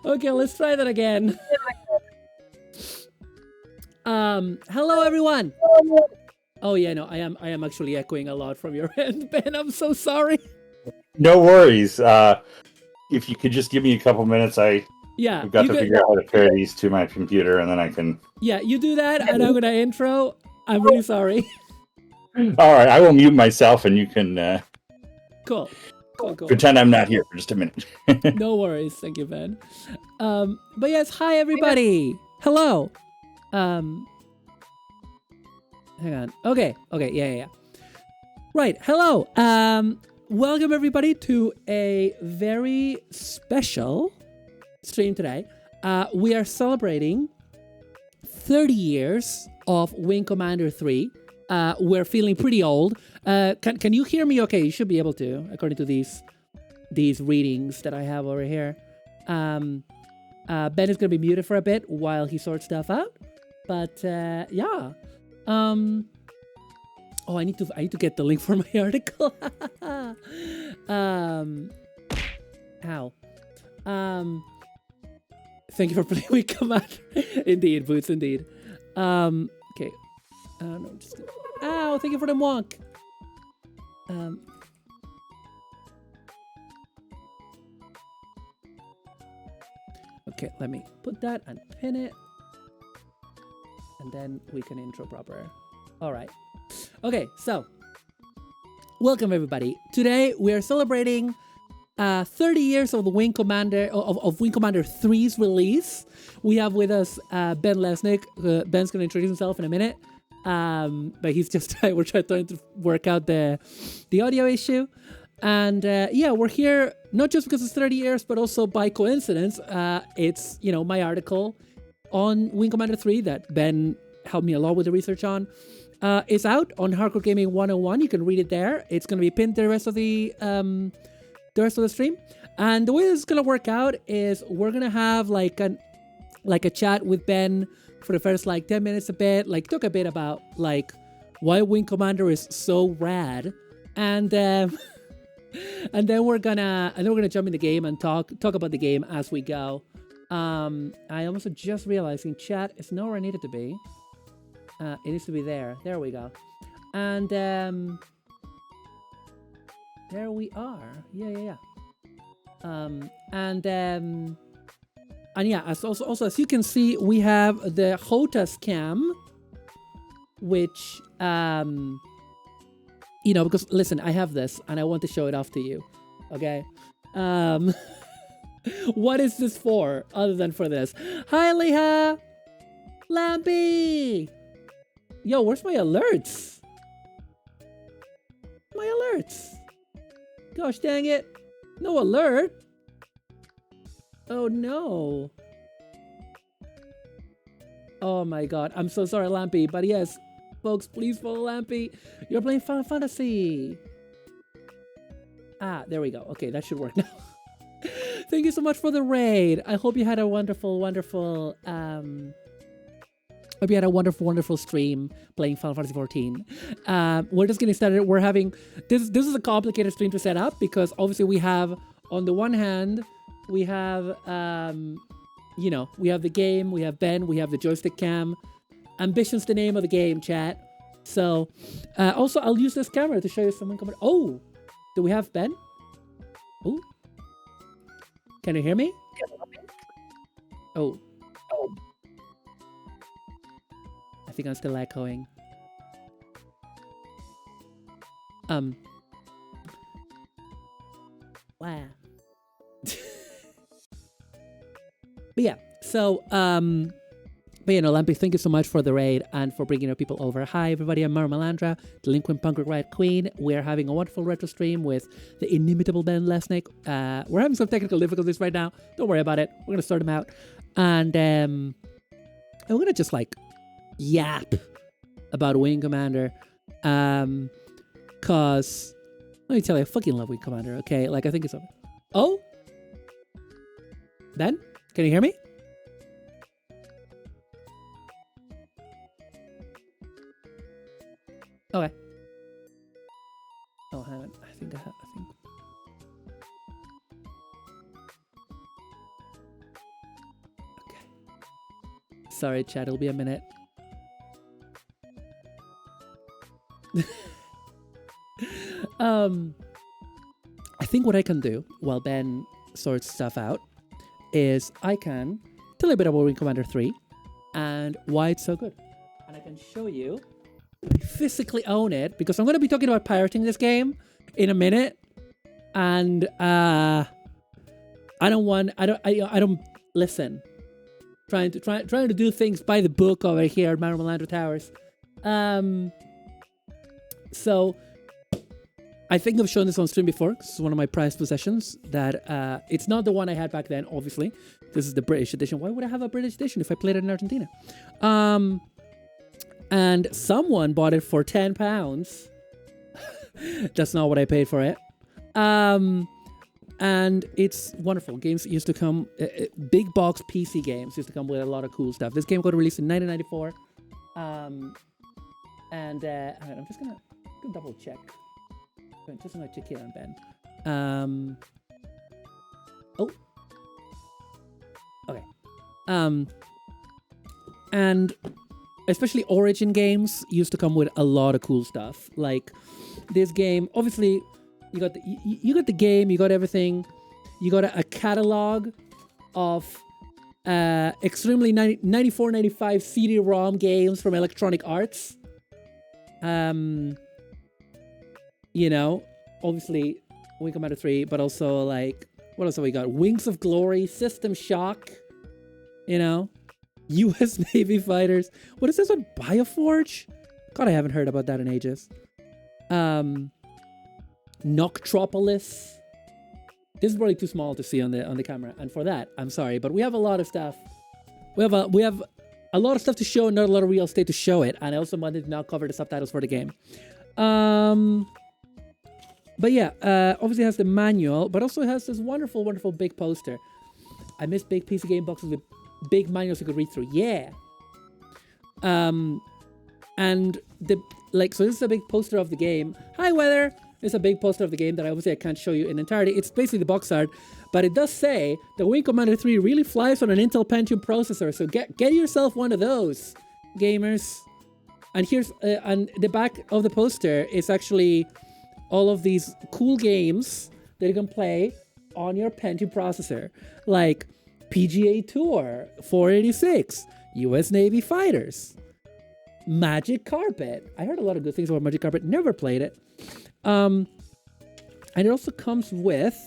Okay, let's try that again. Hello everyone. Oh yeah, no, I am actually echoing a lot from your end, Ben. I'm so sorry. No worries. If you could just give me a couple minutes, Yeah, I've got you to could. figure out how to pair these to my computer, and then I can. Yeah, you do that, and I'm gonna intro. I'm really sorry. All right, I will mute myself, and you can Cool. pretend I'm not here for just a minute. No worries. Thank you, Ben. But yes, hi everybody. Hello. Hang on. Okay. Yeah. Right. Hello. Welcome everybody to a very special stream today. We are celebrating 30 years of Wing Commander 3. We're feeling pretty old. Can you hear me okay? You should be able to, according to these readings that I have over here. Ben is going to be muted for a bit while he sorts stuff out. But yeah. Oh, I need to get the link for my article. Ow. Thank you for playing with Commander. Indeed, Boots, indeed. Okay. No, just gonna... Ow, thank you for the wonk. Okay, let me put that and pin it. And then we can intro proper. All right. Okay, so welcome everybody. Today we are celebrating 30 years of the Wing Commander of Wing Commander 3's release. We have with us Ben Lesnick. Ben's gonna introduce himself in a minute. But he's just we're trying to work out the audio issue. And yeah, we're here not just because it's 30 years, but also by coincidence. It's, you know, my article on Wing Commander 3 that Ben helped me a lot with the research on. It's out on Hardcore Gaming 101. You can read it there. It's going to be pinned to the rest of the stream. And the way this is going to work out is we're going to have like a chat with Ben for the first like 10 minutes a bit, like talk a bit about like why Wing Commander is so rad. And and then we're gonna jump in the game and talk about the game as we go. I also just realizing chat is not where I need it to be. It needs to be there. There we go. And there we are. Yeah. And yeah, also as you can see, we have the HOTAS cam, which you know, because listen, I have this and I want to show it off to you. Okay. What is this for other than for this? Hi, Leha! Lampy! Yo, where's my alerts? My alerts! Gosh dang it! No alert! Oh no! Oh my god, I'm so sorry, Lampy, but yes, folks, please follow Lampy. You're playing Final Fantasy! Ah, there we go. Okay, that should work now. Thank you so much for the raid. I hope you had a wonderful stream playing Final Fantasy 14. We're just getting started. We're having this is a complicated stream to set up because obviously we have, on the one hand, we have you know, we have the game, we have Ben, we have the joystick cam. Ambition's the name of the game, chat. So also I'll use this camera to show you someone coming. Oh, do we have Ben? Oh, can you hear me? Oh. I think I'm still echoing. Wow. But yeah, so but you know, Lampy, thank you so much for the raid and for bringing our people over. Hi everybody, I'm Mara Malandra, Delinquent Punk Rock Riot Queen. We're having a wonderful retro stream with the inimitable Ben Lesnick. We're having some technical difficulties right now. Don't worry about it. We're gonna sort them out. And we're gonna just like yap about Wing Commander. Cause let me tell you, I fucking love Wing Commander, okay? Like I think it's over. Oh? Ben? Can you hear me? Okay. Oh, hang on. I think. Sorry, chat. It'll be a minute. I think what I can do while Ben sorts stuff out is I can tell you a bit about Wing Commander 3 and why it's so good. And I can show you I physically own it because I'm going to be talking about pirating this game in a minute. And I don't listen. Trying to do things by the book over here at Marmalando Towers. So I think I've shown this on stream before. This is one of my prized possessions. That it's not the one I had back then, obviously. This is the British edition. Why would I have a British edition if I played it in Argentina? And someone bought it for £10. That's not what I paid for it. And it's wonderful. Games used to come, big box PC games used to come with a lot of cool stuff. This game got released in 1994. I'm just gonna double check. Just gonna check here on Ben. Okay. And especially Origin games used to come with a lot of cool stuff. Like this game, obviously, you got the game, you got everything, you got a catalog of extremely 94, 95 CD-ROM games from Electronic Arts. You know, obviously Wing Commander 3, but also like, what else have we got? Wings of Glory, System Shock, you know, US Navy fighters. What is this one? Bioforge? God, I haven't heard about that in ages. Noctropolis. This is probably too small to see on the camera, and for that, I'm sorry, but we have a lot of stuff. We have a lot of stuff to show, not a lot of real estate to show it, and I also wanted to now cover the subtitles for the game. But yeah, obviously it has the manual, but also it has this wonderful, wonderful big poster. I miss big PC game boxes with big manuals you could read through. Yeah. And so this is a big poster of the game. Hi, Weather. It's a big poster of the game that I can't show you in entirety. It's basically the box art, but it does say the Wing Commander 3 really flies on an Intel Pentium processor. So get yourself one of those, gamers. And here's and the back of the poster is actually all of these cool games that you can play on your Pentium processor, like PGA Tour 486, US Navy Fighters, Magic Carpet. I heard a lot of good things about Magic Carpet. Never played it. And it also comes with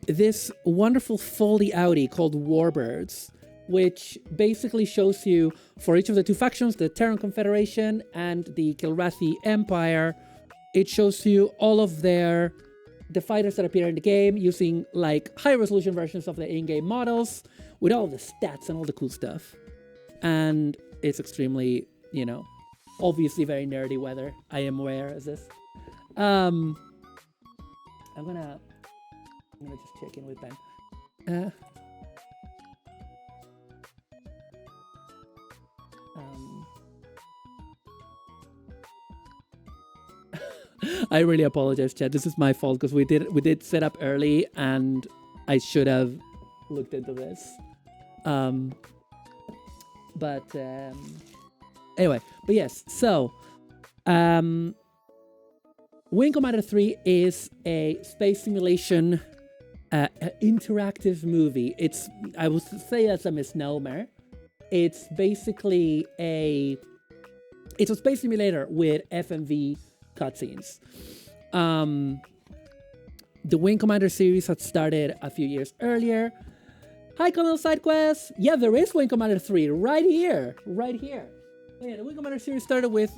this wonderful foldy outie called Warbirds, which basically shows you for each of the two factions, the Terran Confederation and the Kilrathi Empire, it shows you all of the fighters that appear in the game using like high resolution versions of the in-game models with all the stats and all the cool stuff. And it's extremely, you know, obviously very nerdy Weather. I am aware of this. I'm gonna just check in with Ben. I really apologize, chat. This is my fault because we did set up early and I should have looked into this. Anyway, but yes, so Wing Commander 3 is a space simulation interactive movie. I would say that's a misnomer. It's basically a space simulator with FMV cutscenes. The Wing Commander series had started a few years earlier. Hi, Colonel SideQuest. Yeah, there is Wing Commander 3 right here. Yeah, the Wing Commander series started with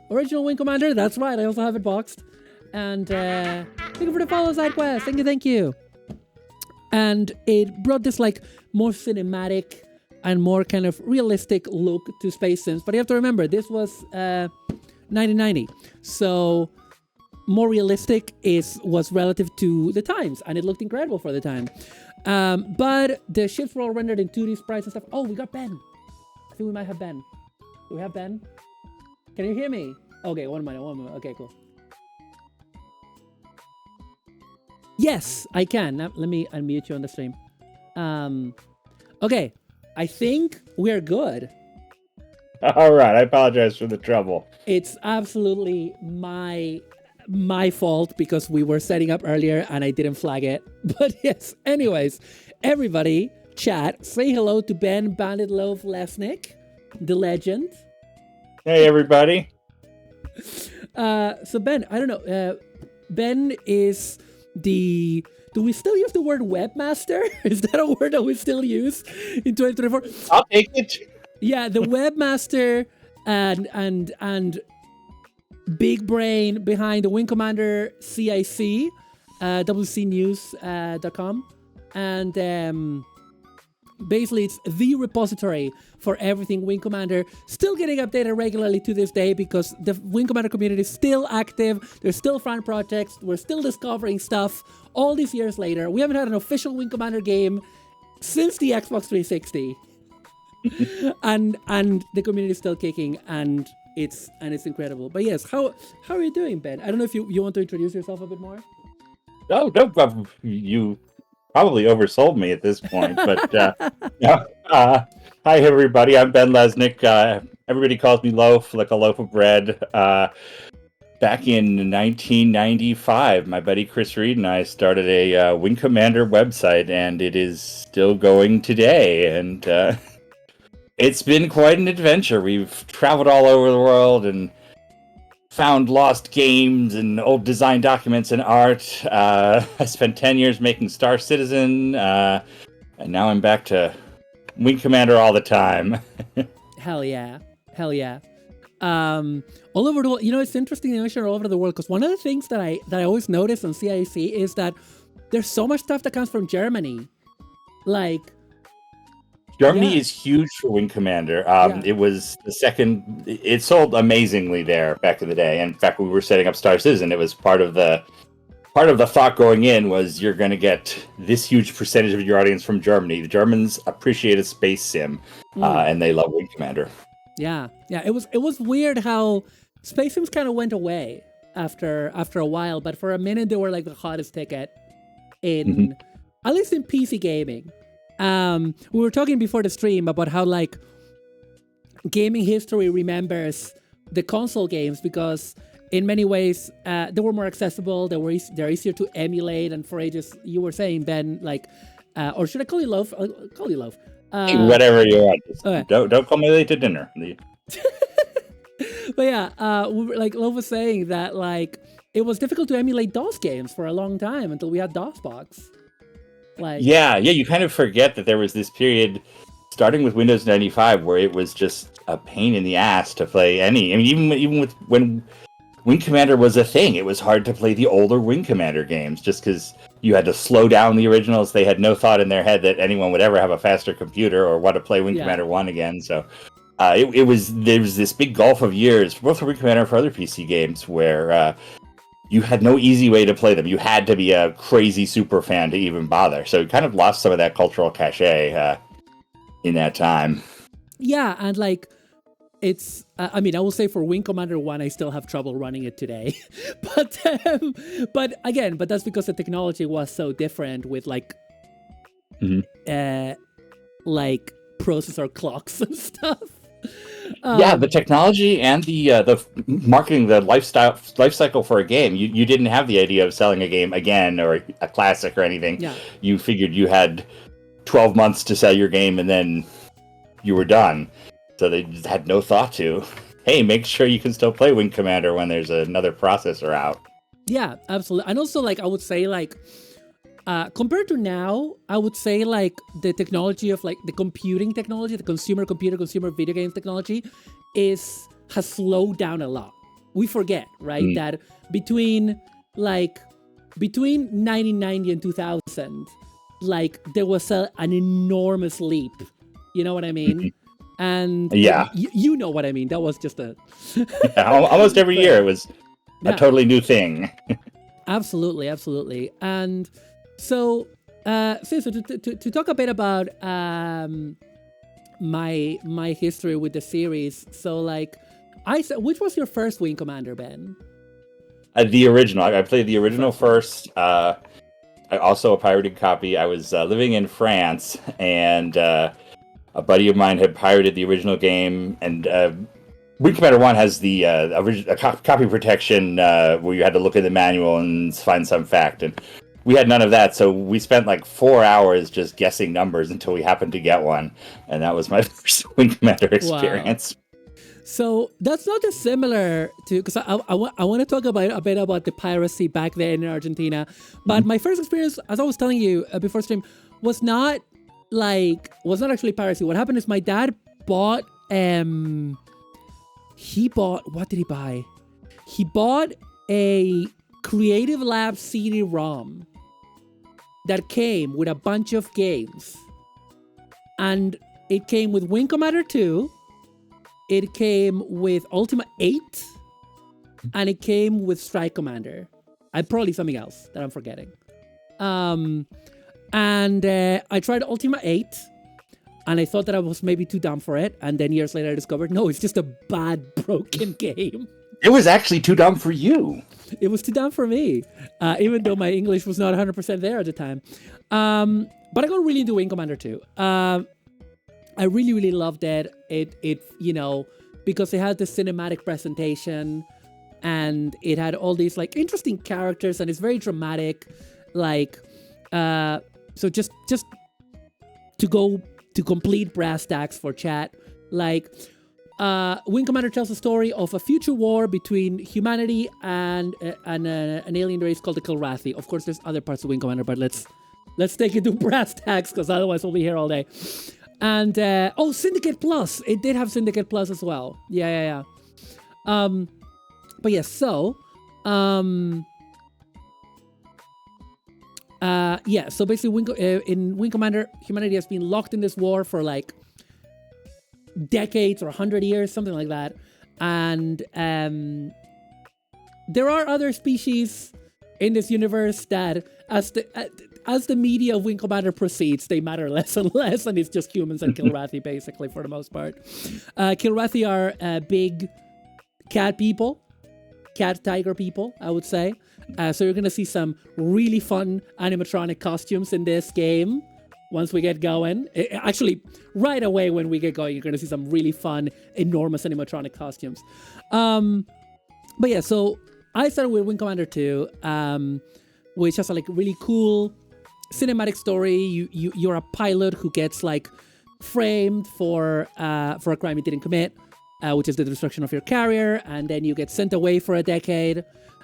original Wing Commander. That's right. I also have it boxed. And thank you for the follow, SideQuest. Thank you. And it brought this like more cinematic and more kind of realistic look to Space Sims. But you have to remember, this was 1990. So more realistic was relative to the times, and it looked incredible for the time. But the ships were all rendered in 2D sprites and stuff. Oh, we got Ben. I think we might have Ben. Do we have Ben? Can you hear me? Okay, one minute. Okay, cool. Yes, I can. Now, let me unmute you on the stream. Okay, I think we're good. All right, I apologize for the trouble. It's absolutely my fault because we were setting up earlier and I didn't flag it. But yes, anyways, everybody, chat, say hello to Ben Bandit Loaf Lesnick, the legend. Hey, everybody. So Ben, I don't know. Ben is the. Do we still use the word webmaster? Is that a word that we still use in 2024? I'll take it. Yeah, the webmaster and big brain behind the Wing Commander CIC, WCnews.com, and basically it's the repository for everything Wing Commander, still getting updated regularly to this day because the Wing Commander community is still active. There's still fan projects. We're still discovering stuff all these years later. We haven't had an official Wing Commander game since the Xbox 360. and the community is still kicking, and it's incredible. But yes, how are you doing, Ben? I don't know if you want to introduce yourself a bit more. No, you probably oversold me at this point. But hi, everybody. I'm Ben Lesnick. Everybody calls me Loaf, like a loaf of bread. Back in 1995, my buddy Chris Reed and I started a Wing Commander website, and it is still going today. And it's been quite an adventure. We've traveled all over the world and found lost games and old design documents and art. I spent 10 years making Star Citizen, and now I'm back to Wing Commander all the time. Hell yeah. All over the world. You know, it's interesting to mention all over the world because one of the things that I always notice on CIC is that there's so much stuff that comes from Germany. Like, Germany is huge for Wing Commander. It was the second. It sold amazingly there back in the day. And in fact, when we were setting up Star Citizen, it was part of the thought going in was you're going to get this huge percentage of your audience from Germany. The Germans appreciate a space sim, and they love Wing Commander. Yeah. It was weird how space sims kind of went away after a while, but for a minute they were like the hottest ticket in at least in PC gaming. We were talking before the stream about how like gaming history remembers the console games because in many ways they were more accessible. They're easier to emulate. And for ages, you were saying, Ben, like, or should I call you Loaf? I'll call you Loaf. Whatever you want. Okay. Don't call me late to dinner. But yeah, we were, like Loaf was saying that like it was difficult to emulate DOS games for a long time until we had DOSBox. Like, yeah, you kind of forget that there was this period starting with Windows 95 where it was just a pain in the ass to play any. I mean, even with when Wing Commander was a thing, it was hard to play the older Wing Commander games just because you had to slow down the originals. They had no thought in their head that anyone would ever have a faster computer or want to play Wing Commander 1 again. So there was this big gulf of years, both for Wing Commander and for other PC games, where you had no easy way to play them. You had to be a crazy super fan to even bother. So you kind of lost some of that cultural cachet in that time. Yeah, and like it's, I mean, I will say for Wing Commander 1, I still have trouble running it today. but that's because the technology was so different with like processor clocks and stuff. The technology and the marketing, the life cycle for a game. You didn't have the idea of selling a game again or a classic or anything. Yeah. You figured you had 12 months to sell your game and then you were done. So they just had no thought to, hey, make sure you can still play Wing Commander when there's another processor out. Yeah, absolutely. And also, like, I would say, like, compared to now, I would say like the technology of like the computing technology, the consumer video games technology has slowed down a lot. We forget, right? That between 1990 and 2000, like there was an enormous leap. You know what I mean? And you know what I mean. That was just almost every year it was a totally new thing. Absolutely. And so to talk a bit about my history with the series. So like, which was your first Wing Commander, Ben? The original. I played the original first. Also a pirated copy. I was living in France, and a buddy of mine had pirated the original game, and Wing Commander 1 has the copy protection where you had to look in the manual and find some fact, and we had none of that, so we spent like 4 hours just guessing numbers until we happened to get one, and that was my first Wing Commander experience. Wow. So that's not dissimilar to, because I want to talk a bit about the piracy back then in Argentina, but my first experience, as I was telling you before stream, was not actually piracy. What happened is my dad bought what did he buy? He bought a Creative Labs CD-ROM that came with a bunch of games. And it came with Wing Commander 2, it came with Ultima 8, and it came with Strike Commander. And probably something else that I'm forgetting. And I tried Ultima 8, and I thought that I was maybe too dumb for it. And then years later I discovered, no, it's just a bad, broken game. It was actually too dumb for you. It was too dumb for me, even though my English was not 100% there at the time. But I got really into Wing Commander 2. I really, really loved it. It because it had the cinematic presentation, and it had all these like interesting characters, and it's very dramatic. So just to complete brass tacks for chat, Wing Commander tells a story of a future war between humanity and an alien race called the Kilrathi. Of course, there's other parts of Wing Commander, but let's take it to brass tacks, because otherwise we'll be here all day. And Syndicate Plus. It did have Syndicate Plus as well. Yeah. But yeah, so so basically in Wing Commander, humanity has been locked in this war for like decades or 100 years, something like that. And there are other species in this universe that, as the media of Wing Commander proceeds, they matter less and less, and it's just humans and Kilrathi basically for the most part. Kilrathi are big cat tiger people, I would say. So you're gonna see some really fun animatronic costumes in this game once we get going. Actually, right away when we get going, you're gonna see some really fun, enormous animatronic costumes. But yeah, so I started with Wing Commander 2, which has a like really cool cinematic story. You're a pilot who gets like framed for a crime you didn't commit, which is the destruction of your carrier, and then you get sent away for a decade,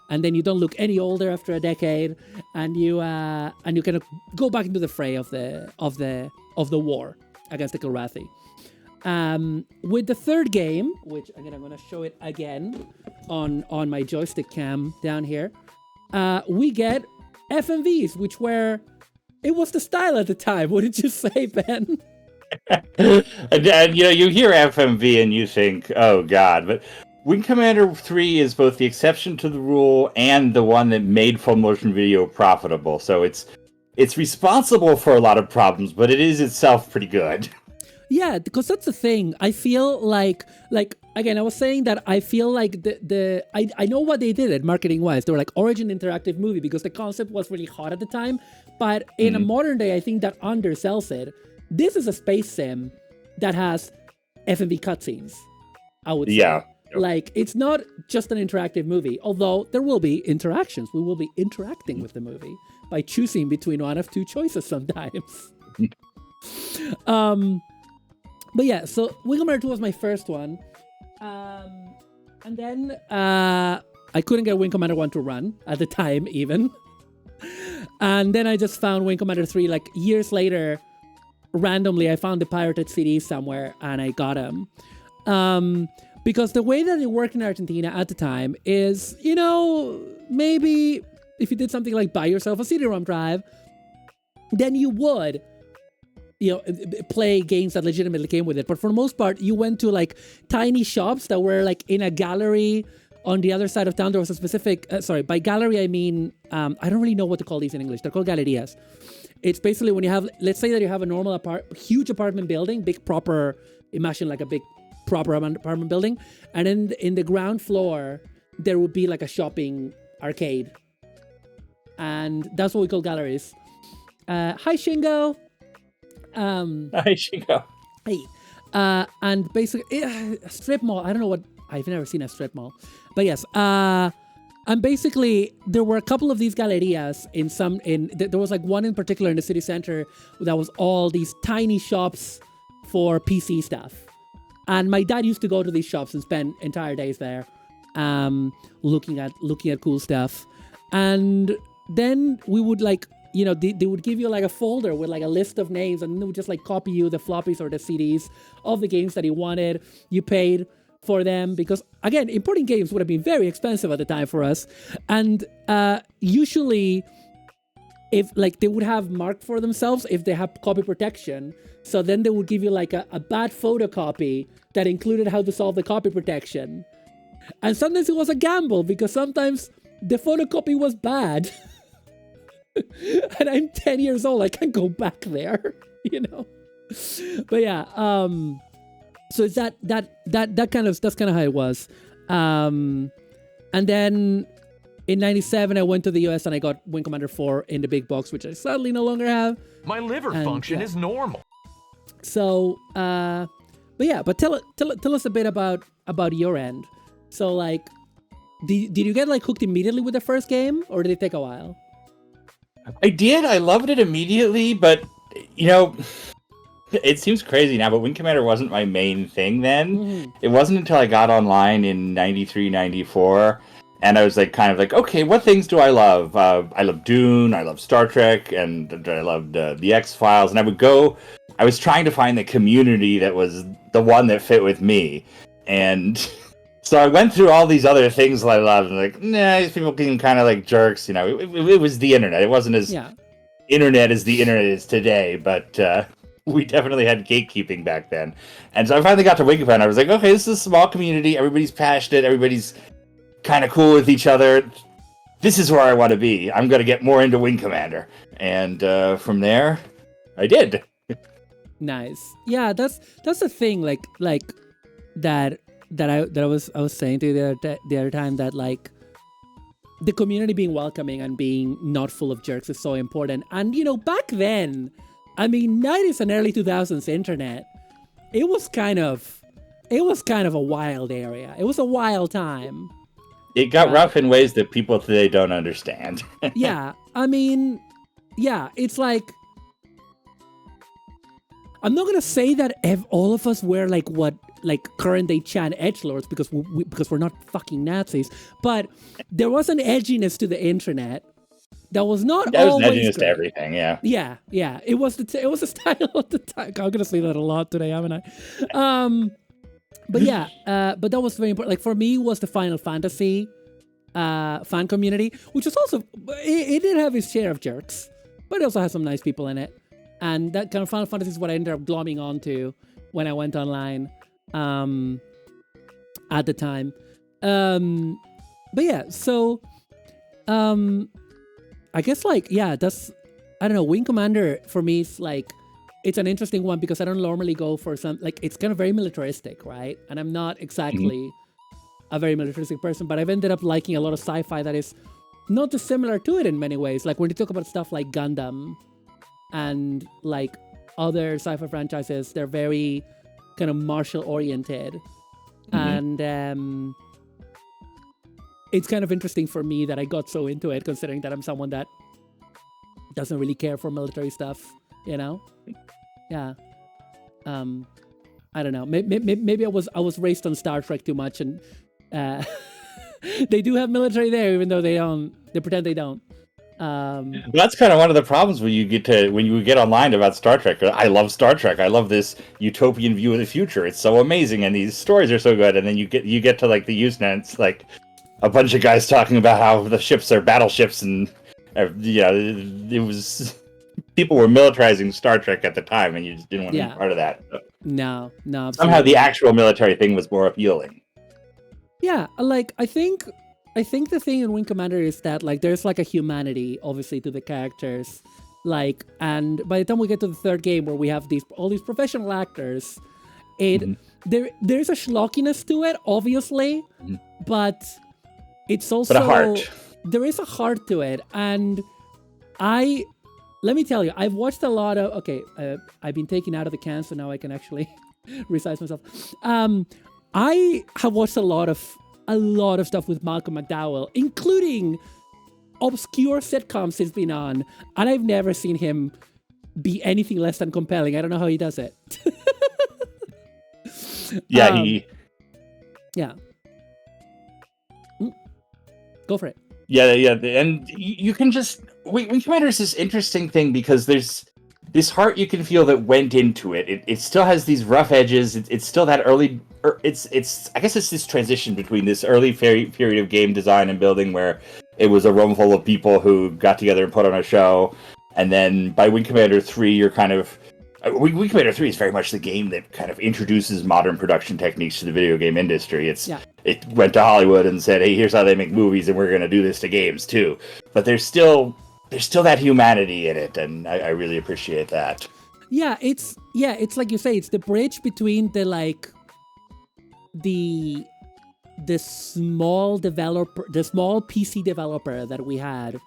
and then you don't look any older after a decade, and you kind of go back into the fray of the war against the Kilrathi. With the third game, which again I'm gonna show it again on my joystick cam down here, we get FMVs, which it was the style at the time. Wouldn't you say, Ben? and you hear FMV and you think, oh god, but Wing Commander 3 is both the exception to the rule and the one that made full motion video profitable. So it's responsible for a lot of problems, but it is itself pretty good. Yeah, because that's the thing. I feel like again, I was saying that I feel like I know what they did marketing wise. They were like Origin interactive movie because the concept was really hot at the time. But in a modern day, I think that undersells it. This is a space sim that has FMV cutscenes, I would say. Yeah. Like, it's not just an interactive movie, although there will be interactions. We will be interacting with the movie by choosing between one of two choices sometimes. But yeah, so Wing Commander 2 was my first one. And then I couldn't get Wing Commander 1 to run at the time even. And then I just found Wing Commander 3 like years later. Randomly, I found the pirated CD somewhere and I got them. Because the way that it worked in Argentina at the time is, maybe if you did something like buy yourself a CD-ROM drive, then you would, play games that legitimately came with it. But for the most part, you went to like tiny shops that were like in a gallery on the other side of town. There was a specific, by gallery, I mean, I don't really know what to call these in English. They're called galerías. It's basically when you have, let's say that you have a normal huge apartment building, big proper, imagine like a big proper apartment building. And in the ground floor, there would be like a shopping arcade. And that's what we call galleries. Hi, Shingo. Hi, Shingo. Hey, and basically, a strip mall. I don't know what. I've never seen a strip mall, but yes. And basically, there were a couple of these gallerias in some. There was like one in particular in the city center that was all these tiny shops for PC stuff. And my dad used to go to these shops and spend entire days there, looking at cool stuff. And then we would like, they would give you like a folder with like a list of names, and they would just like copy you the floppies or the CDs of the games that he wanted. You paid for them because, again, importing games would have been very expensive at the time for us. And usually, if like they would have marked for themselves if they have copy protection. So then they would give you like a bad photocopy that included how to solve the copy protection. And sometimes it was a gamble because sometimes the photocopy was bad. And I'm 10 years old. I can't go back there, But yeah, so it's that's kind of how it was. And then in 97, I went to the US and I got Wing Commander 4 in the big box, which I sadly no longer have. My liver function is normal. So, but tell us a bit about your end. So, like, did you get like hooked immediately with the first game, or did it take a while? I did. I loved it immediately, but it seems crazy now, but Wing Commander wasn't my main thing then. Mm-hmm. It wasn't until I got online in 93, 94, and I was like, kind of like, okay, what things do I love? I love Dune, I love Star Trek, and I loved the X-Files, and I was trying to find the community that was the one that fit with me. And so I went through all these other things that I loved, and like, nah, these people seem kind of like jerks, It was the internet. It wasn't as internet as the internet is today, but we definitely had gatekeeping back then. And so I finally got to Wing Commander. I was like, okay, this is a small community. Everybody's passionate. Everybody's kind of cool with each other. This is where I want to be. I'm going to get more into Wing Commander. And from there, I did. Nice. Yeah, that's the thing. Like that I was saying to you the other time, that like the community being welcoming and being not full of jerks is so important. And back then, I mean, 90s and early 2000s internet, it was kind of a wild area. It was a wild time. It got rough in ways that people today don't understand. Yeah, I mean, yeah, it's like, I'm not gonna say that all of us were like current day Chan edgelords because we're not fucking Nazis, but there was an edginess to the internet that was not always edginess great. To everything. Yeah. Yeah. It was the style of the time. I'm gonna say that a lot today, haven't I? But yeah, but that was very important. Like for me, was the Final Fantasy fan community, which was also it did have its share of jerks, but it also had some nice people in it. And that kind of Final Fantasy is what I ended up glomming onto when I went online at the time. But yeah, so I guess that's, I don't know, Wing Commander for me is like, it's an interesting one because I don't normally go for some, like, it's kind of very militaristic, right? And I'm not exactly a very militaristic person, but I've ended up liking a lot of sci-fi that is not dissimilar to it in many ways. Like when you talk about stuff like Gundam and like other sci-fi franchises, they're very kind of martial oriented. And it's kind of interesting for me that I got so into it, considering that I'm someone that doesn't really care for military stuff, Yeah. I don't know. Maybe I was raised on Star Trek too much, and they do have military there, even though they pretend they don't. That's kind of one of the problems when you get online about Star Trek. I love Star Trek. I love this utopian view of the future. It's so amazing, and these stories are so good. And then you get to like the Usenet, it's like a bunch of guys talking about how the ships are battleships, and it was people were militarizing Star Trek at the time, and you just didn't want to be part of that. So No. Absolutely. Somehow the actual military thing was more appealing. Yeah, like I think the thing in Wing Commander is that like there's like a humanity obviously to the characters, like, and by the time we get to the third game where we have all these professional actors, there's a schlockiness to it obviously, but it's also a heart. There is a heart to it, and I let me tell you, I've watched a lot of. Okay, I've been taken out of the can, so now I can actually resize myself. I have watched a lot of stuff with Malcolm McDowell, including obscure sitcoms he's been on, and I've never seen him be anything less than compelling. I don't know how he does it. Yeah, Yeah. Go for it. Yeah, and you can just Wing Commander is this interesting thing because there's this heart you can feel that went into it. It still has these rough edges. It's still that early. It's I guess it's this transition between this early period of game design and building where it was a room full of people who got together and put on a show, and then by Wing Commander 3, you're kind of Wing Commander 3 is very much the game that kind of introduces modern production techniques to the video game industry. It went to Hollywood and said, "Hey, here's how they make movies, and we're going to do this to games too." But there's still that humanity in it, and I really appreciate that. Yeah, it's like you say, it's the bridge between the small PC developer that we had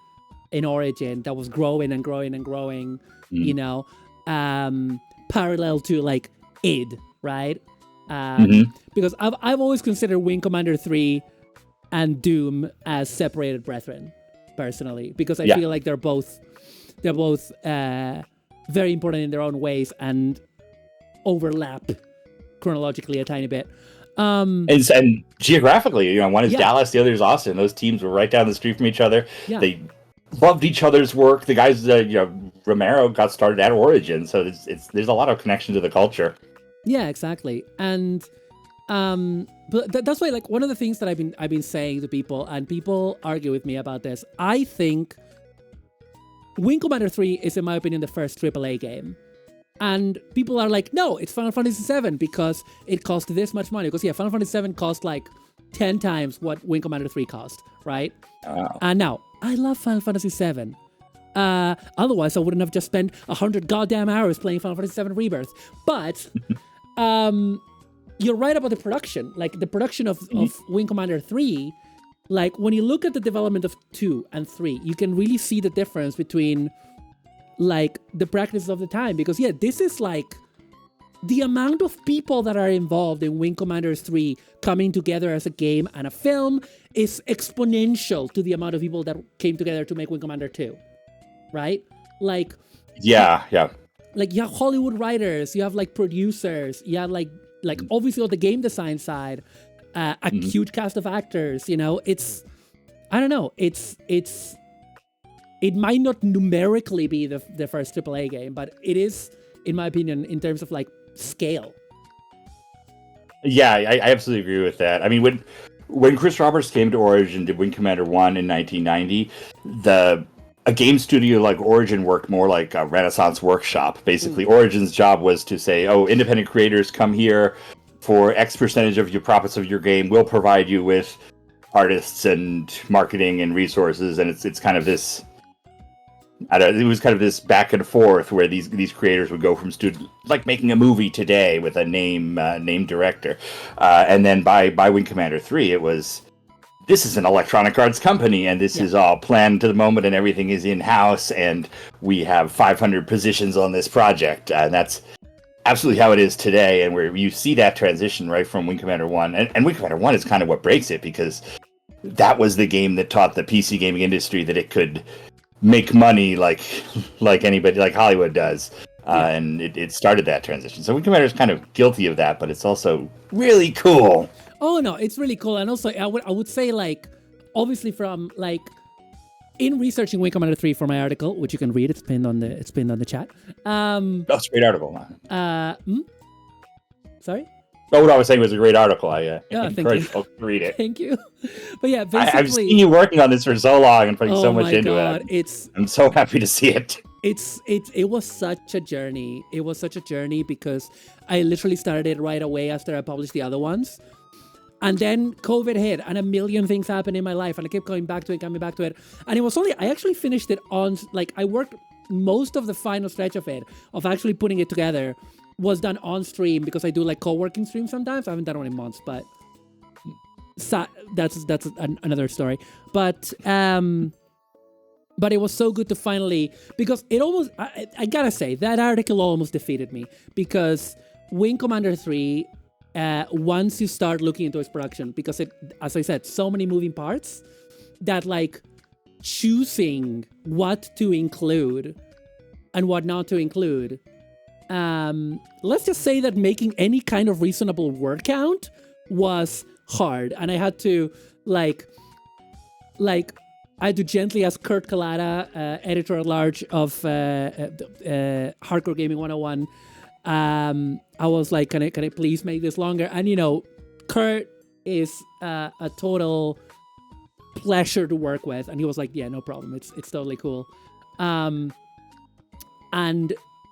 in Origin that was growing and growing and growing, you know, parallel to like id, right? Because I've always considered Wing Commander 3 and Doom as separated brethren, personally, because I feel like they're both very important in their own ways and overlap chronologically a tiny bit. And geographically, you know, one is Dallas, the other is Austin. Those teams were right down the street from each other. Yeah. They loved each other's work. The guys, Romero got started at Origin, so there's a lot of connection to the culture. Yeah, exactly. And but that's why, like, one of the things that I've been saying to people, and people argue with me about this, I think Wing Commander 3 is, in my opinion, the first AAA game. And people are like, no, it's Final Fantasy VII because it cost this much money. Because, Final Fantasy VII cost like 10 times what Wing Commander 3 cost, right? Wow. And now, I love Final Fantasy VII. Otherwise, I wouldn't have just spent 100 goddamn hours playing Final Fantasy VII Rebirth. But you're right about the production. Like, the production of Wing Commander 3, like, when you look at the development of 2 and 3, you can really see the difference between, like, the practices of the time. Because, this is, like, the amount of people that are involved in Wing Commander 3 coming together as a game and a film is exponential to the amount of people that came together to make Wing Commander 2. Right? Like... Yeah. Like, you have Hollywood writers, you have, like, producers, you have, like obviously on the game design side, a huge cast of actors, you know, I don't know, it might not numerically be the first AAA game, but it is, in my opinion, in terms of, like, scale. Yeah, I absolutely agree with that. I mean, when Chris Roberts came to Origin, did Wing Commander 1 in 1990, a game studio like Origin worked more like a Renaissance workshop. Basically, Origin's job was to say, oh, independent creators, come here for X percentage of your profits of your game. We'll provide you with artists and marketing and resources. And it's kind of this, it was kind of this back and forth where these creators would go from like making a movie today with a named director. And then by Wing Commander 3, it was, this is an Electronic Arts company, and this is all planned to the moment, and everything is in-house, and we have 500 positions on this project. And that's absolutely how it is today, and where you see that transition right from Wing Commander 1. And Wing Commander 1 is kind of what breaks it, because that was the game that taught the PC gaming industry that it could make money like anybody, like Hollywood does. And it started that transition. So Wing Commander is kind of guilty of that, but it's also really cool. Oh no, it's really cool. And also I would say, like, obviously from, like, in researching Wing Commander 3 for my article, which you can read, it's pinned on the chat. That's a great article. Sorry? Oh, what I was saying was a great article. I encourage folks to read it. Thank you. But yeah, basically, I've seen you working on this for so long and putting so much into it. I'm so happy to see it. It was such a journey. It was such a journey because I literally started it right away after I published the other ones. And then COVID hit and a million things happened in my life, and I kept coming back to it. And it was I actually finished it on, like, I worked most of the final stretch of it, of actually putting it together, was done on stream because I do, like, co-working streams sometimes. I haven't done one in months, but that's another story. But But it was so good to finally, because it almost, I gotta say, that article almost defeated me, because Wing Commander 3, once you start looking into its production, because it, as I said, so many moving parts, that like choosing what to include and what not to include, let's just say that making any kind of reasonable word count was hard. And I had to I had to gently ask Kurt Kalata, editor-at-large of Hardcore Gaming 101. I was like, can I please make this longer? And, you know, Kurt is a total pleasure to work with. And he was like, yeah, no problem. It's totally cool. And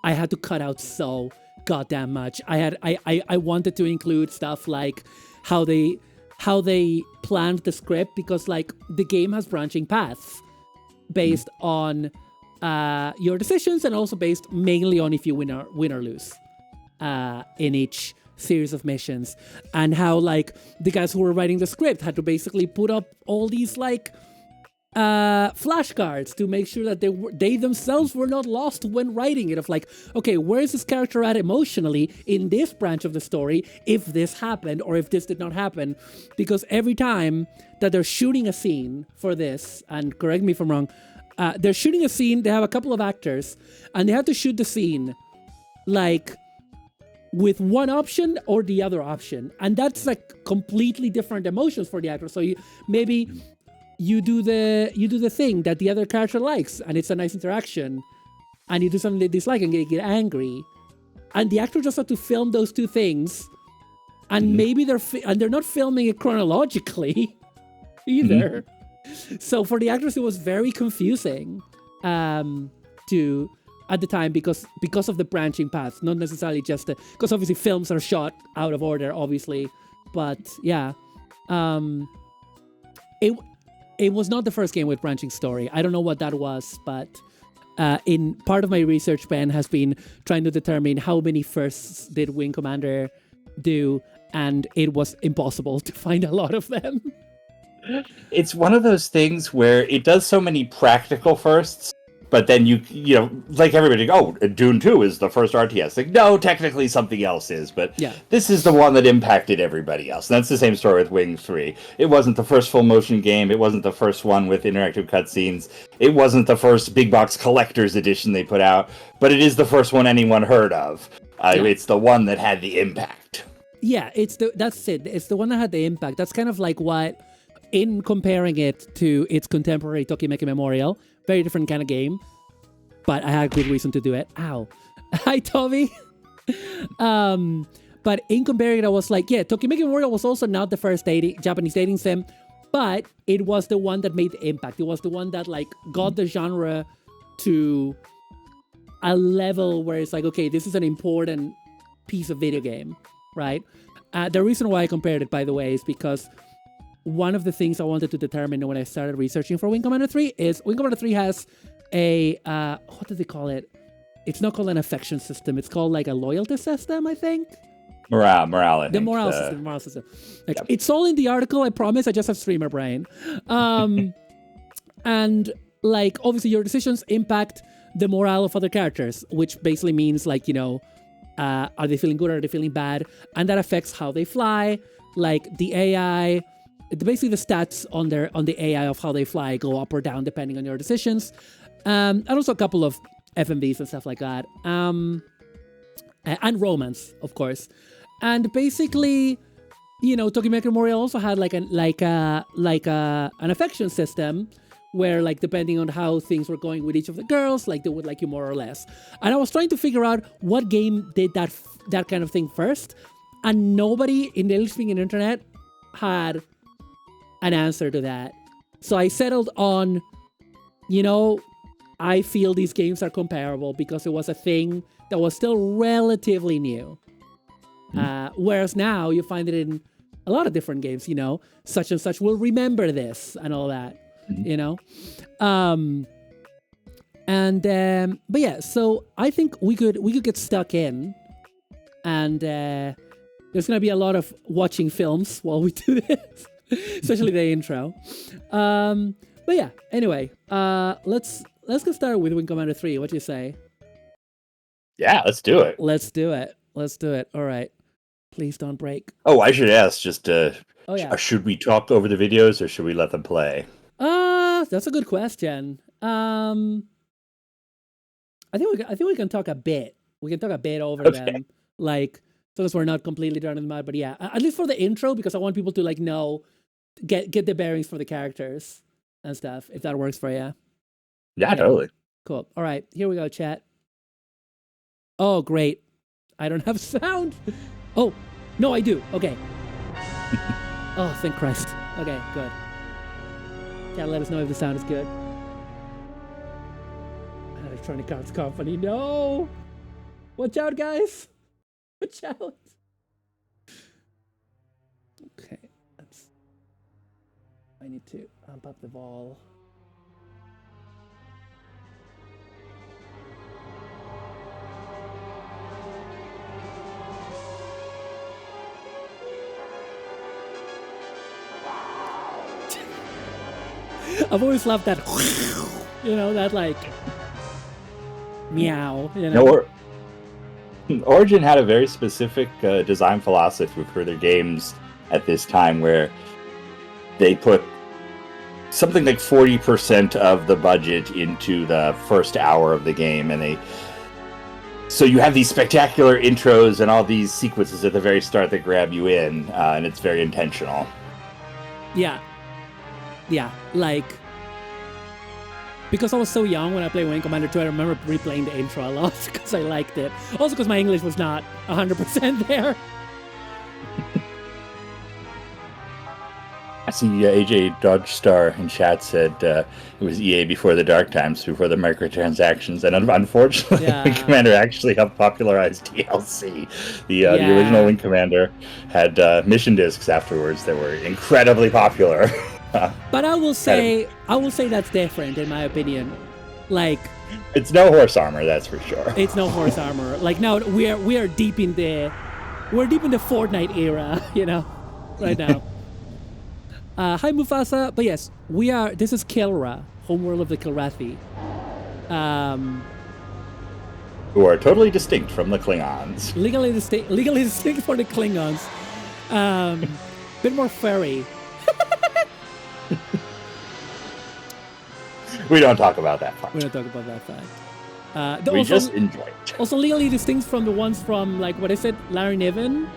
I had to cut out so goddamn much. I wanted to include stuff like how they planned the script, because like the game has branching paths based on your decisions, and also based mainly on if you win or lose in each series of missions, and how like the guys who were writing the script had to basically put up all these like flashcards to make sure that they themselves were not lost when writing it, of like, okay, where is this character at emotionally in this branch of the story if this happened or if this did not happen. Because every time that they're shooting a scene for this, and correct me if I'm wrong, they're shooting a scene, they have a couple of actors, and they have to shoot the scene like with one option or the other option, and that's like completely different emotions for the actor. So maybe you do the thing that the other character likes, and it's a nice interaction, and you do something they dislike and they get angry, and the actor just have to film those two things, and maybe they're not filming it chronologically either. So for the actors, it was very confusing to at the time, because of the branching paths, not necessarily just because obviously films are shot out of order, obviously, but yeah, it was not the first game with branching story. I don't know what that was, but in part of my research, Ben has been trying to determine how many firsts did Wing Commander do, and it was impossible to find a lot of them. It's one of those things where it does so many practical firsts, but then you know, like everybody, Dune 2 is the first RTS. Like, no, technically something else is, but yeah. This is the one that impacted everybody else. And that's the same story with Wing 3. It wasn't the first full motion game. It wasn't the first one with interactive cutscenes. It wasn't the first big box collector's edition they put out, but it is the first one anyone heard of. It's the one that had the impact. Yeah, that's it. It's the one that had the impact. That's kind of like what, in comparing it to its contemporary Tokimeki Memorial, very different kind of game, but I had good reason to do it. Ow. Hi, Tommy. But in comparing it, I was like, yeah, Tokimeki Memorial was also not the first Japanese dating sim, but it was the one that made the impact. It was the one that like got the genre to a level where it's like, okay, this is an important piece of video game, right? The reason why I compared it, by the way, is because one of the things I wanted to determine when I started researching for Wing Commander 3 is Wing Commander 3 has a, what do they call it? It's not called an affection system. It's called like a loyalty system, I think. Morale, I think. The morale system. Like, yep. It's all in the article, I promise. I just have streamer brain. And like, obviously your decisions impact the morale of other characters, which basically means like, you know, are they feeling good? Are they feeling bad? And that affects how they fly. Like the AI, basically the stats on the AI of how they fly go up or down depending on your decisions. And also a couple of FMVs and stuff like that. And romance, of course. And basically, you know, Tokimeki Memorial also had an affection system where, like, depending on how things were going with each of the girls, like, they would like you more or less. And I was trying to figure out what game did that kind of thing first, and nobody in the English-speaking internet had an answer to that. So I settled on, you know, I feel these games are comparable because it was a thing that was still relatively new. Whereas now you find it in a lot of different games, you know, such and such will remember this and all that, you know. But yeah, so I think we could get stuck in, and there's gonna be a lot of watching films while we do this, especially the intro. But yeah, anyway, let's get started with Wing Commander 3. What do you say? Yeah, let's do it. Let's do it. Let's do it. All right. Please don't break. Oh, I should ask just Oh yeah. should we talk over the videos or should we let them play? That's a good question. I think we can talk a bit. We can talk a bit over them, like so as we're not completely drowned in the mud. But yeah, at least for the intro, because I want people to like know, get the bearings for the characters and stuff. If that works for you. Yeah, totally. Cool. All right, here we go, chat. Oh, great. I don't have sound. Oh, no, I do. Okay. Oh, thank Christ. Okay, good. Yeah, let us know if the sound is good. Electronic Arts Company, no! Watch out, guys! Watch out! Okay, I need to amp up the vol. I've always loved that, that like meow. Origin had a very specific design philosophy for their games at this time, where they put something like 40% of the budget into the first hour of the game, and so you have these spectacular intros and all these sequences at the very start that grab you in, and it's very intentional. Yeah, like, because I was so young when I played Wing Commander 2, I remember replaying the intro a lot because I liked it. Also because my English was not 100% there. I see AJ Dodge Star in chat said it was EA before the dark times, before the microtransactions, and unfortunately, Wing Commander actually helped popularize DLC. The original Wing Commander had mission discs afterwards that were incredibly popular. But I will say that's different in my opinion. Like, it's no horse armor, that's for sure. It's no horse armor. Like, now we are deep in the Fortnite era, right now. Hi Mufasa, but yes, this is Kilra, homeworld of the Kilrathi. Who are totally distinct from the Klingons. Legally distinct from the Klingons. Bit more furry. We don't talk about that part. We don't talk about that fact. We just enjoy it. Also legally distinct from the ones from, like, what is it, Larry Niven?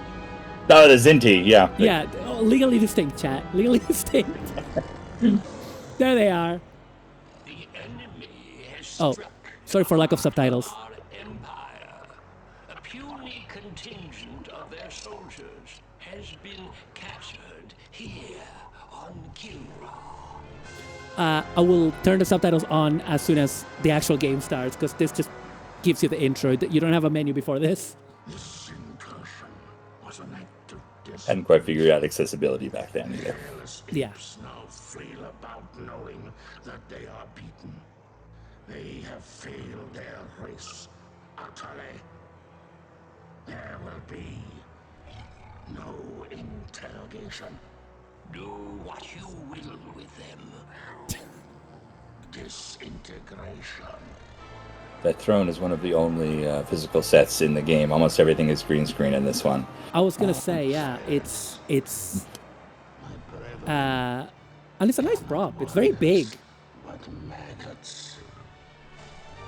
Oh, the Zinti, yeah. Yeah, legally distinct, chat. Legally distinct. There they are. The enemy has Oh, sorry for lack of subtitles. our empire. A puny contingent of their soldiers has been captured here on Kilra. I will turn the subtitles on as soon as the actual game starts, because this just gives you the intro. You don't have a menu before this. This incursion was an act of Hadn't quite figured out accessibility back then either. Yeah. Now feel about knowing that they are beaten. They have failed their race utterly. There will be no interrogation. Do what you will with them. Disintegration. That throne is one of the only physical sets in the game. Almost everything is green screen in this one. I was gonna say, yeah, it's and it's a nice prop. It's very big. But maggots.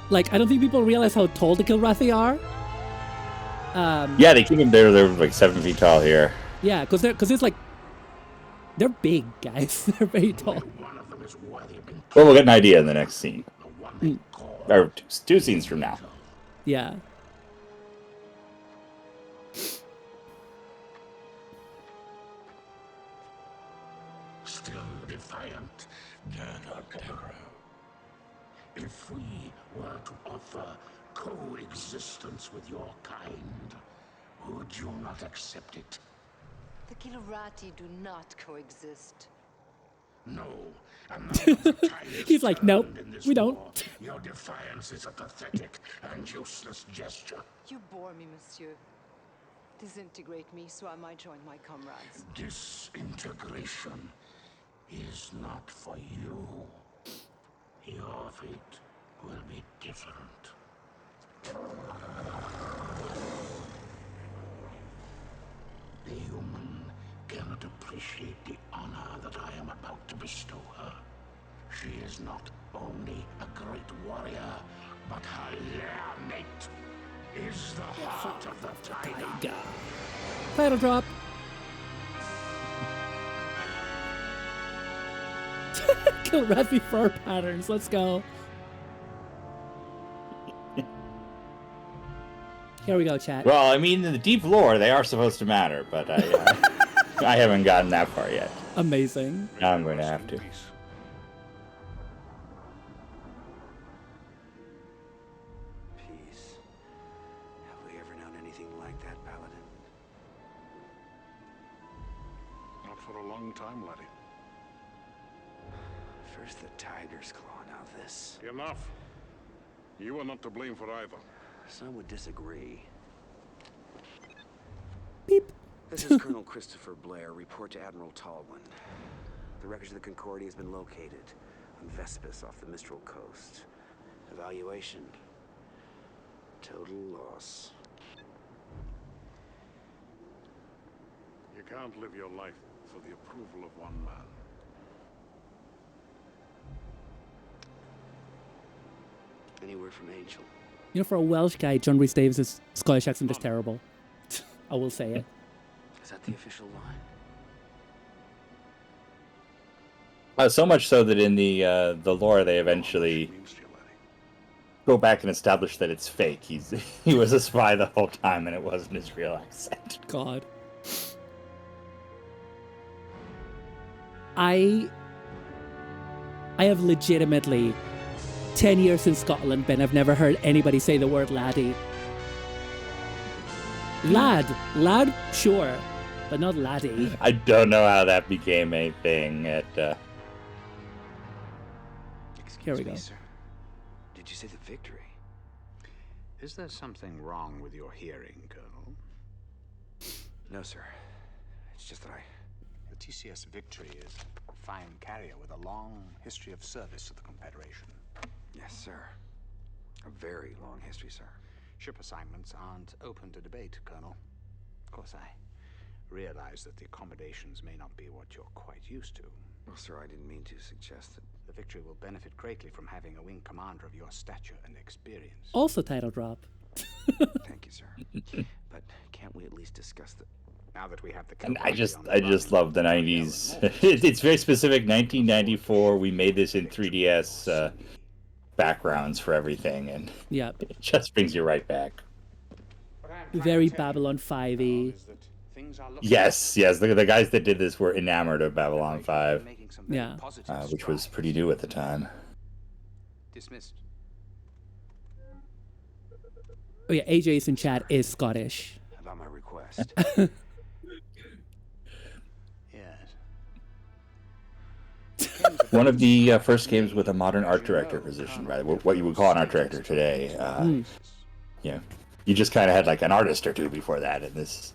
Like, I don't think people realize how tall the Kilrathi are. Yeah, they keep them there. They're like 7 feet tall here. Yeah, because it's like, they're big, guys. They're very tall. One of them is worthy of being Well, we'll get an idea in the next scene. the one they call Or two scenes from now. Yeah. still defiant. Dare not terror. If we were to offer coexistence with your kind, would you not accept it? The Kilurati do not coexist. No. And now that the tide has He's like, nope, turned in this we don't. war, your defiance is a pathetic and useless gesture. You bore me, monsieur. Disintegrate me so I might join my comrades. Disintegration is not for you. Your fate will be different. The human cannot appreciate the honor that I am about to bestow her. She is not only a great warrior, but her lair mate is the heart of the tiger. Title drop. Kill Rafi fur patterns. Let's go. Here we go, chat. Well, I mean, in the deep lore, they are supposed to matter, but I haven't gotten that far yet. Amazing. Now I'm going to have to. Peace. Have we ever known anything like that, Paladin? Not for a long time, laddie. First the tiger's claw, now this. Enough. You are not to blame for either. Some would disagree. Beep. This is Colonel Christopher Blair. Report to Admiral Tallwin. The wreckage of the Concordia has been located on Vespus off the Mistral coast. Evaluation. Total loss. You can't live your life for the approval of one man. Any word from Angel? You know, for a Welsh guy, John Rhys Davies' Scottish accent is terrible. I will say it. Is that the official line? So much so that in the lore, they eventually Means to you, laddie. go back and establish that it's fake. He was a spy the whole time, and it wasn't his real accent. God. I have legitimately 10 years in Scotland, Ben. I've never heard anybody say the word laddie. Lad, sure, but not laddie. I don't know how that became a thing at. Here we Excuse me, go. sir. Did you say the victory? Is there something wrong with your hearing, Colonel? No, sir. It's just that The TCS Victory is a fine carrier with a long history of service to the Confederation. Yes, sir. A very long history, sir. Ship assignments aren't open to debate, Colonel. Of course, I realize that the accommodations may not be what you're quite used to. Well, sir, I didn't mean to suggest that. The Victory will benefit greatly from having a wing commander of your stature and experience. Also title drop. Thank you, sir. But can't we at least discuss the... Now that we have the And cavalry on the I just run, love the 90s. It's very specific. 1994. We made this in 3DS backgrounds for everything, and Yeah, it just brings you right back. What I'm trying very to tell you, Babylon 5e. is that things are looking Yes. The guys that did this were enamored of Babylon 5, making some very Yeah. positive which was strides. pretty new at the time. Dismissed. Oh yeah, AJ's in chat is Scottish. about my request? Yes. One of the first games with a modern art director position, right? What you would call an art director today. You just kind of had like an artist or two before that, and this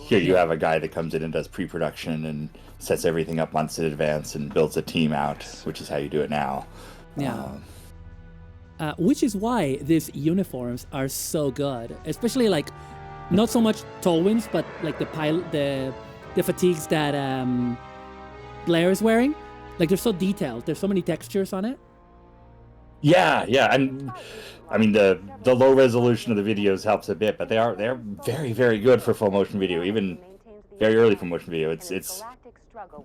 here you have a guy that comes in and does pre-production and sets everything up months in advance and builds a team out, which is how you do it now. Yeah. Which is why these uniforms are so good, especially like not so much Tolwyn's, but like the fatigues that Blair is wearing. Like they're so detailed. There's so many textures on it. Yeah, and I mean the low resolution of the videos helps a bit, but they're very, very good for full motion video, even very early full motion video. It's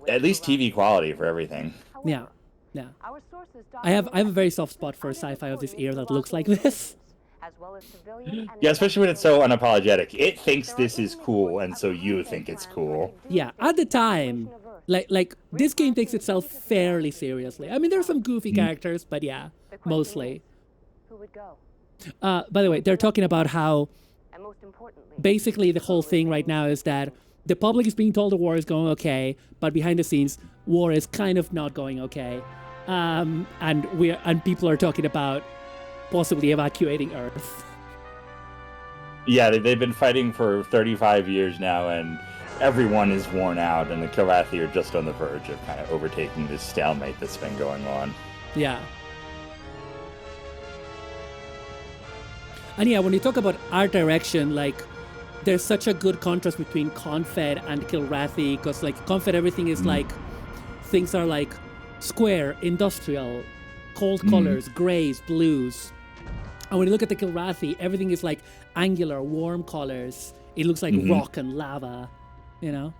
at least TV quality for everything. Yeah, yeah. I have a very soft spot for sci-fi of this era that looks like this. Yeah, especially when it's so unapologetic. It thinks this is cool, and so you think it's cool. Yeah, at the time, like this game takes itself fairly seriously. I mean, there are some goofy characters, but yeah, mostly. Who would go? By the way, they're talking about how And most importantly, basically the whole thing right now is that the public is being told the war is going okay, but behind the scenes, war is kind of not going okay, and people are talking about possibly evacuating Earth. Yeah, they've been fighting for 35 years now, and everyone is worn out, and the Kilrathi are just on the verge of kind of overtaking this stalemate that's been going on. Yeah. And yeah, when you talk about art direction, like there's such a good contrast between Confed and Kilrathi, because like Confed, everything is like, things are like square, industrial, cold colors, grays, blues. And when you look at the Kilrathi, everything is like angular, warm colors. It looks like rock and lava, you know?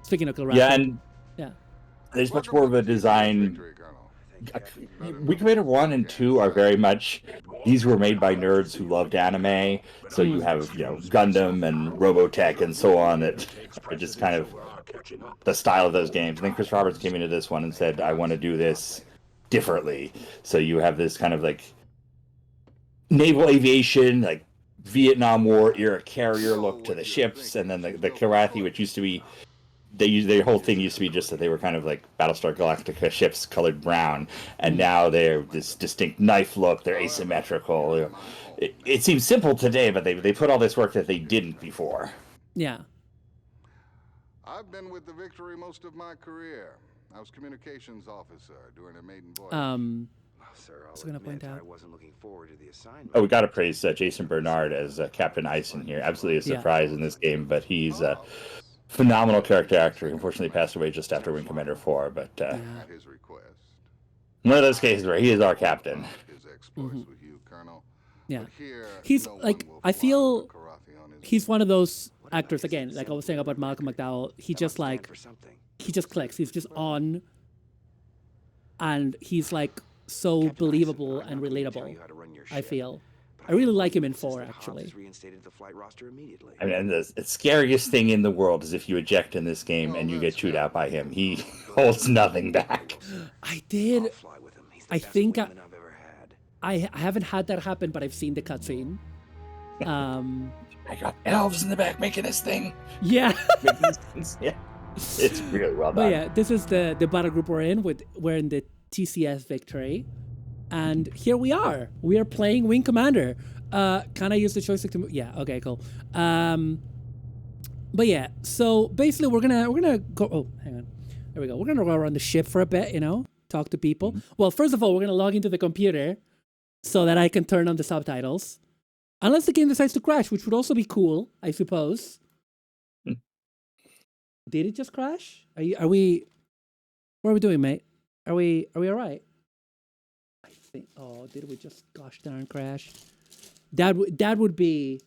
Speaking of Kilrathi. Yeah, and yeah. there's much more of a design. Wing Commander 1 and 2 are very much, these were made by nerds who loved anime. So you have, Gundam and Robotech and so on that are just kind of the style of those games. And then Chris Roberts came into this one and said, I want to do this differently. So you have this kind of like naval aviation, like Vietnam War era carrier look to the ships, and then the Kilrathi, which used to be, their whole thing used to be just that they were kind of like Battlestar Galactica ships colored brown, and now they're this distinct knife look. They're asymmetrical. It seems simple today, but they put all this work that they didn't before. Yeah. I've been with the Victory most of my career. I was communications officer during a maiden voyage. Sir, I was going to point out. I wasn't looking forward to the assignment. Oh, we got to praise Jason Bernard as Captain Ice in here. Absolutely a surprise in this game, but he's a phenomenal character actor. He unfortunately passed away just after Wing Commander 4, but At his request. one of those cases where he is our captain. His exploits with you, Colonel. Yeah. But here, He's no like, one will I fly feel with Karathi on his he's one of those actors, again, like I was saying about Malcolm McDowell, he just like, he just clicks. He's just on, and he's like so believable and relatable, I feel. I really like him in 4, actually. I mean, and the scariest thing in the world is if you eject in this game and you get chewed out by him. He holds nothing back. I did. I think I haven't had that happen, but I've seen the cutscene. I got elves in the back making this thing. Yeah. Yeah. It's really well done. But yeah, this is the battle group we're in. We're in the TCS Victory. And here we are. We are playing Wing Commander. Can I use the joystick to move? Yeah, okay, cool. But yeah, so basically we're gonna go, oh, hang on. There we go. We're gonna go around the ship for a bit, talk to people. Well, first of all, we're gonna log into the computer so that I can turn on the subtitles. Unless the game decides to crash, which would also be cool, I suppose. Did it just crash? Are we what are we doing, mate? Are we all right? I think, oh, did we just gosh darn crash? That would be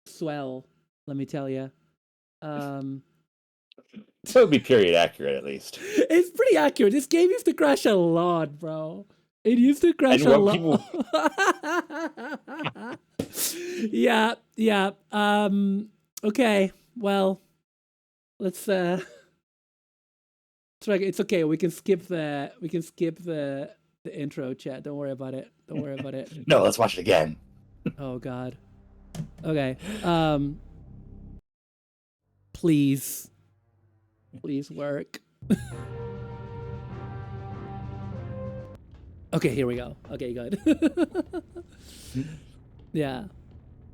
swell, let me tell you. So it would be period accurate at least. It's pretty accurate. This game used to crash a lot, bro. It used to crash a lot. Yeah. Okay. Well, let's try. It's okay. We can skip the intro, chat. Don't worry about it. No, let's watch it again. Oh God. Okay. Please work. Okay, here we go. Okay, good. Yeah.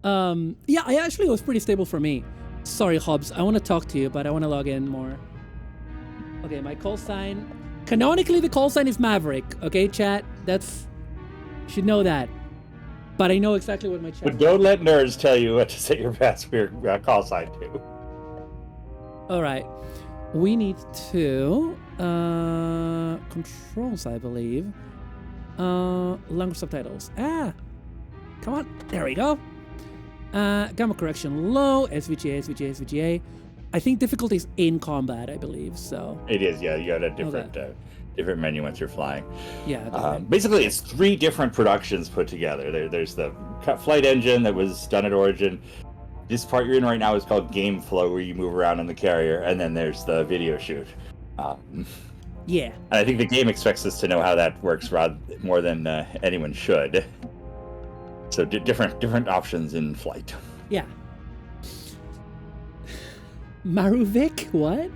Yeah, I actually was pretty stable for me. Sorry, Hobbs. I want to talk to you, but I want to log in more. Okay, my call sign. Canonically, the call sign is Maverick. Okay, chat. You should know that. But I know exactly what my chat. But don't let nerds tell you what to set your password call sign to. All right. We need to controls, I believe. Language subtitles. Come on. There we go. Gamma correction low. SVGA. I think difficulty is in combat, I believe. So it is. Yeah, you got a different menu once you're flying. Yeah. Basically, it's 3 different productions put together. There's the flight engine that was done at Origin. This part you're in right now is called Game Flow, where you move around on the carrier, and then there's the video shoot. Yeah. And I think the game expects us to know how that works more than anyone should. So different options in flight. Yeah. Maruvik? What?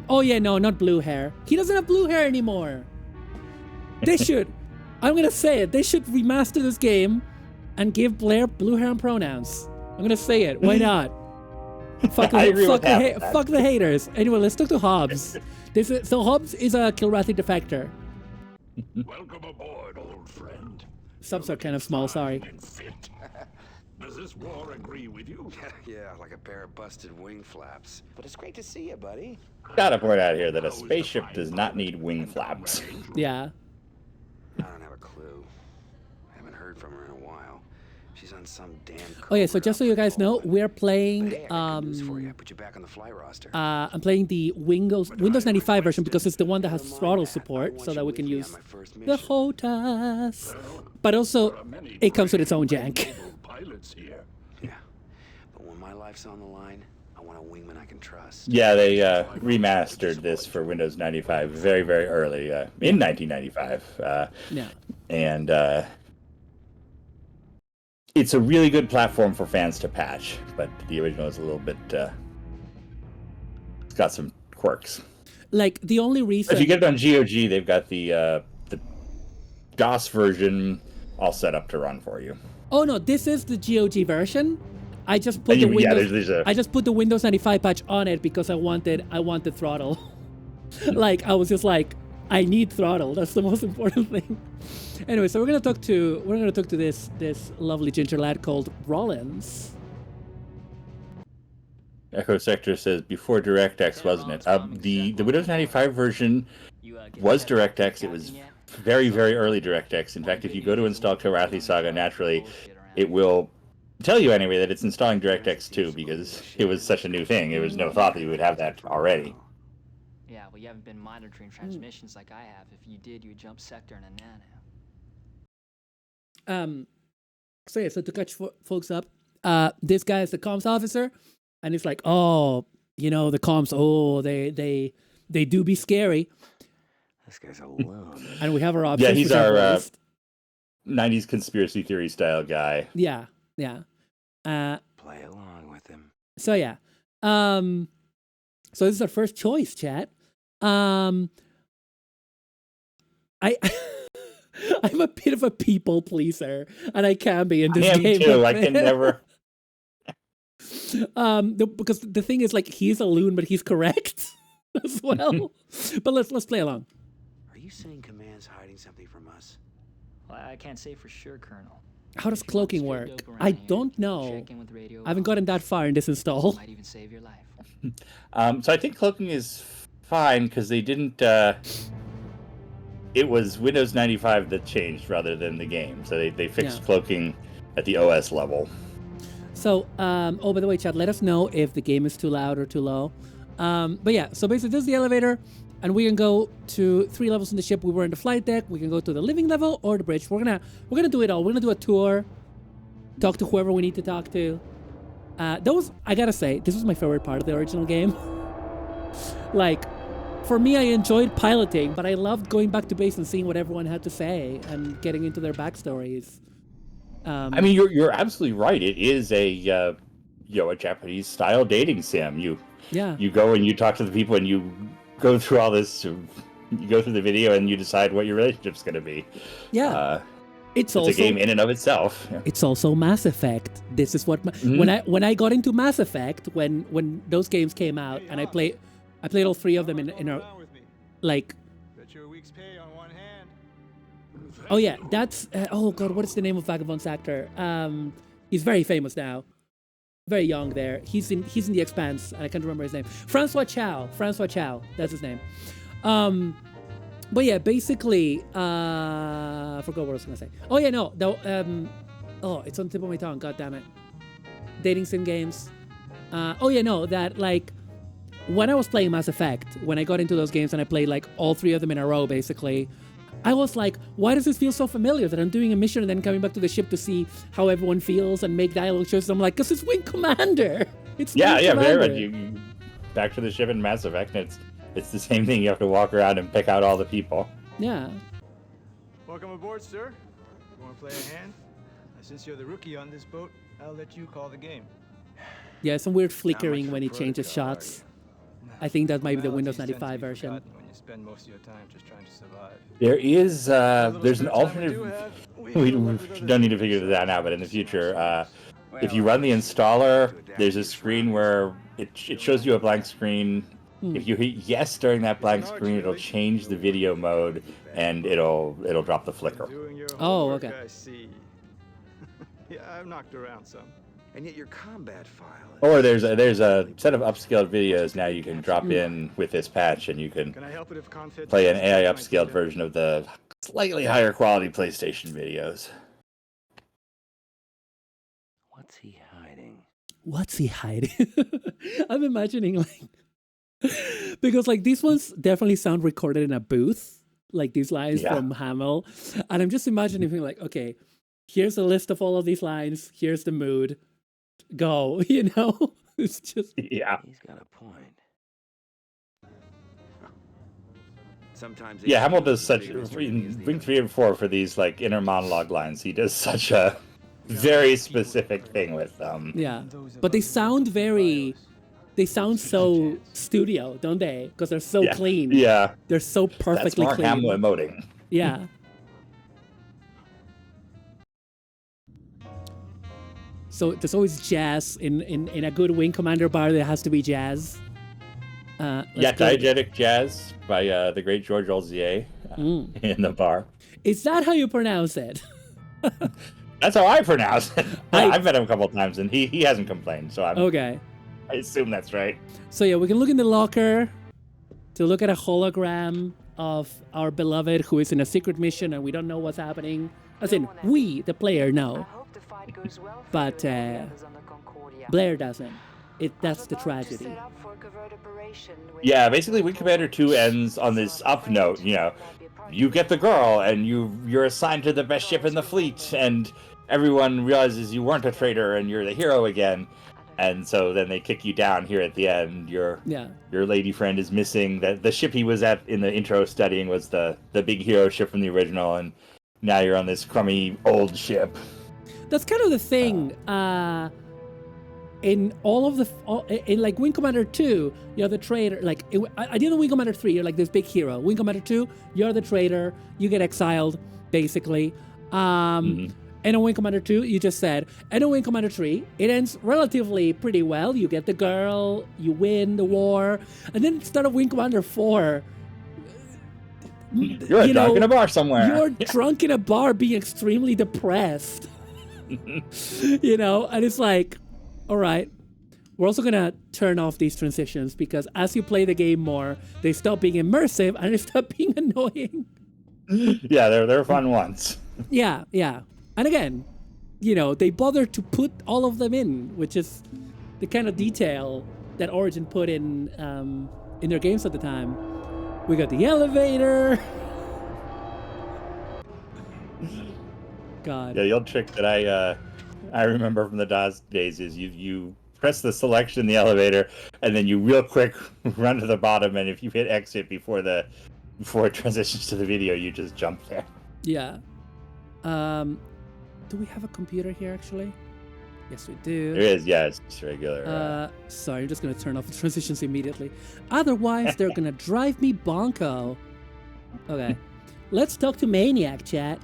Oh yeah, no, not blue hair. He doesn't have blue hair anymore. They should. I'm gonna say it. They should remaster this game and give Blair blue hair and pronouns. I'm gonna say it. Why not? Fuck the haters. Anyway, let's talk to Hobbs. So Hobbs is a Kilrathi defector. Welcome aboard, old friend. subs are kind of small. Sorry. Does this war agree with you? Yeah, like a pair of busted wing flaps. But it's great to see you, buddy. Gotta point out here that a spaceship does not need wing flaps. Yeah. I don't have a clue. I haven't heard from her in a while. She's on some damn. Oh yeah. So just so you guys know, we're playing. Hey, I got good news for you. I put you back on the fly roster. I'm playing the Windows 95 version because it's the one that has throttle support, so that we can use the HOTAS. But also, it comes with its own jank. Pilots here. Yeah, but when my life's on the line, I want a wingman I can trust. Yeah, they remastered this for Windows 95 very, very early in 1995. Yeah. And it's a really good platform for fans to patch, but the original is a little bit. It's got some quirks. Like the only reason. If you get it on GOG, they've got the DOS version all set up to run for you. Oh no, this is the GOG version. I just put the Windows. I just put the Windows 95 patch on it because I wanted throttle. Like I was just like, I need throttle. That's the most important thing. Anyway, so we're gonna talk to this lovely ginger lad called Rollins. Echo Sector says before DirectX, wasn't it? The Windows 95 version was DirectX. It was very, very early DirectX. In fact, if you go to install Kilrathi Saga, naturally, it will tell you anyway that it's installing DirectX 2 because it was such a new thing. There was no thought that you would have that already. Yeah, well, you haven't been monitoring transmissions like I have. If you did, you would jump sector in a nano. So yeah, so to catch folks up, this guy is the comms officer, and it's like, oh, you know, the comms, oh, they do be scary. This guy's alone. And we have our options. Yeah, he's our 90s conspiracy theory style guy. Yeah. Play along with him. So yeah. So this is our first choice, chat. I'm a bit of a people pleaser, and I can be in this game. Too. I can never. Because the thing is, like, he's a loon, but he's correct as well. But let's play along. Are you saying Command's hiding something from us? Well, I can't say for sure, Colonel. How does cloaking work? I don't know. I haven't gotten that far in this install. Might even save your life. So I think cloaking is fine because they didn't. It was Windows 95 that changed rather than the game, so they fixed cloaking at the OS level. So, oh, by the way, chat, let us know if the game is too loud or too low. But yeah, so basically this is the elevator, and we can go to 3 levels in the ship. We were in the flight deck. We can go to the living level or the bridge. We're gonna do it all. We're gonna do a tour, talk to whoever we need to talk to. I gotta say, this was my favorite part of the original game. Like, for me, I enjoyed piloting, but I loved going back to base and seeing what everyone had to say and getting into their backstories. I mean, you're absolutely right. It is a Japanese style dating sim. You go and you talk to the people and you go through all this. You go through the video and you decide what your relationship's going to be. Yeah. It's also a game in and of itself. Yeah. It's also Mass Effect. This is what when I got into Mass Effect when those games came out, and I played all 3 of them in a like. Oh yeah, that's oh god, what is the name of Vagabond's actor? He's very famous now, very young there. He's in The Expanse, and I can't remember his name. Francois Chow, that's his name. But yeah, basically, I forgot what I was gonna say. Oh yeah, no, it's on the tip of my tongue. God damn it, dating sim games. That like. When I was playing Mass Effect, when I got into those games and I played like all 3 of them in a row, basically, I was like, why does this feel so familiar that I'm doing a mission and then coming back to the ship to see how everyone feels and make dialogue choices? I'm like, because it's Wing Commander. It's Wing Commander. Very much. You back to the ship in Mass Effect, and it's the same thing. You have to walk around and pick out all the people. Yeah. Welcome aboard, sir. You want to play a hand? Since you're the rookie on this boat, I'll let you call the game. Yeah, some weird flickering when he changes shots. I think that might be the Windows 95 version. When you spend most of your time just trying to survive. There is there's an alternative. We don't need to figure that out, but in the future, if you run the installer, there's a screen where it shows you a blank screen If you hit yes during that blank screen, it'll change the video mode and it'll drop the flicker. Doing your Oh, homework, okay. I see. Yeah, I've knocked around some. And yet your combat file. Or there's a set of upscaled videos now you can drop in with this patch, and you can Can I help it if Confed play an tries to AI take my upscaled data? version of the slightly higher quality PlayStation videos. What's he hiding? What's he hiding? I'm imagining like because like these ones definitely sound recorded in a booth, like these lines from Hamill, and I'm just imagining him like, okay, here's a list of all of these lines. Here's the mood. Go, you know. It's just He's got a point. Sometimes Hamill does such in Ring 3 and 4 for these like inner monologue lines. He does such a very specific thing with them. Yeah, but they sound so studio, don't they? Because they're so clean. Yeah, they're so perfectly That's Mark clean. Hamill emoting. Yeah. So there's always jazz in a good Wing Commander bar. There has to be jazz. Diegetic Jazz by the great George Olzier in the bar. Is that how you pronounce it? That's how I pronounce it. I've met him a couple of times, and he hasn't complained. So I assume that's right. So yeah, we can look in the locker to look at a hologram of our beloved who is in a secret mission, and we don't know what's happening. As in, we, the player, know. But Blair doesn't. That's the tragedy. Yeah, basically, Wing Commander 2 ends on this up note. You know, you get the girl, and you're assigned to the best ship in the fleet, and everyone realizes you weren't a traitor, and you're the hero again. And so then they kick you down here at the end. Your lady friend is missing. The ship he was at in the intro studying was the big hero ship from the original, and now you're on this crummy old ship. That's kind of the thing. In all of in like Wing Commander 2, you're the traitor. Like I did in Wing Commander 3, you're like this big hero. Wing Commander 2, you're the traitor. You get exiled, basically. And in Wing Commander 2, you just said. And in Wing Commander 3, it ends relatively pretty well. You get the girl, you win the war, and then instead of Wing Commander 4, you're drunk in a bar somewhere. You're drunk in a bar, being extremely depressed. You know, and it's like, all right, we're also gonna turn off these transitions because as you play the game more, they stop being immersive and they stop being annoying. Yeah, they're fun ones. Yeah. And again, you know, they bother to put all of them in, which is the kind of detail that Origin put in their games at the time. We got the elevator. God. Yeah, the old trick that I remember from the DOS days is you press the selection in the elevator, and then you real quick run to the bottom, and if you hit exit before it transitions to the video, you just jump there. Yeah. Do we have a computer here, actually? Yes, we do. There is, yeah, it's just regular. Sorry, I'm just going to turn off the transitions immediately. Otherwise, they're going to drive me bonko. Okay. Let's talk to Maniac, chat.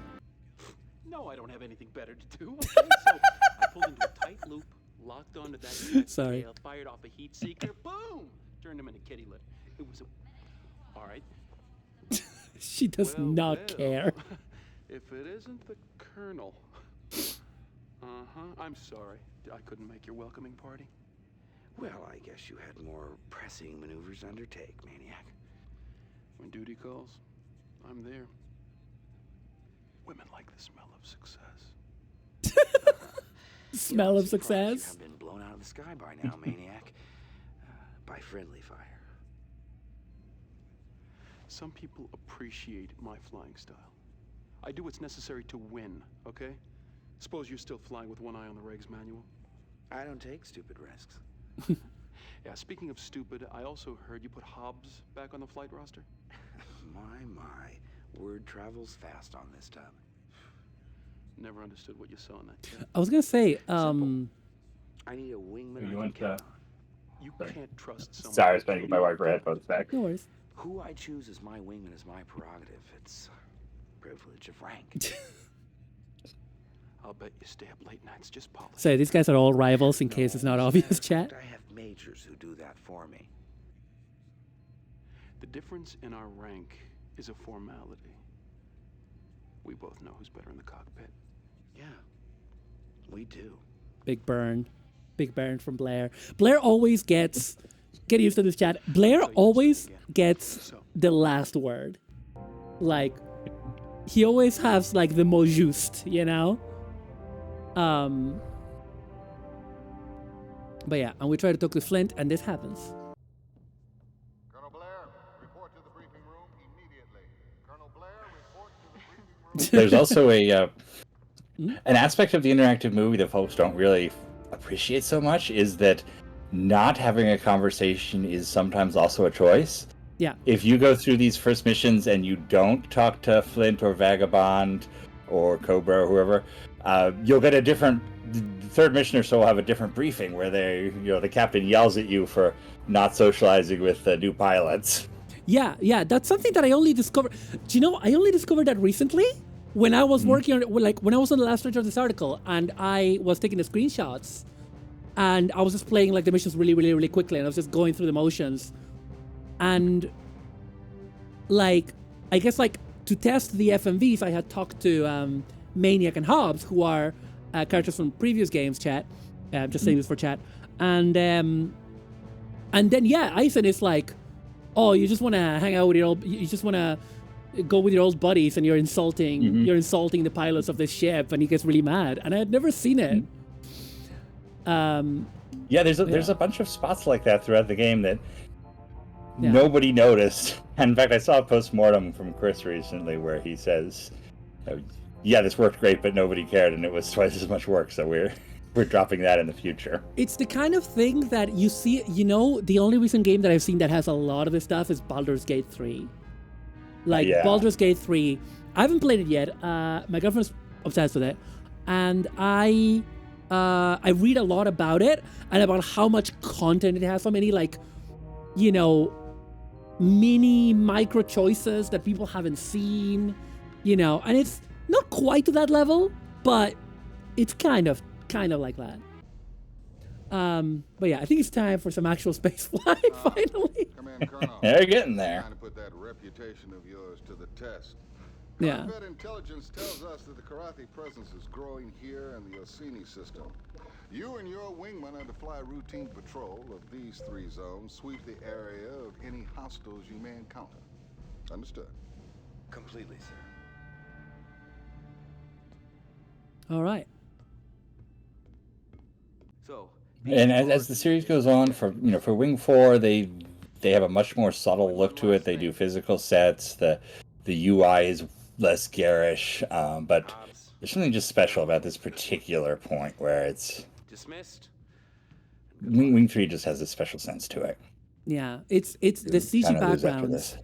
No, I don't have anything better to do. Okay, so I pulled into a tight loop, locked onto that Sorry. tail, fired off a heat seeker, boom! Turned him into kitty litter. It was all right. She does not care. If it isn't the Colonel. I'm sorry. I couldn't make your welcoming party. Well, I guess you had more pressing maneuvers to undertake, Maniac. When duty calls, I'm there. Women like the smell of success. Smell of success? I've been blown out of the sky by now, Maniac. By friendly fire. Some people appreciate my flying style. I do what's necessary to win, okay? Suppose you're still flying with one eye on the regs manual. I don't take stupid risks. Yeah, speaking of stupid, I also heard you put Hobbs back on the flight roster. My. Word travels fast on this tub. Never understood what you saw in that cat. I was going to say, I need a wingman I can count on. You can't trust someone. Sorry, I was trying to get my wife her headphones back. No worries. Who I choose as my wingman is my prerogative. It's privilege of rank. I'll bet you stay up late nights just polishing. So these guys are all rivals in case it's not obvious, chat. I have majors who do that for me. difference in our rank is a formality. We both know who's better in the cockpit. Yeah, we do. Big burn from Blair. Blair always gets, get used to this, chat. Blair always gets the last word. Like, he always has like the mot juste, you know? But yeah, and we try to talk to Flint, and this happens. Colonel Blair, report to the briefing room immediately. Colonel Blair, report to the briefing room. There's also an aspect of the interactive movie that folks don't really appreciate so much is that not having a conversation is sometimes also a choice. Yeah. If you go through these first missions and you don't talk to Flint or Vagabond or Cobra or whoever, you'll get a different. The third mission or so will have a different briefing where the captain yells at you for not socializing with new pilots. Yeah, that's something that I only discovered. Do you know, I only discovered that recently when I was working on, like, when I was on the last page of this article and I was taking the screenshots and I was just playing like the missions really, really, really quickly, and I was just going through the motions. And like, I guess like to test the FMVs, I had talked to Maniac and Hobbs, who are characters from previous games, chat. Just saying this for chat. And then yeah, Eisen is like, oh, you just want to hang out with your old, you just want to go with your old buddies, and you're insulting the pilots of this ship, and he gets really mad. And I had never seen it. Yeah, there's a bunch of spots like that throughout the game that nobody noticed. And in fact, I saw a post-mortem from Chris recently where he says, yeah, this worked great, but nobody cared, and it was twice as much work, so we're dropping that in the future. It's the kind of thing that you see, you know, the only recent game that I've seen that has a lot of this stuff is Baldur's Gate 3. Like, Baldur's Gate 3, I haven't played it yet. My girlfriend's obsessed with it. And I read a lot about it and about how much content it has, so many, like, you know, mini micro choices that people haven't seen, you know, and it's not quite to that level, but it's kind of like that. But yeah, I think it's time for some actual space flight finally. Come in, Colonel. They're getting there. Trying to put that reputation of yours to the test. Yeah. Combat intelligence tells us that the Karathi presence is growing here in the Orsini system. You and your wingman are to fly routine patrol of these 3 zones, sweep the area of any hostiles you may encounter. Understood? Completely, sir. All right. So, And as the series goes on, for Wing 4, they have a much more subtle look to it. They do physical sets. The UI is less garish, but there's something just special about this particular point where it's dismissed. Wing 3 just has a special sense to it. Yeah, it's the CG backgrounds.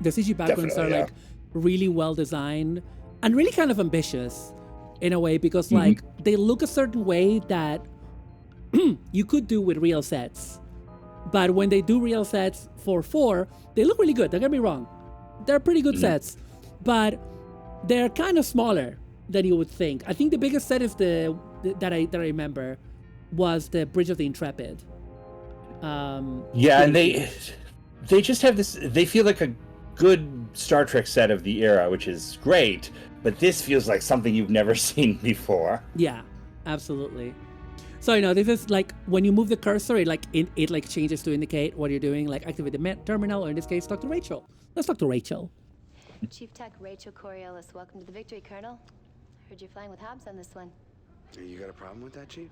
The CG backgrounds are like really well designed and really kind of ambitious in a way, because like they look a certain way that you could do with real sets. But when they do real sets for 4, they look really good. Don't get me wrong. They're pretty good sets, but they're kind of smaller than you would think. I think the biggest set is that I remember was the Bridge of the Intrepid. Yeah, and they just have this. They feel like a good Star Trek set of the era, which is great. But this feels like something you've never seen before. Yeah, absolutely. So, you know, this is like when you move the cursor, it like changes to indicate what you're doing, like activate the terminal, or in this case, talk to Rachel. Let's talk to Rachel. Chief Tech Rachel Coriolis, welcome to the Victory, Colonel. Heard you're flying with Hobbs on this one. You got a problem with that, Chief?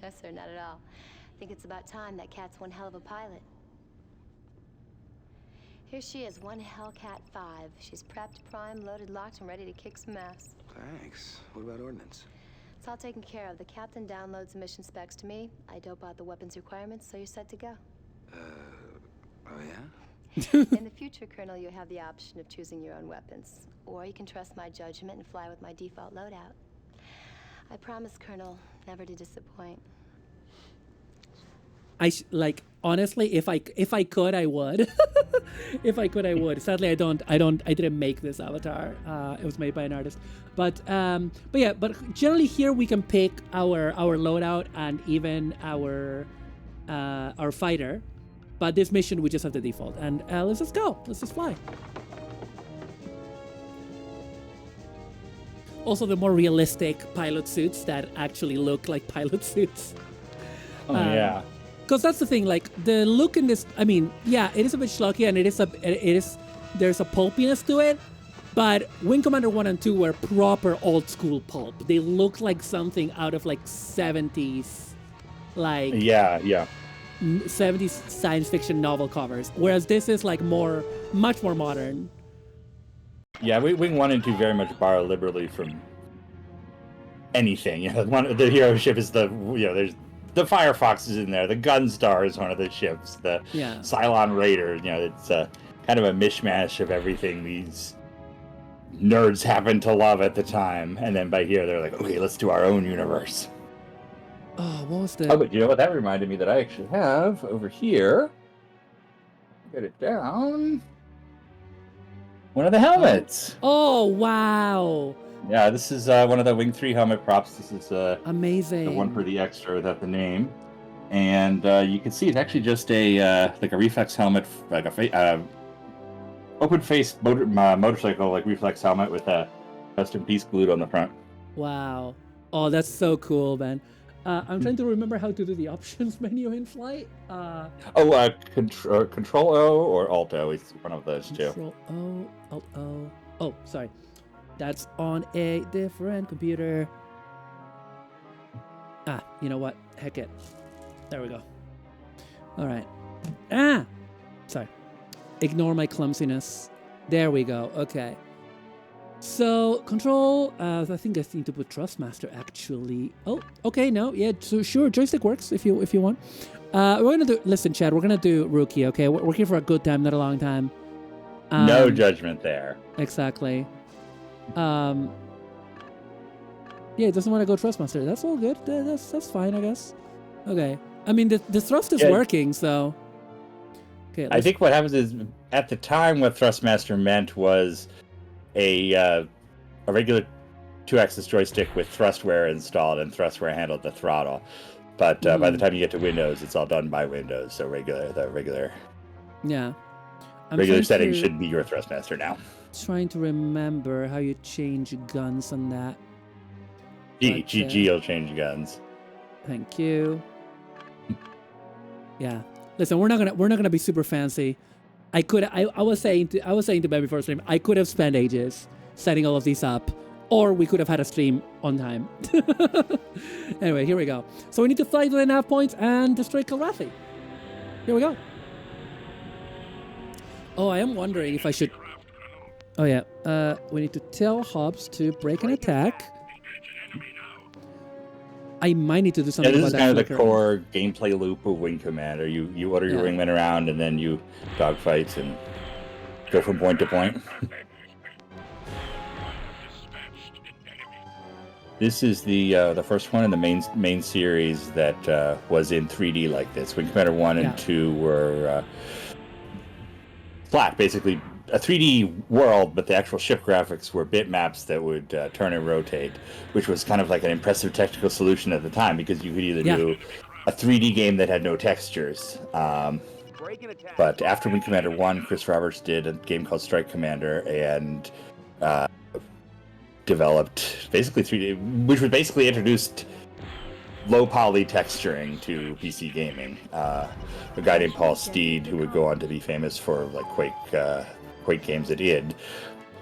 No, sir, not at all. I think it's about time. That cat's one hell of a pilot. Here she is, one Hellcat 5. She's prepped, primed, loaded, locked, and ready to kick some ass. Thanks. What about ordnance? It's all taken care of. The captain downloads the mission specs to me. I dope out the weapons requirements, so you're set to go. Oh yeah? In the future, Colonel, you have the option of choosing your own weapons. Or you can trust my judgment and fly with my default loadout. I promise, Colonel, never to disappoint. Honestly, if I could, I would. If I could, I would. Sadly, I didn't make this avatar. It was made by an artist. But generally here we can pick our loadout and even our fighter. But this mission, we just have the default. And let's just go. Let's just fly. Also, the more realistic pilot suits that actually look like pilot suits. Oh, yeah. Because that's the thing, like, the look in this, I mean, yeah, it is a bit schlocky and there's a pulpiness to it, but Wing Commander 1 and 2 were proper old school pulp. They look like something out of, like, 70s, like... Yeah. 70s science fiction novel covers, whereas this is, like, much more modern. Yeah, Wing 1 and 2 very much borrow liberally from anything. You know, the hero ship is there's the Firefox is in there, the Gunstar is one of the ships, the Cylon Raider, it's kind of a mishmash of everything these nerds happen to love at the time. And then by here, they're like, okay, let's do our own universe. Oh, what was the... Oh, but you know what? That reminded me that I actually have over here. Get it down. One of the helmets. Oh, wow. Yeah, this is one of the Wing 3 helmet props. This is amazing. The one for the extra without the name. And you can see it's actually just a reflex helmet, like a open-faced motorcycle, like reflex helmet with a custom piece glued on the front. Wow. Oh, that's so cool, man. I'm trying to remember how to do the options menu in flight. Control O or Alt O is one of those two. Control O, Alt O. Oh, sorry. That's on a different computer. You know what? Heck it. There we go. All right. Sorry. Ignore my clumsiness. There we go. Okay. So, control, I think I need to put Thrustmaster, actually. Oh, okay, no, yeah, so sure, joystick works if you want. We're gonna do, listen, Chad, we're gonna do Rookie, okay? We're here for a good time, not a long time. No judgment there. Exactly. Yeah, it doesn't want to go Thrustmaster. That's all good. That's fine, I guess. Okay. I mean, the thrust is working, so... Okay, I think what happens is, at the time, what Thrustmaster meant was a regular 2-axis joystick with thrustware installed, and thrustware handled the throttle. But by the time you get to Windows, it's all done by Windows. So the regular settings should be your Thrustmaster now. Trying to remember how you change guns on that. G will change guns. Thank you. Yeah. Listen, we're not gonna be super fancy. I was saying to Ben before stream, I could have spent ages setting all of these up, or we could have had a stream on time. Anyway, here we go. So we need to fly to the nav points and destroy Kilrathi. Here we go. Oh, I am wondering if I should... Oh yeah, we need to tell Hobbs to break an attack. I might need to do something about that. This is kind of the core gameplay loop of Wing Commander. You order your wingmen around, and then you dogfight and go from point to point. This is the first one in the main series that was in 3D like this. Wing Commander 1 and 2 were flat, basically a 3D world, but the actual ship graphics were bitmaps that would turn and rotate, which was kind of like an impressive technical solution at the time, because you could either do a 3D game that had no textures. But after Wing Commander 1, Chris Roberts did a game called Strike Commander and developed basically 3D, which was basically introduced low poly texturing to PC gaming. A guy named Paul Steed, who would go on to be famous for like Quake games at id,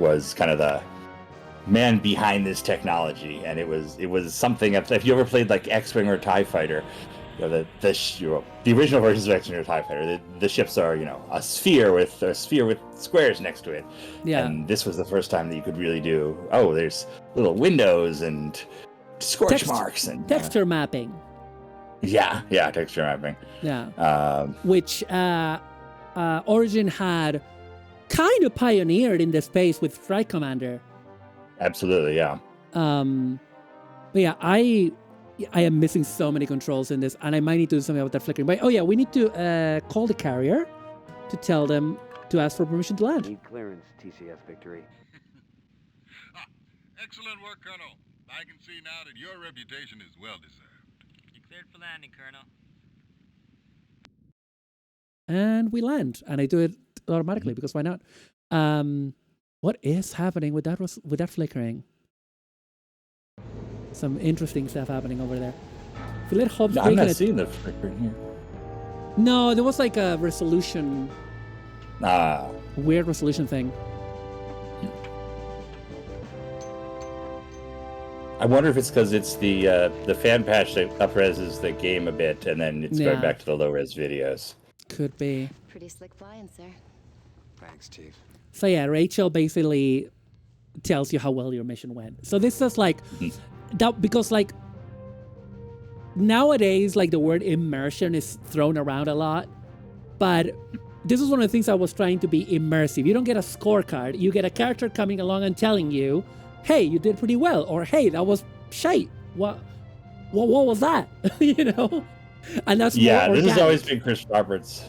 was kind of the man behind this technology, and it was something. If you ever played like X-Wing or TIE Fighter, the original versions of X-Wing or TIE Fighter, the ships are a sphere with squares next to it. Yeah. And this was the first time that you could really do. Oh, there's little windows and scorch marks and texture mapping. Yeah, texture mapping. Yeah. Which Origin had kind of pioneered in the space with Strike Commander. Absolutely, yeah. But yeah, I am missing so many controls in this, and I might need to do something about that flickering. But we need to call the carrier to tell them to ask for permission to land. Need clearance, TCS Victory. Excellent work, Colonel. I can see now that your reputation is well deserved. You cleared for landing, Colonel. and we land, and I do it automatically because why not? What is happening with that flickering? Some interesting stuff happening over there. If you let Hobbs I'm not seeing the flickering here. No, there was like a resolution. Weird resolution thing. I wonder if it's because it's the fan patch that up-reses the game a bit, and then it's going back to the low-res videos. Could be. Pretty slick flying, sir. Thanks, Chief. So yeah, Rachel basically tells you how well your mission went. So this is like that because like nowadays like the word immersion is thrown around a lot, but this is one of the things I was trying to be immersive. You don't get a scorecard. You get a character coming along and telling you, hey, you did pretty well, or hey, that was shite. What was that? You know? And that's more this organic. has always been Chris Roberts'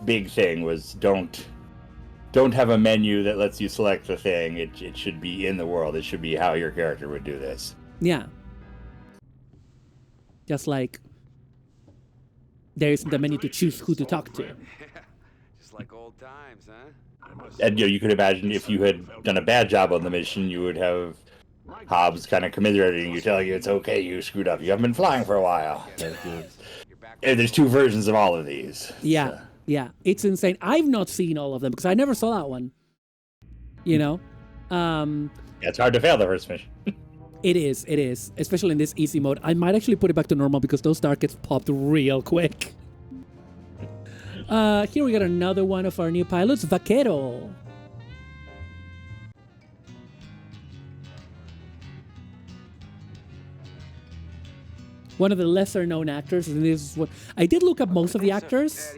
big thing was don't have a menu that lets you select the thing. It should be in the world. It should be how your character would do this. Yeah. Just like there isn't a menu to choose who to talk to. Just like old times, huh? And you could imagine if you had done a bad job on the mission, you would have Hobbs kind of commiserating you, telling you it's okay, you screwed up. You haven't been flying for a while. And there's 2 versions of all of these. Yeah, so. Yeah, it's insane. I've not seen all of them because I never saw that one. You know? It's hard to fail the first mission. It is, especially in this easy mode. I might actually put it back to normal because those targets popped real quick. Here we got another one of our new pilots, Vaquero. One of the lesser known actors, and this is what I did look up most of the actors.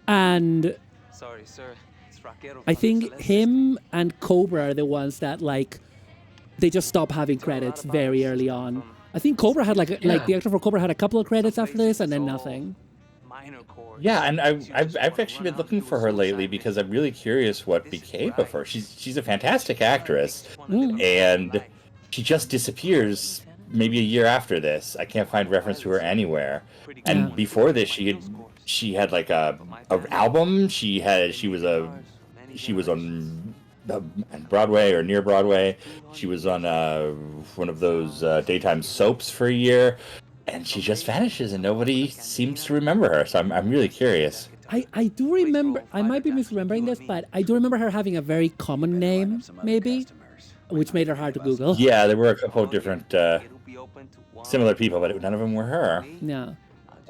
And sorry, sir. It's Vaquero. I think him and Cobra are the ones that like they just stop having credits very early on. I think Cobra had like the actor for Cobra had a couple of credits after this and then nothing. Yeah, and I've actually been looking for her lately because I'm really curious what became of her. She's a fantastic actress, and she just disappears maybe a year after this. I can't find reference to her anywhere. And before this, she had like a album. She was on Broadway or near Broadway. She was on one of those daytime soaps for a year. And she just vanishes, and nobody seems to remember her. So I'm really curious. I do remember. I might be misremembering this, but I do remember her having a very common name, maybe, which made her hard to Google. Yeah, there were a couple of different similar people, but none of them were her. No.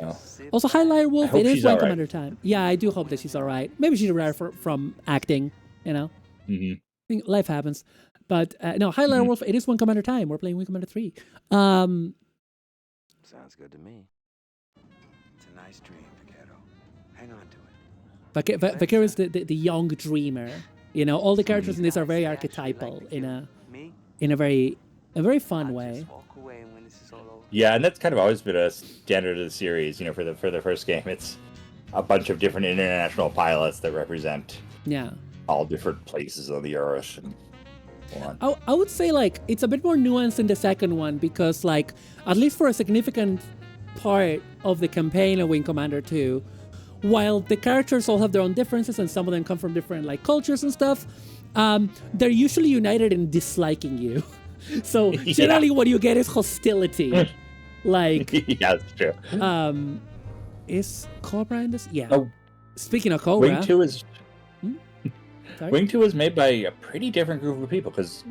No. Also, hi, Liar Wolf. It is One right. Commander time. Yeah, I do hope that she's all right. Maybe she's retired from acting. You know, I think life happens. But no, hi, Liar Wolf. It is One Commander time. We're playing Wing Commander 3. Sounds good to me. It's a nice dream, Vaquero. Hang on to it. Vaquero is the young dreamer. You know, all the characters in this are very archetypal in a very fun way. Yeah, and that's kind of always been a standard of the series. You know, for the first game, it's a bunch of different international pilots that represent all different places on the Earth. I would say like it's a bit more nuanced in the second one because like at least for a significant part of the campaign of Wing Commander 2, while the characters all have their own differences and some of them come from different like cultures and stuff, they're usually united in disliking you. So generally what you get is hostility. Like yeah, that's true. Is Cobra in this? Yeah. Oh, speaking of Cobra, Wing 2 is Wing 2 was made by a pretty different group of people because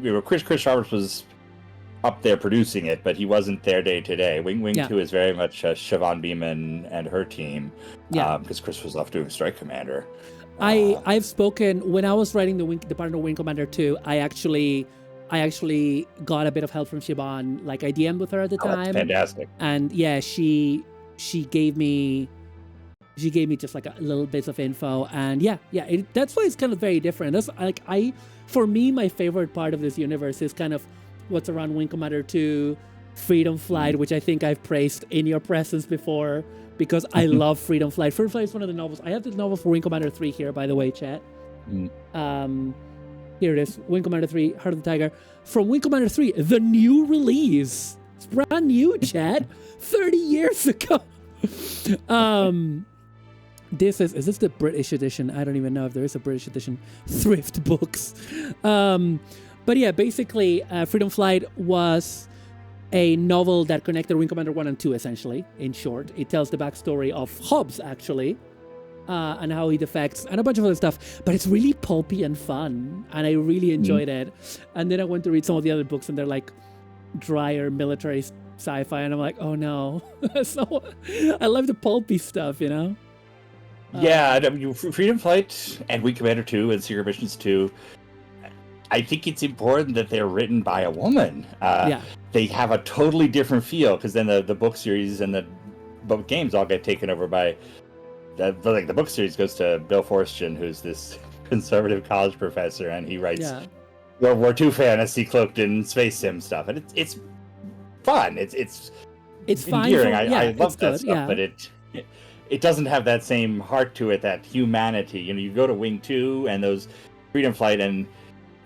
Chris Roberts was up there producing it, but he wasn't there day to day. Wing 2 is very much Siobhan Beeman and her team because Chris was off doing Strike Commander. I've spoken when I was writing the part of Wing Commander 2. I actually got a bit of help from Siobhan. Like I DM'd with her at the time. That's fantastic. And yeah, she gave me just like a little bits of info, and that's why it's kind of very different. That's like for me, my favorite part of this universe is kind of what's around Wing Commander 2, Freedom Flight, which I think I've praised in your presence before because I love Freedom Flight. Freedom Flight is one of the novels. I have the novel for Wing Commander 3 here, by the way, chat. Here it is, Wing Commander 3, Heart of the Tiger. From Wing Commander 3, the new release. It's brand new, chat. 30 years ago. this is this the British edition? I don't even know if there is a British edition. Thrift Books. But yeah, basically, Freedom Flight was a novel that connected Wing Commander 1 and 2, essentially, in short. It tells the backstory of Hobbs, actually, and how he defects, and a bunch of other stuff. But it's really pulpy and fun, and I really enjoyed it. And then I went to read some of the other books, and they're like drier military sci-fi, and I'm like, oh no. So I love the pulpy stuff, you know? Yeah, Freedom Flight and Wing Commander 2 and Secret Missions 2, I think it's important that they're written by a woman. They have a totally different feel, because then the book series and the book games all get taken over by... the book series goes to Bill Forstchen, who's this conservative college professor, and he writes World War II fantasy cloaked in space sim stuff. And it's fun. It's endearing. I love that stuff, but it doesn't have that same heart to it, that humanity. You know, you go to Wing 2 and those Freedom Flight, and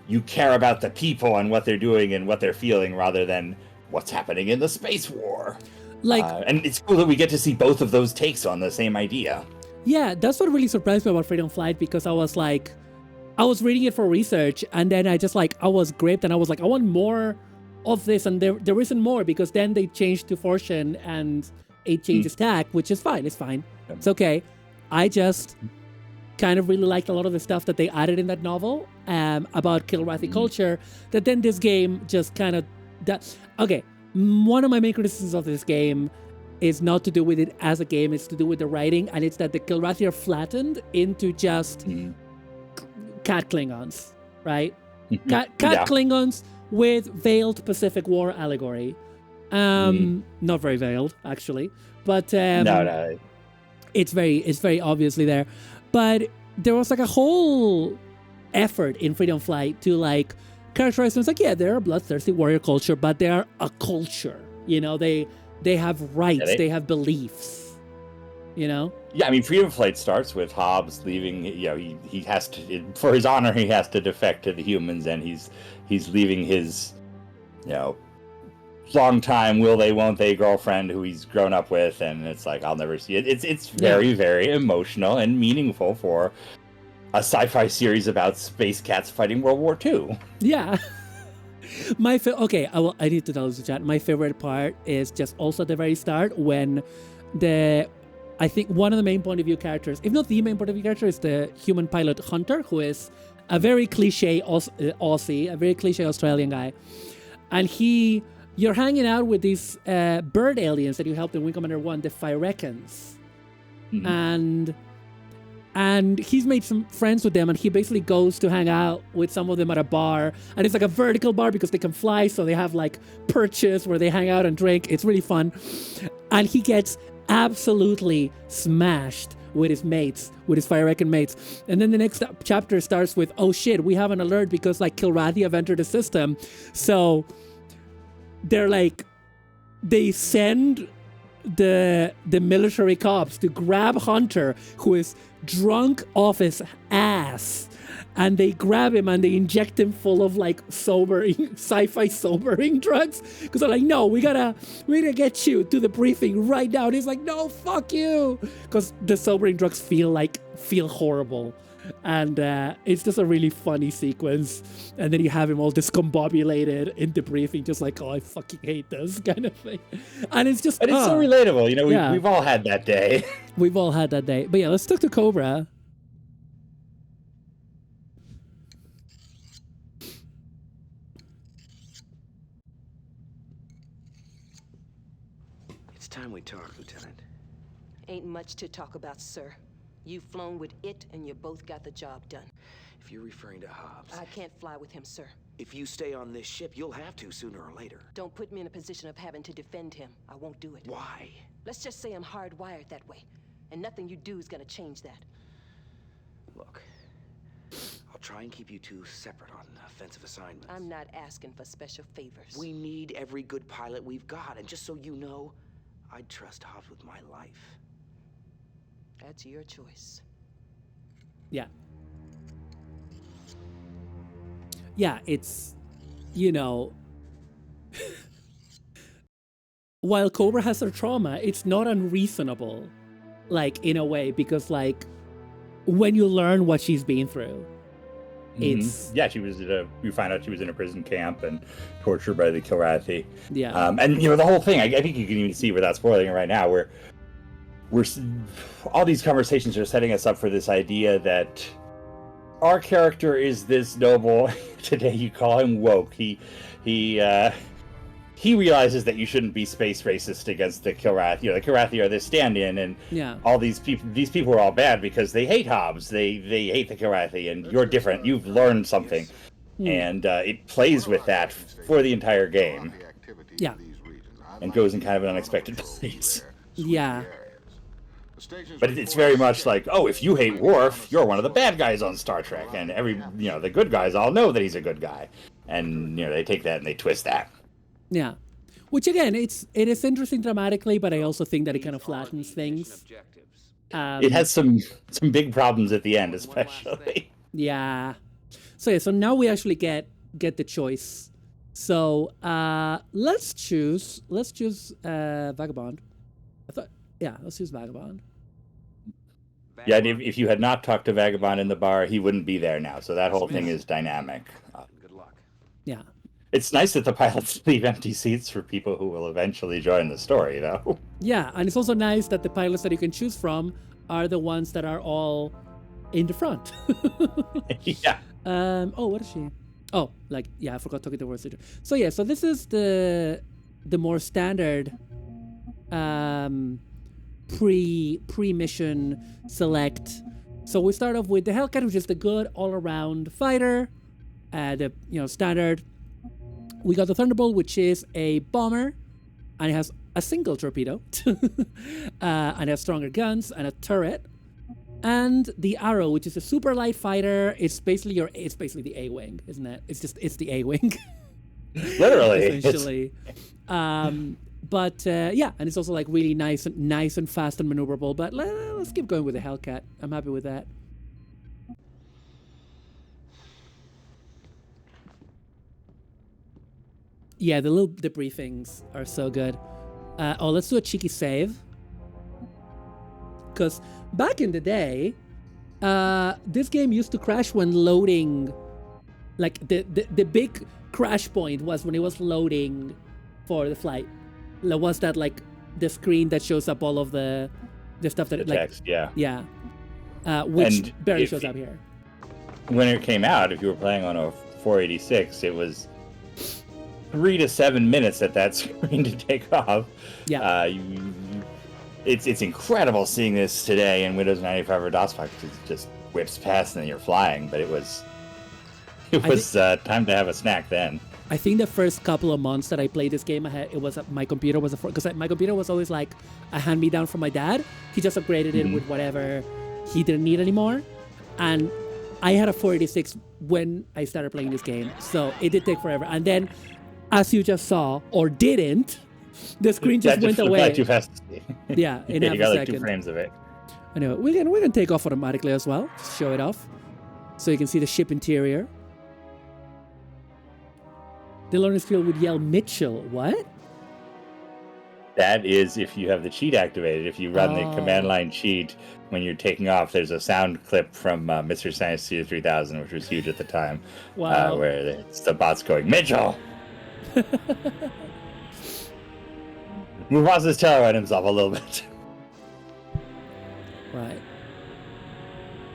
you care about the people and what they're doing and what they're feeling rather than what's happening in the space war. And it's cool that we get to see both of those takes on the same idea. Yeah, that's what really surprised me about Freedom Flight, because I was reading it for research, and then I was gripped, and I was like, I want more of this, and there isn't more, because then they changed to Fortune and it changes tack, which is fine. It's fine. It's okay. I just kind of really liked a lot of the stuff that they added in that novel about Kilrathi culture, that then this game just kind of... Okay, one of my main criticisms of this game is not to do with it as a game, it's to do with the writing, and it's that the Kilrathi are flattened into just cat Klingons, right? Cat Klingons with veiled Pacific War allegory. Not very veiled, actually, but no. It's very obviously there. But there was like a whole effort in Freedom Flight to like characterize them as like, yeah, they're a bloodthirsty warrior culture, but they're a culture. You know, they have rights, they have beliefs. You know? Yeah, I mean, Freedom Flight starts with Hobbs leaving. You know, he has to, for his honor, he has to defect to the humans, and he's leaving his, you know, long time will they won't they girlfriend who he's grown up with, and it's like, I'll never see it. It's very very emotional and meaningful for a sci-fi series about space cats fighting World War II. Yeah. I need to tell this to chat. My favorite part is just also at the very start when I think one of the main point of view characters, if not the main point of view character, is the human pilot Hunter, who is a very cliche Aussie, a very cliche Australian guy, and you're hanging out with these bird aliens that you helped in Wing Commander 1, the Firekans. And he's made some friends with them, and he basically goes to hang out with some of them at a bar. And it's like a vertical bar because they can fly, so they have like perches where they hang out and drink. It's really fun. And he gets absolutely smashed with his mates, with his Firerekan mates. And then the next chapter starts with, oh shit, we have an alert because like Kilrathi have entered the system. So they're like, they send the military cops to grab Hunter, who is drunk off his ass, and they grab him and they inject him full of like sci-fi sobering drugs, because they're like, no, we gotta get you to the briefing right now. And he's like, no, fuck you, because the sobering drugs feel horrible. And it's just a really funny sequence. And then you have him all discombobulated in the briefing, just like, oh, I fucking hate this kind of thing. And it's just... But it's so relatable. You know, we've all had that day. We've all had that day. But yeah, let's talk to Cobra. It's time we talk, Lieutenant. Ain't much to talk about, sir. You've flown with it, and you both got the job done. If you're referring to Hobbs... I can't fly with him, sir. If you stay on this ship, you'll have to sooner or later. Don't put me in a position of having to defend him. I won't do it. Why? Let's just say I'm hardwired that way, and nothing you do is gonna change that. Look, I'll try and keep you two separate on offensive assignments. I'm not asking for special favors. We need every good pilot we've got, and just so you know, I'd trust Hobbs with my life. That's your choice. Yeah. Yeah, it's, you know, while Cobra has her trauma, it's not unreasonable like in a way, because like when you learn what she's been through, it's she was you find out she was in a prison camp and tortured by the Kilrathi. And the whole thing, I think you can even see without spoiling it right now, where we're all these conversations are setting us up for this idea that our character is this noble. Today you call him woke. He realizes that you shouldn't be space racist against the Kilrathi. The Kilrathi are this stand-in, and all these people are all bad because they hate Hobbs. They hate the Kilrathi, and you're different. You've learned something, and it plays with that for the entire game. Yeah, and goes in kind of an unexpected place. Yeah. But it's very much like, oh, if you hate Worf, you're one of the bad guys on Star Trek, and the good guys all know that he's a good guy, and they take that and they twist that. Yeah, which again, it is interesting dramatically, but I also think that it kind of flattens things. It has some big problems at the end, especially. Yeah. So now we actually get the choice. So let's choose Vagabond. Let's choose Vagabond. Yeah, if you had not talked to Vagabond in the bar, he wouldn't be there now. So that whole thing is dynamic. Good luck. Yeah. It's nice that the pilots leave empty seats for people who will eventually join the story, though. Yeah, and it's also nice that the pilots that you can choose from are the ones that are all in the front. Yeah. What is she? Oh, I forgot talking to the word. So yeah, so this is the more standard pre-mission select. So we start off with the Hellcat, which is the good all-around fighter. The standard. We got the Thunderbolt, which is a bomber, and it has a single torpedo, and it has stronger guns and a turret. And the Arrow, which is a super light fighter. It's basically the A-wing, isn't it? It's the A-wing. Literally, essentially. But and it's also like really nice and fast and maneuverable. But let's keep going with the Hellcat. I'm happy with that. Yeah, the little debriefings are so good. Let's do a cheeky save. Because back in the day, this game used to crash when loading. Like the big crash point was when it was loading for the flight. Was that like the screen that shows up all of the stuff that the text, yeah, which barely shows up here. When it came out, if you were playing on a 486, it was 3 to 7 minutes at that screen to take off. Yeah. It's incredible seeing this today in Windows 95 or DOS because it just whips past and then you're flying. But it was time to have a snack then. I think the first couple of months that I played this game, my computer was because my computer was always like a hand-me-down from my dad. He just upgraded it with whatever he didn't need anymore, and I had a 486 when I started playing this game, so it did take forever. And then, as you just saw, or didn't, the screen just went away. Too fast to see. Yeah, in half you got a like second. 2 frames of it. Anyway, we can take off automatically as well. Just show it off, so you can see the ship interior. The learning skill would yell Mitchell. What? That is if you have the cheat activated. If you run the command line cheat when you're taking off, there's a sound clip from Mr. Science Theater 3000, which was huge at the time. Wow. Where it's the bots going, Mitchell! Mufasa's terrorizing himself a little bit. Right.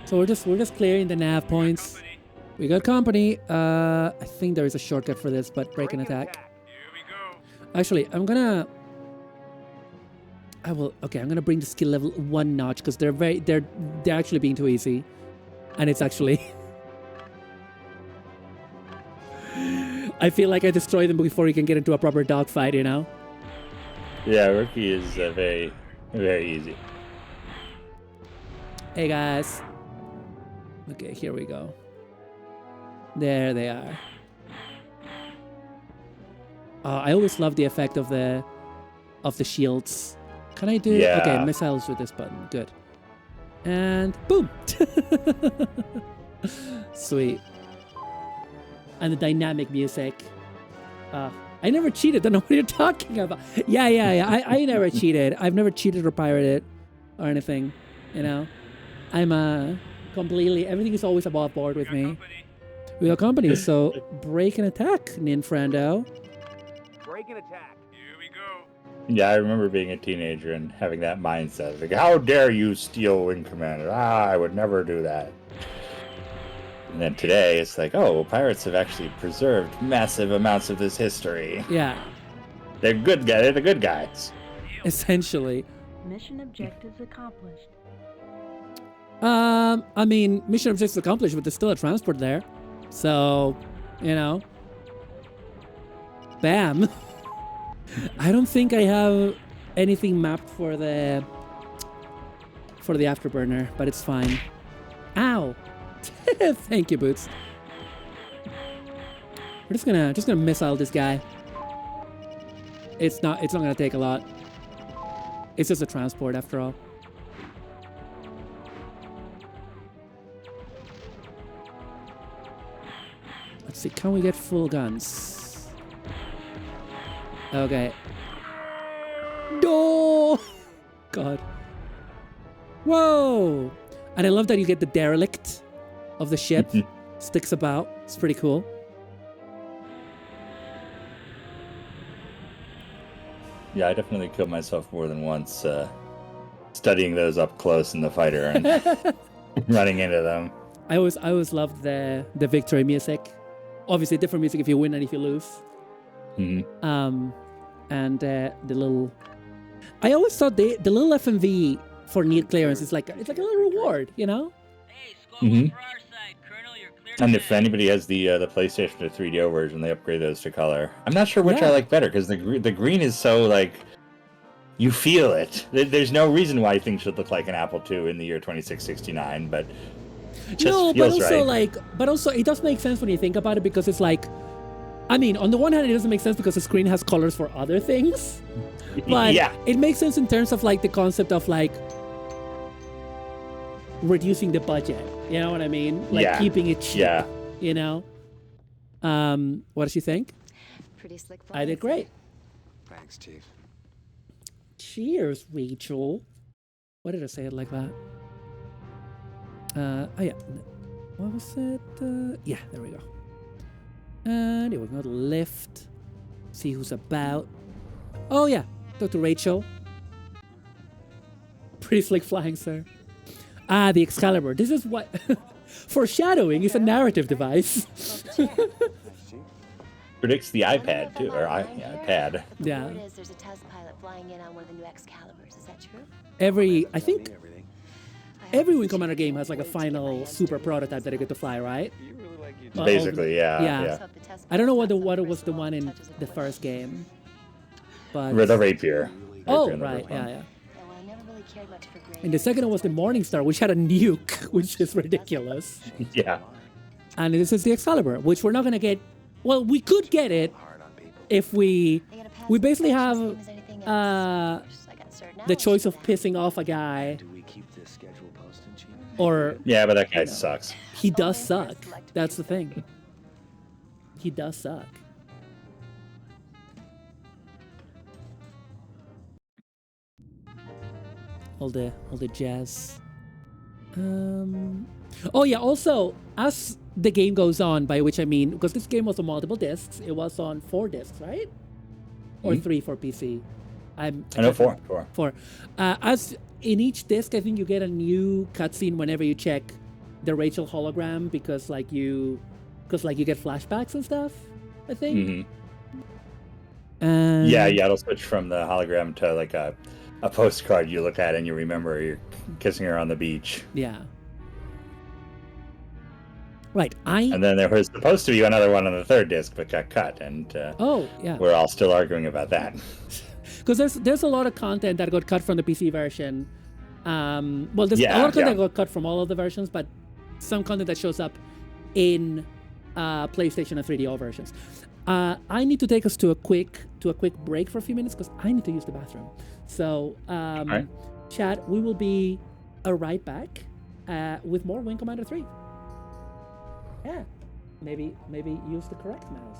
So we're just clearing the nav points. We got company. I think there is a shortcut for this, but break and attack. Actually, I'm gonna bring the skill level 1 notch because they're actually being too easy, and it's actually. I feel like I destroy them before you can get into a proper dogfight, you know? Yeah, Rookie is very, very easy. Hey guys. Okay, here we go. There they are. I always love the effect of the shields. Can I do? Yeah. Okay, missiles with this button. Good. And boom. Sweet. And the dynamic music. I never cheated. Don't know what you're talking about. Yeah. I never cheated. I've never cheated or pirated. or anything. You know, I'm completely everything is always above board with me. We got company, so break and attack, Ninfrando. Break and attack. Here we go. Yeah, I remember being a teenager and having that mindset. Like, how dare you steal Wing Commander? I would never do that. And then today, it's like, oh, pirates have actually preserved massive amounts of this history. Yeah. They're good guys. They're the good guys. Essentially. Mission objectives accomplished. I mean, mission objectives accomplished, but there's still a transport there. So, you know. Bam. I don't think I have anything mapped for the afterburner, but it's fine. Ow. Thank you, Boots. We're just gonna missile this guy. It's not gonna take a lot. It's just a transport after all. Let's see, can we get full guns? Okay. No! God. Whoa! And I love that you get the derelict of the ship. Sticks about. It's pretty cool. Yeah, I definitely killed myself more than once studying those up close in the fighter and running into them. I always loved the victory music. Obviously, different music if you win and if you lose. Mm-hmm. And the little. I always thought the little FMV for neat clearance is like it's like a little reward, you know. Mm-hmm. And if anybody has the PlayStation or 3DO version, they upgrade those to color. I'm not sure which I like better because the green is so like you feel it. There's no reason why things should look like an Apple II in the year 2669, but it just No, but feels also right. but also it does make sense when you think about it because it's like, I mean, on the one hand, it doesn't make sense because the screen has colors for other things, but it makes sense in terms of like the concept of like reducing the budget. You know what I mean? Like keeping it cheap. Yeah. You know. What does she think? Pretty slick. I did great. Thanks, Chief. Cheers, Rachel. Why did I say it like that? Oh yeah. What was it? Yeah, there we go. And we're going to lift. See who's about. Oh yeah, talk to Rachel. Pretty slick flying, sir. Ah, the Excalibur. This is what foreshadowing is a narrative device. Predicts the iPad too, or iPad. Yeah. There's a test pilot flying in on one of the new Excaliburs. Is that true? I think every Wing Commander game has like a final super prototype that I get to fly, right? Basically, yeah. I don't know what was the one in the first game, but The Rapier. Oh, Rapier right, one. yeah. And the second one was the Morningstar, which had a nuke, which is ridiculous. Yeah. And this is the Excalibur, which we're not gonna get. Well, we could get it if we basically have the choice of pissing off a guy. Or Yeah, but that guy sucks. he does suck. That's the thing. He does suck. All the jazz. Oh yeah. Also, as the game goes on, by which I mean, because this game was on multiple discs, it was on 4 discs, right? Or 3 for PC. I know 4. 4. As in each disc, I think you get a new cutscene whenever you check the Rachel hologram because you get flashbacks and stuff. I think. Mm-hmm. Yeah, it'll switch from the hologram to like a postcard you look at and you remember you're kissing her on the beach. Yeah. Right. And then there was supposed to be another one on the 3rd disc, but got cut, and we're all still arguing about that. Because there's a lot of content that got cut from the PC version. Well, there's a lot of content that got cut from all of the versions, but some content that shows up in PlayStation and 3DO versions. I need to take us to a quick break for a few minutes because I need to use the bathroom. So, right. chat, we will be right back with more Wing Commander 3. Yeah, maybe use the correct mouse.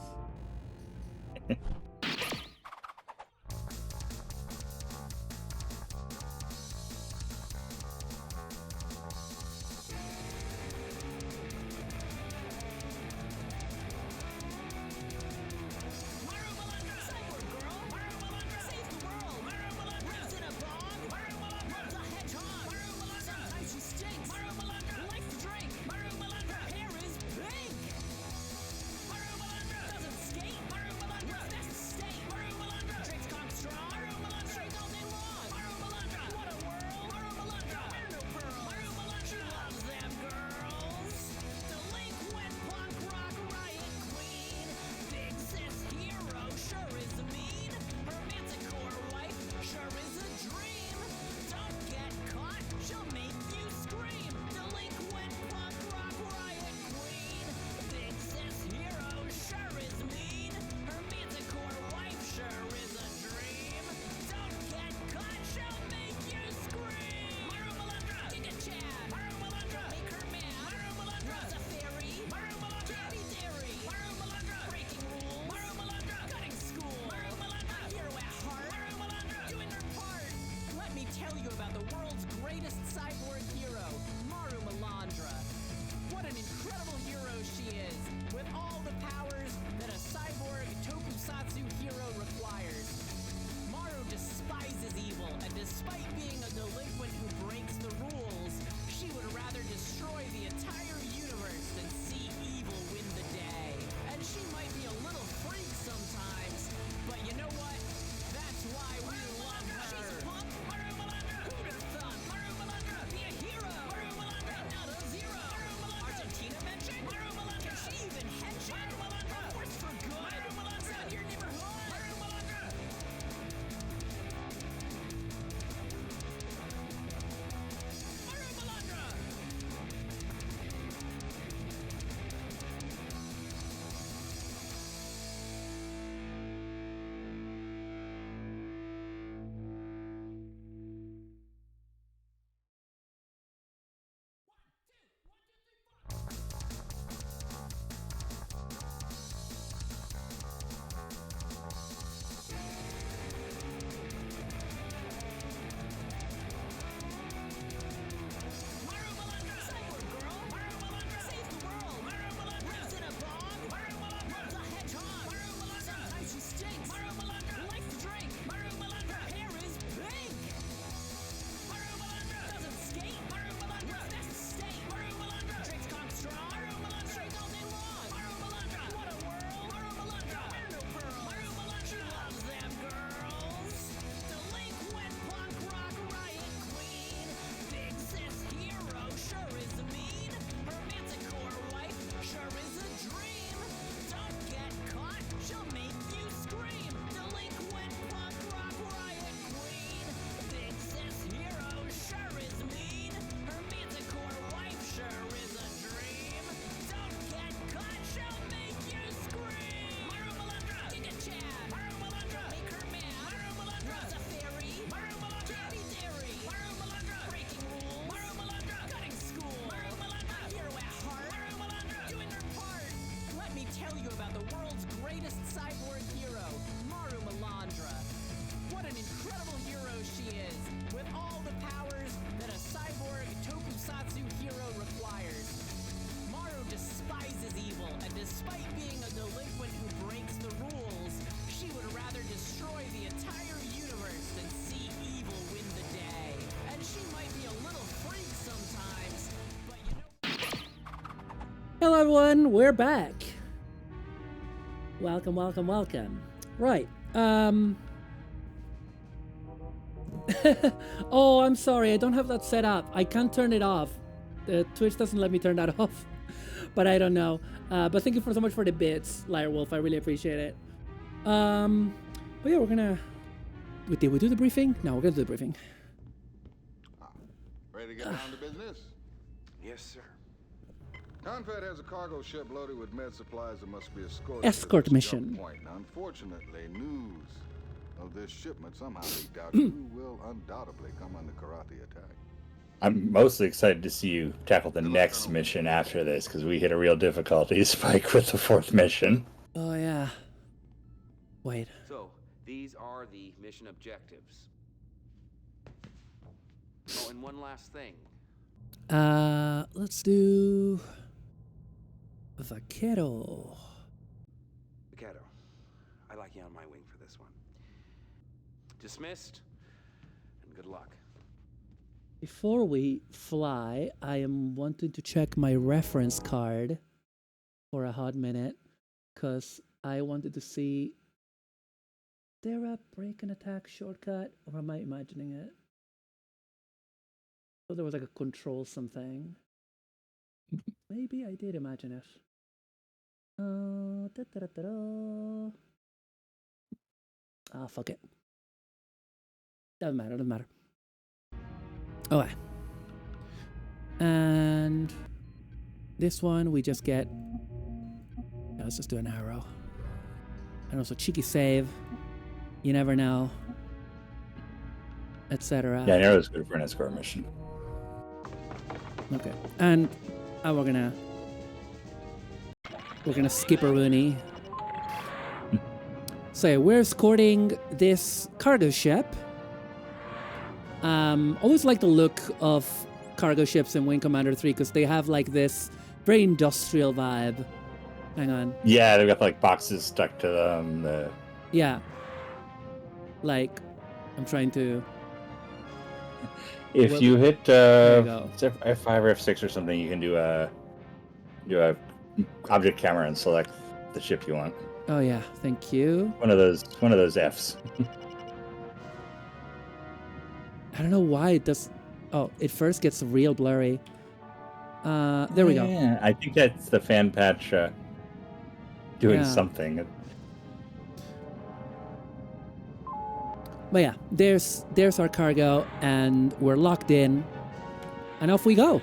Hello everyone, we're back. Welcome, welcome, welcome. Right. Oh, I'm sorry, I don't have that set up. I can't turn it off. The Twitch doesn't let me turn that off. But I don't know. But thank you so much for the bits, Liar Wolf. I really appreciate it. But yeah, we're gonna... Did we do the briefing? No, we're gonna do the briefing. Ready to get down to business? Yes, sir. Confed has a cargo ship loaded with med supplies that must be escorted. Escort to this mission. jump point. Now, unfortunately, news of this shipment somehow leaked out. You will undoubtedly come under karate attack. I'm mostly excited to see you tackle the next mission after this, because we hit a real difficulty spike with the 4th mission. Oh, yeah. Wait. So, these are the mission objectives. Oh, and one last thing. Let's do... Vaquero. Vaquero, I'd like you on my wing for this one. Dismissed, and good luck. Before we fly, I am wanting to check my reference card for a hot minute, because I wanted to see... Is there a break and attack shortcut, or am I imagining it? So there was like a control something. Maybe I did imagine it. Ah, fuck it. Doesn't matter, doesn't matter. Okay. And this one we just get... Yeah, let's just do an arrow. And also cheeky save. You never know. Etc. Yeah, an arrow is good for an escort mission. Okay. And we're gonna skip a Rooney. So we're escorting this cargo ship. Always like the look of cargo ships in Wing Commander 3 because they have like this very industrial vibe. Hang on. Yeah, they've got like boxes stuck to them. Yeah. Like, I'm trying to... If you hit F5 or F6 or something, you can do a object camera and select the ship you want. Oh yeah, thank you. One of those Fs. I don't know why it does. Oh, it first gets real blurry. There we go. Yeah, I think that's the fan patch doing something. But yeah, there's our cargo, and we're locked in, and off we go.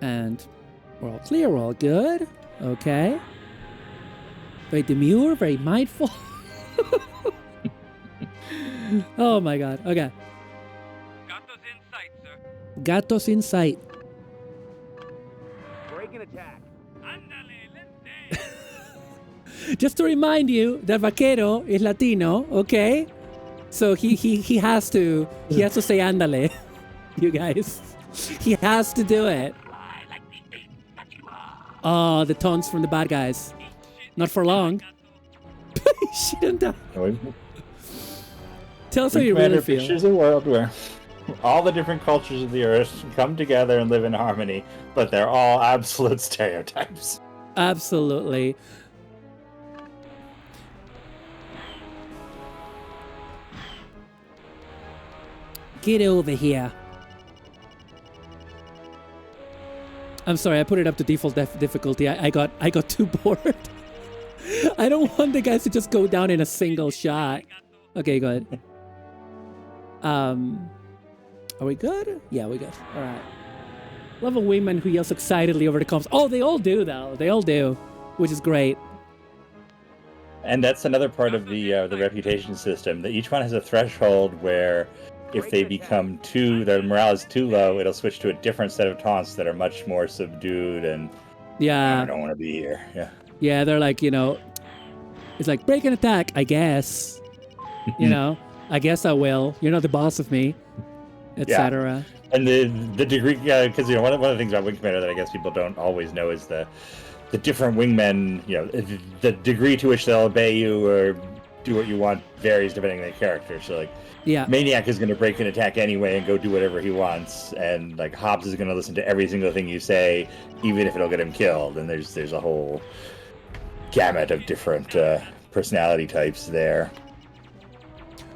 And we're all clear, we're all good. Okay. Very demure, very mindful. Oh my god. Okay. Gatos in sight, sir. Gatos in sight. Break and attack. Just to remind you that Vaquero is Latino, okay? So he has to say andale, you guys. He has to do it. Oh, the taunts from the bad guys. Not for long. Shouldn't die. Tell us how you really feel. Pictures a world where all the different cultures of the earth come together and live in harmony, but they're all absolute stereotypes. Absolutely. Get over here. I'm sorry, I put it up to default difficulty. I got too bored. I don't want the guys to just go down in a single shot. Okay, good. Are we good? Yeah, we're good. All right. Love a wingman who yells excitedly over the comms. Oh, they all do, though. They all do, which is great. And that's another part of the reputation system, that each one has a threshold where if they become their morale is too low, it'll switch to a different set of taunts that are much more subdued and yeah, I don't want to be here. Yeah. Yeah, they're like, it's like break and attack, I guess. I guess I will. You're not the boss of me, etc. Yeah. And the degree, because one of the things about Wing Commander that I guess people don't always know is the different wingmen, the degree to which they'll obey you or do what you want varies depending on the character. So like, Yeah. Maniac is going to break an attack anyway and go do whatever he wants, and like Hobbs is going to listen to every single thing you say, even if it'll get him killed. And there's a whole gamut of different personality types there.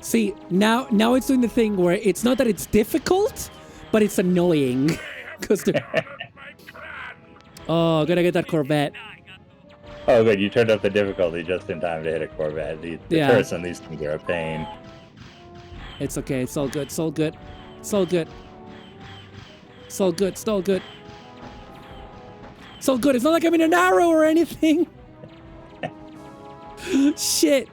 See, now it's doing the thing where it's not that it's difficult, but it's annoying. Oh, gotta get that Corvette. Oh, good. You turned up the difficulty just in time to hit a Corvette. The turrets on these things are a pain. It's okay. It's all good. It's all good. It's all good. It's all good. It's all good. It's all good. It's not like I'm in an arrow or anything. Shit.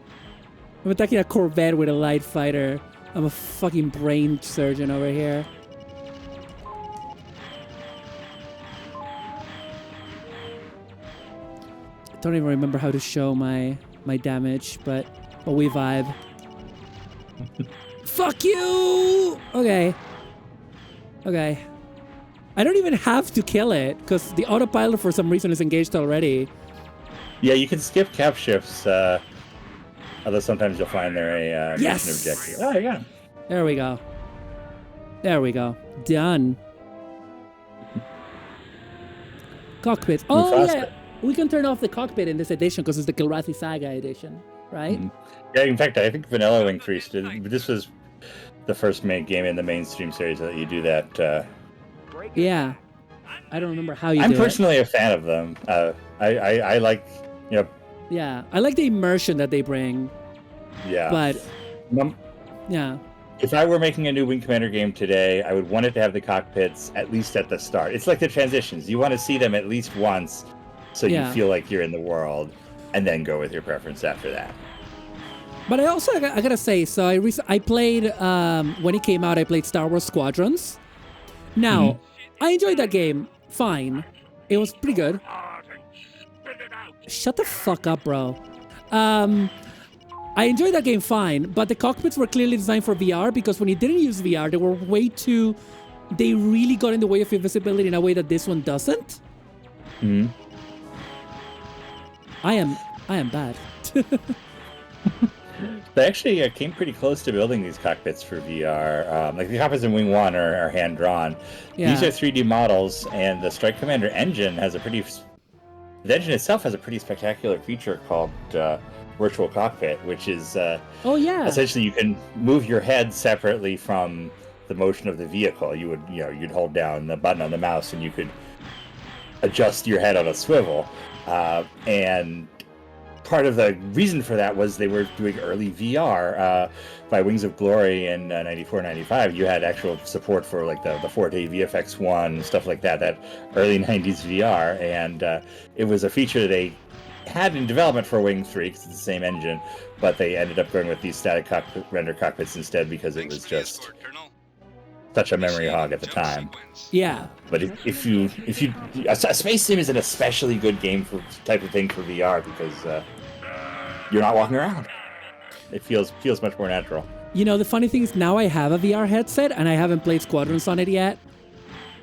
I'm attacking a Corvette with a light fighter. I'm a fucking brain surgeon over here. I don't even remember how to show my damage, but we vibe. Fuck you! Okay. Okay. I don't even have to kill it, because the autopilot for some reason is engaged already. Yeah, you can skip cap shifts, although sometimes you'll find they're a mission objective. Oh, yeah. There we go. There we go. Done. Cockpit. Oh, yeah. We can turn off the cockpit in this edition because it's the Kilrathi Saga edition, right? Yeah, in fact, I think Vanilla Wing 3, this was the first game in the mainstream series that you do that. Yeah. I don't remember how you I'm do personally a fan of them. I like, Yeah, I like the immersion that they bring. Yeah. But, yeah. If I were making a new Wing Commander game today, I would want it to have the cockpits at least at the start. It's like the transitions. You want to see them at least once so you feel like you're in the world, and then go with your preference after that. But I also, I gotta say, so I played, when it came out, I played Star Wars Squadrons. Now, I enjoyed that game fine. It was pretty good. Shut the fuck up, bro. I enjoyed that game fine, but the cockpits were clearly designed for VR because when you didn't use VR, they were they really got in the way of invisibility in a way that this one doesn't. I am bad. They actually came pretty close to building these cockpits for VR. Like the cockpits in Wing 1 are hand-drawn. Yeah. These are 3D models, and the Strike Commander engine has the engine itself has a pretty spectacular feature called Virtual Cockpit, which is essentially you can move your head separately from the motion of the vehicle. You'd hold down the button on the mouse, and you could adjust your head on a swivel. And part of the reason for that was they were doing early VR. By Wings of Glory in 94, 95, you had actual support for like the Forte VFX1, stuff like that early 90s VR. And it was a feature they had in development for Wing 3 because it's the same engine, but they ended up going with these static render cockpits instead because it was just such a memory hog at the time. Yeah. But if you a space sim is an especially good game for type of thing for VR because you're not walking around. It feels much more natural. You know, the funny thing is now I have a VR headset and I haven't played Squadrons on it yet.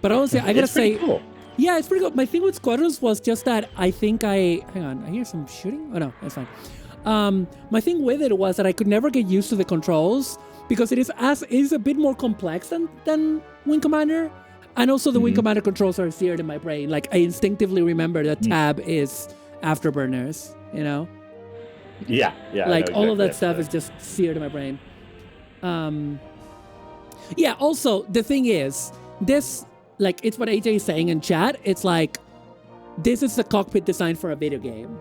But honestly, I gotta say, cool. Yeah, it's pretty good. My thing with Squadrons was just that I think hang on, I hear some shooting. Oh no, that's fine. My thing with it was that I could never get used to the controls because it is a bit more complex than Wing Commander. And also the Wing Commander controls are seared in my brain. Like I instinctively remember that tab is afterburners, you know? Yeah. Like all of that stuff is just seared in my brain. Yeah, also the thing is, this, like, it's what AJ is saying in chat. It's like, this is the cockpit designed for a video game.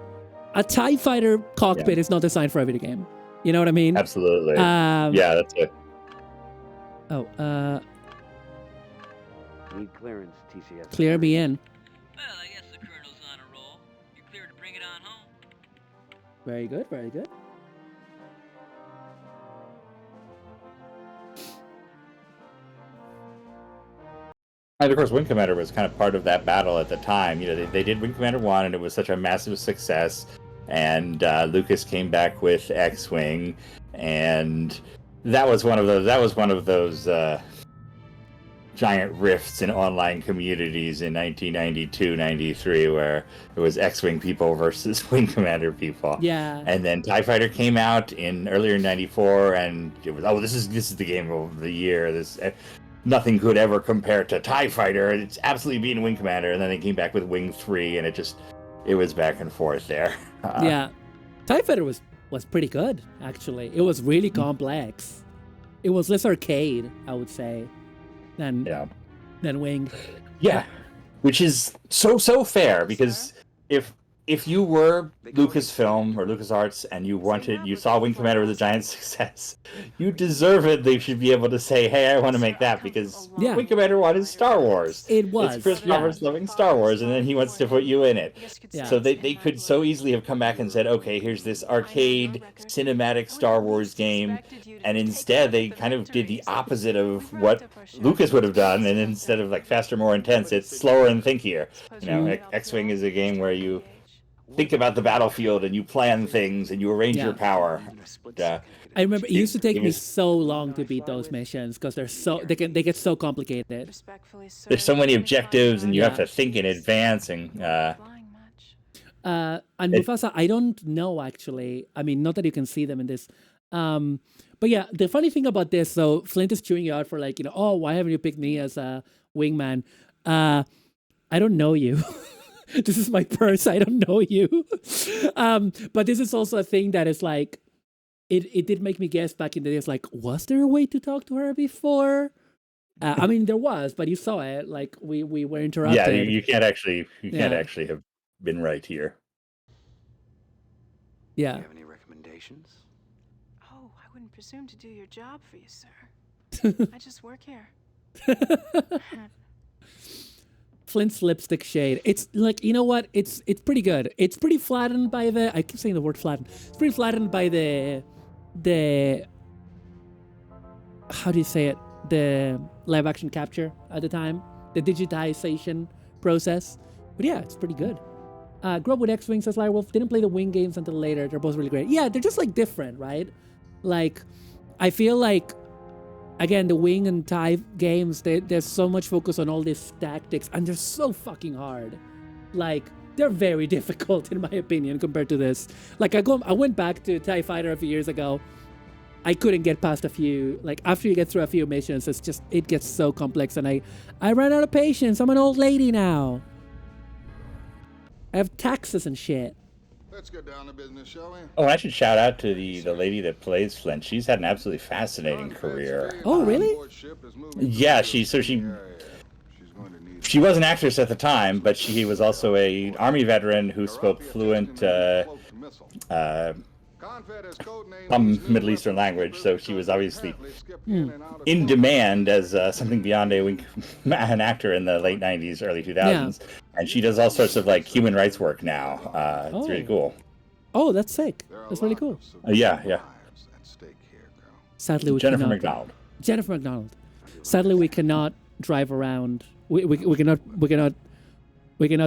A TIE Fighter cockpit is not designed for a video game. You know what I mean? Absolutely. Yeah, that's it. Oh, Need clearance, TCS. clear me in. Well, I guess the Colonel's on a roll. You're clear to bring it on home. Very good, very good. And of course, Wing Commander was kind of part of that battle at the time. You know, they did Wing Commander 1, and it was such a massive success. And Lucas came back with X-Wing, and that was one of those giant rifts in online communities in 1992-93 where it was X-Wing people versus Wing Commander people. Yeah. And then TIE Fighter came out earlier in 94, and it was, this is the game of the year. Nothing could ever compare to TIE Fighter. It's absolutely beating Wing Commander. And then they came back with Wing 3, and it was back and forth there. Yeah. TIE Fighter was pretty good, actually. It was really complex. It was less arcade, I would say, than Wing. Yeah, which is so fair, because if you were Lucasfilm or LucasArts and you saw Wing Commander was a giant success, you deservedly should be able to say, hey, I want to make that, because Wing Commander 1 is Star Wars. It was. It's Chris Roberts loving Star Wars, and then he wants to put you in it. Yeah. So they could so easily have come back and said, okay, here's this arcade cinematic Star Wars game, and instead they kind of did the opposite of what Lucas would have done, and instead of like faster, more intense, it's slower and thinkier. X-Wing is a game where you think about the battlefield and you plan things and you arrange your power. I remember it used to take me so long to beat those missions because they get so complicated. There's so many objectives and you have to think in advance. And Mufasa, I don't know actually. I mean, not that you can see them in this. But yeah, the funny thing about this, so Flint is chewing you out for like, oh, why haven't you picked me as a wingman? I don't know you. This is my purse. I don't know you. But this is also a thing that is like, it did make me guess back in the days, like, was there a way to talk to her before? I mean, there was, but you saw it. Like, we were interrupted. Yeah, you can't actually have been right here. Yeah. Do you have any recommendations? Oh, I wouldn't presume to do your job for you, sir. I just work here. Flint's lipstick shade. It's like, you know what? It's pretty good. It's pretty flattened by I keep saying the word flattened. It's pretty flattened by the how do you say it? The live action capture at the time, the digitization process. But yeah, it's pretty good. Grew up with X-Wing, says Lirewolf. Didn't play the Wing games until later. They're both really great. Yeah, they're just like different, right? Like, I feel like, again, the Wing and TIE games, there's so much focus on all these tactics, and they're so fucking hard. Like, they're very difficult, in my opinion, compared to this. Like, I went back to TIE Fighter a few years ago. I couldn't get past a few. Like, after you get through a few missions, it gets so complex, and I ran out of patience. I'm an old lady now. I have taxes and shit. Let's get down to business, shall we? Oh, I should shout out to the lady that plays Flint. She's had an absolutely fascinating career. Oh, really? Yeah, she was an actress at the time, but she was also a Army veteran who spoke fluent Middle Eastern language, so she was obviously in demand as something beyond an actor in the late 90s, early 2000s. Yeah. And she does all sorts of like human rights work now. It's really cool. Oh, that's sick. That's really cool. Yeah. Sadly, Jennifer McDonald. Sadly, we cannot drive around. We cannot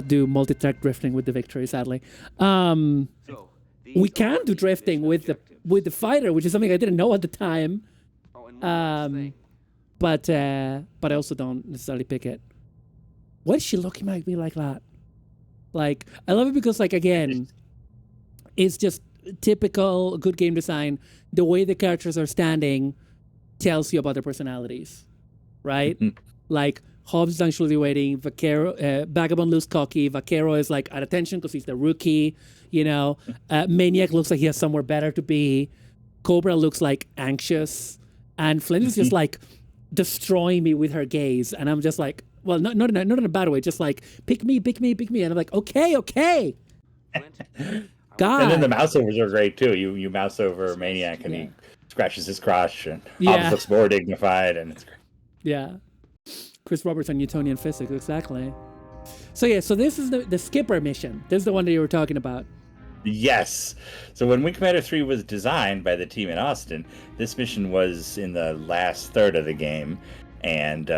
do multi-track drifting with the Victory. Sadly, we can do drifting with the fighter, which is something I didn't know at the time. But I also don't necessarily pick it. Why is she looking at me like that? Like, I love it because, like, again, it's just typical good game design. The way the characters are standing tells you about their personalities, right? Like, Hobbs is anxiously waiting. Vagabond looks cocky. Vaquero is like at attention because he's the rookie. Maniac looks like he has somewhere better to be. Cobra looks like anxious, and Flint is just like destroying me with her gaze, and I'm just like, well, not in a bad way, just like pick me, and I'm like, okay. God. And then the mouse overs are great too. You mouse over Maniac, and he scratches his crotch, and Hobbs looks more dignified, and it's great. Yeah. Chris Roberts on Newtonian physics, exactly. So this is the Skipper mission. This is the one that you were talking about. Yes. So when Wing Commander 3 was designed by the team in Austin, this mission was in the last third of the game, and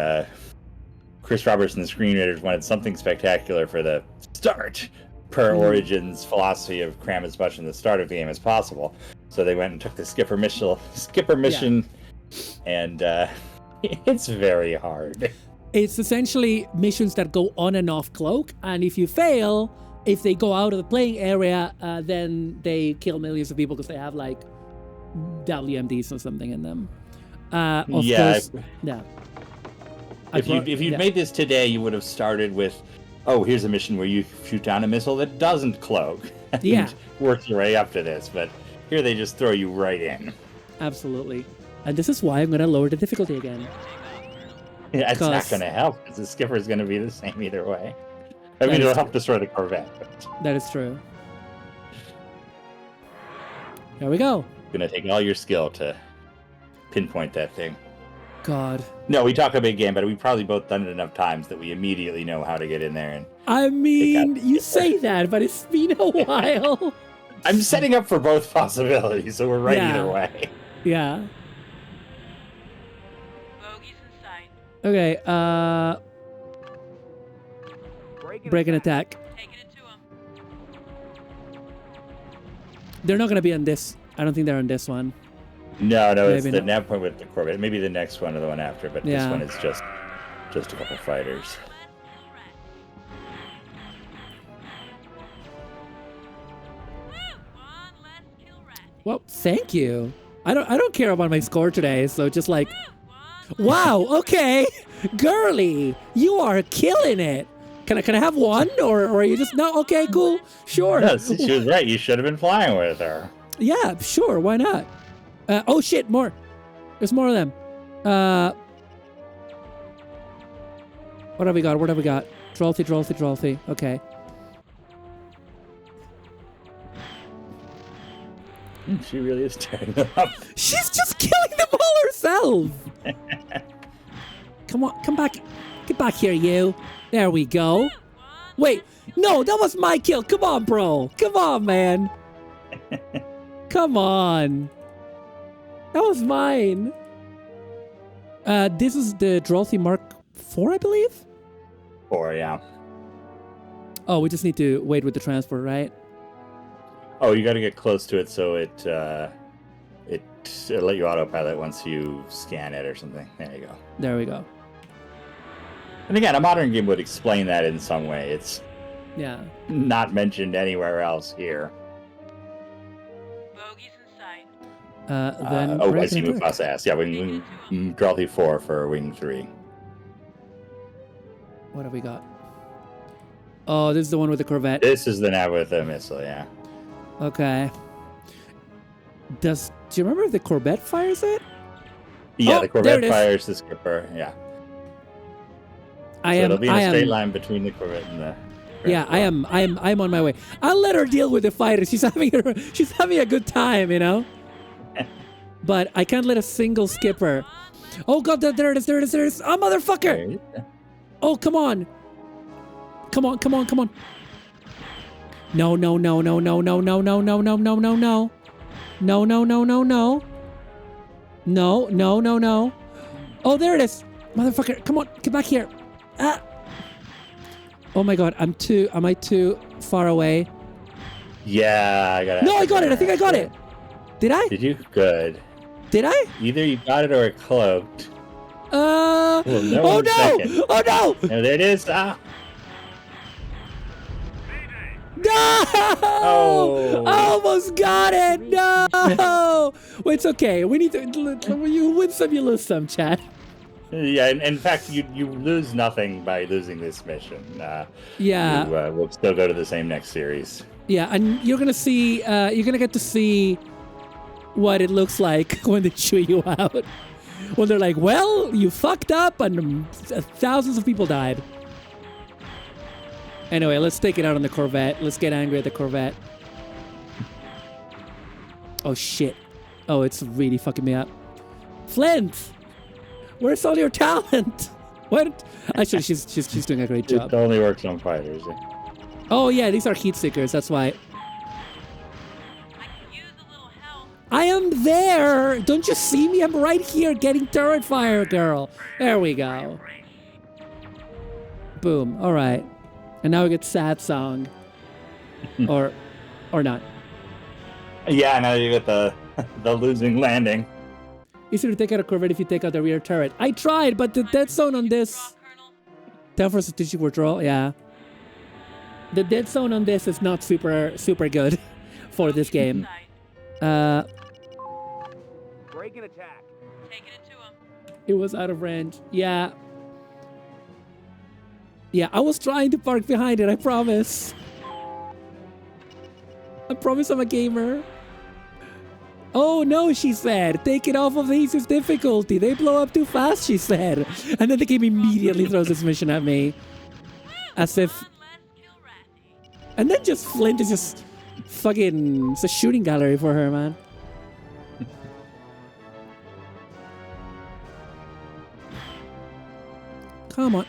Chris Roberts and the screenwriters wanted something spectacular for the start, per Origin's philosophy of cram as much in the start of the game as possible. So they went and took the Skipper mission, and it's very hard. It's essentially missions that go on and off cloak, and if you fail, if they go out of the playing area, then they kill millions of people because they have like WMDs or something in them. Yeah. Yeah. If you'd made this today, you would have started with, oh, here's a mission where you shoot down a missile that doesn't cloak. And work your way up to this, but here they just throw you right in. Absolutely. And this is why I'm going to lower the difficulty again. Yeah, it's not going to help, because the skipper is going to be the same either way. I mean, it'll help destroy the Corvette. But... That is true. Here we go. Going to take all your skill to pinpoint that thing. God. No, we talk a big game, but we've probably both done it enough times that we immediately know how to get in there. And I mean, you say that, but it's been a while. I'm setting up for both possibilities, so we're right either way. Yeah. Okay, break an attack. They're not going to be on this. I don't think they're on this one. No, Maybe it's the not. nav point with the Corvette. Maybe the next one or the one after, but this one is just a couple fighters. Well, thank you. I don't care about my score today, so just like, wow, okay, girly, you are killing it. Can I have one, or are you just no? Okay, cool, sure. No, she was right. You should have been flying with her. Yeah, sure. Why not? Oh shit, more. There's more of them. What have we got? What have we got? Drolthy. Okay. She really is tearing them up. She's just killing them all herself. Come on, come back. Get back here, you. There we go. Wait, no, that was my kill. Come on, bro. Come on, man. Come on. That was mine. This is the Drolthy Mark IV, I believe? 4, yeah. Oh, we just need to wait with the transport, right? Oh, you got to get close to it so it'll let you autopilot once you scan it or something. There you go. There we go. And again, a modern game would explain that in some way. It's not mentioned anywhere else here. Then I see Mufasa asked. Yeah, wing Drolthy 4 for Wing 3. What have we got? Oh, this is the one with the Corvette. This is the nav with the missile, yeah. Okay. Do you remember if the Corvette fires it? Yeah, the Corvette fires the skipper, yeah. It'll be in a straight line between the Corvette and the... Yeah, I am on my way. I'll let her deal with the fighter. She's having a good time, you know? But I can't let a single skipper. Oh god, there it is. Oh, motherfucker! Oh, come on. Come on. No. No. Oh, there it is. Motherfucker, come on, get back here. Ah. Oh my god, am I too far away? Yeah, I got it. No, I got it. I think I got it. Did I? Did you? Good. Did I? Either you got it or it cloaked. Oh no! No, there it is. Ah. No! Oh. I almost got it. No. Well, it's okay. We need to. You win some, you lose some, Chad. Yeah, in fact, you lose nothing by losing this mission. Yeah. We'll still go to the same next series. Yeah, and you're gonna see. You're gonna get to see what it looks like when they chew you out. When they're like, "Well, you fucked up, and thousands of people died." Anyway, let's take it out on the Corvette. Let's get angry at the Corvette. Oh shit! Oh, it's really fucking me up. Flint, where's all your talent? What? Actually, she's doing a great job. It only works on fighters. Yeah. Oh yeah, these are heat seekers. That's why. I am there. Don't you see me? I'm right here getting turret fire, girl. There we go. Boom. All right. And now we get sad song. or not. Yeah, now you get the losing landing. Easier to take out a Corvette if you take out the rear turret. I tried, but the dead zone on this. Time for strategic withdrawal. Yeah. The dead zone on this is not super good for this game. Break and attack. Taking it to him. It was out of range. Yeah. Yeah, I was trying to park behind it, I promise. I promise I'm a gamer. Oh no, she said. Take it off of the easiest difficulty. They blow up too fast, she said. And then the game immediately throws this mission at me. As if... And then just Flint is just fucking... It's a shooting gallery for her, man. Come on.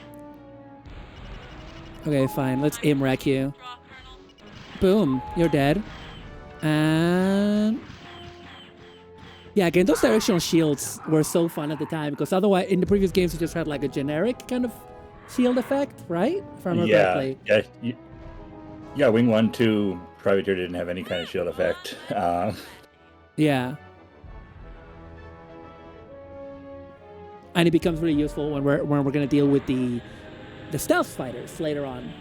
Okay, fine. Let's aim wreck you. Boom. You're dead. And... Yeah, again, those directional shields were so fun at the time, because otherwise, in the previous games, you just had like a generic kind of shield effect, right? If I remember correctly. Yeah, Wing 1, 2, Privateer didn't have any kind of shield effect. Yeah. And it becomes really useful when we're going to deal with the stealth fighters later on.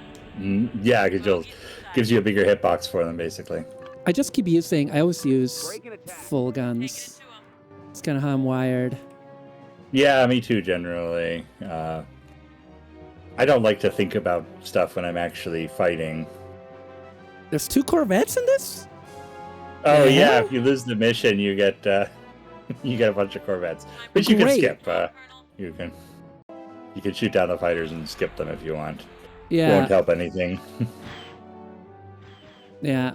Yeah, because gives you a bigger hitbox for them, basically. I just keep using... I always use full guns. It's kind of how I'm wired. Yeah, me too, generally. I don't like to think about stuff when I'm actually fighting. There's 2 Corvettes in this? Oh, yeah, if you lose the mission, you get a bunch of Corvettes. Which you can skip. You can shoot down the fighters and skip them if you want. Yeah. Won't help anything. Yeah.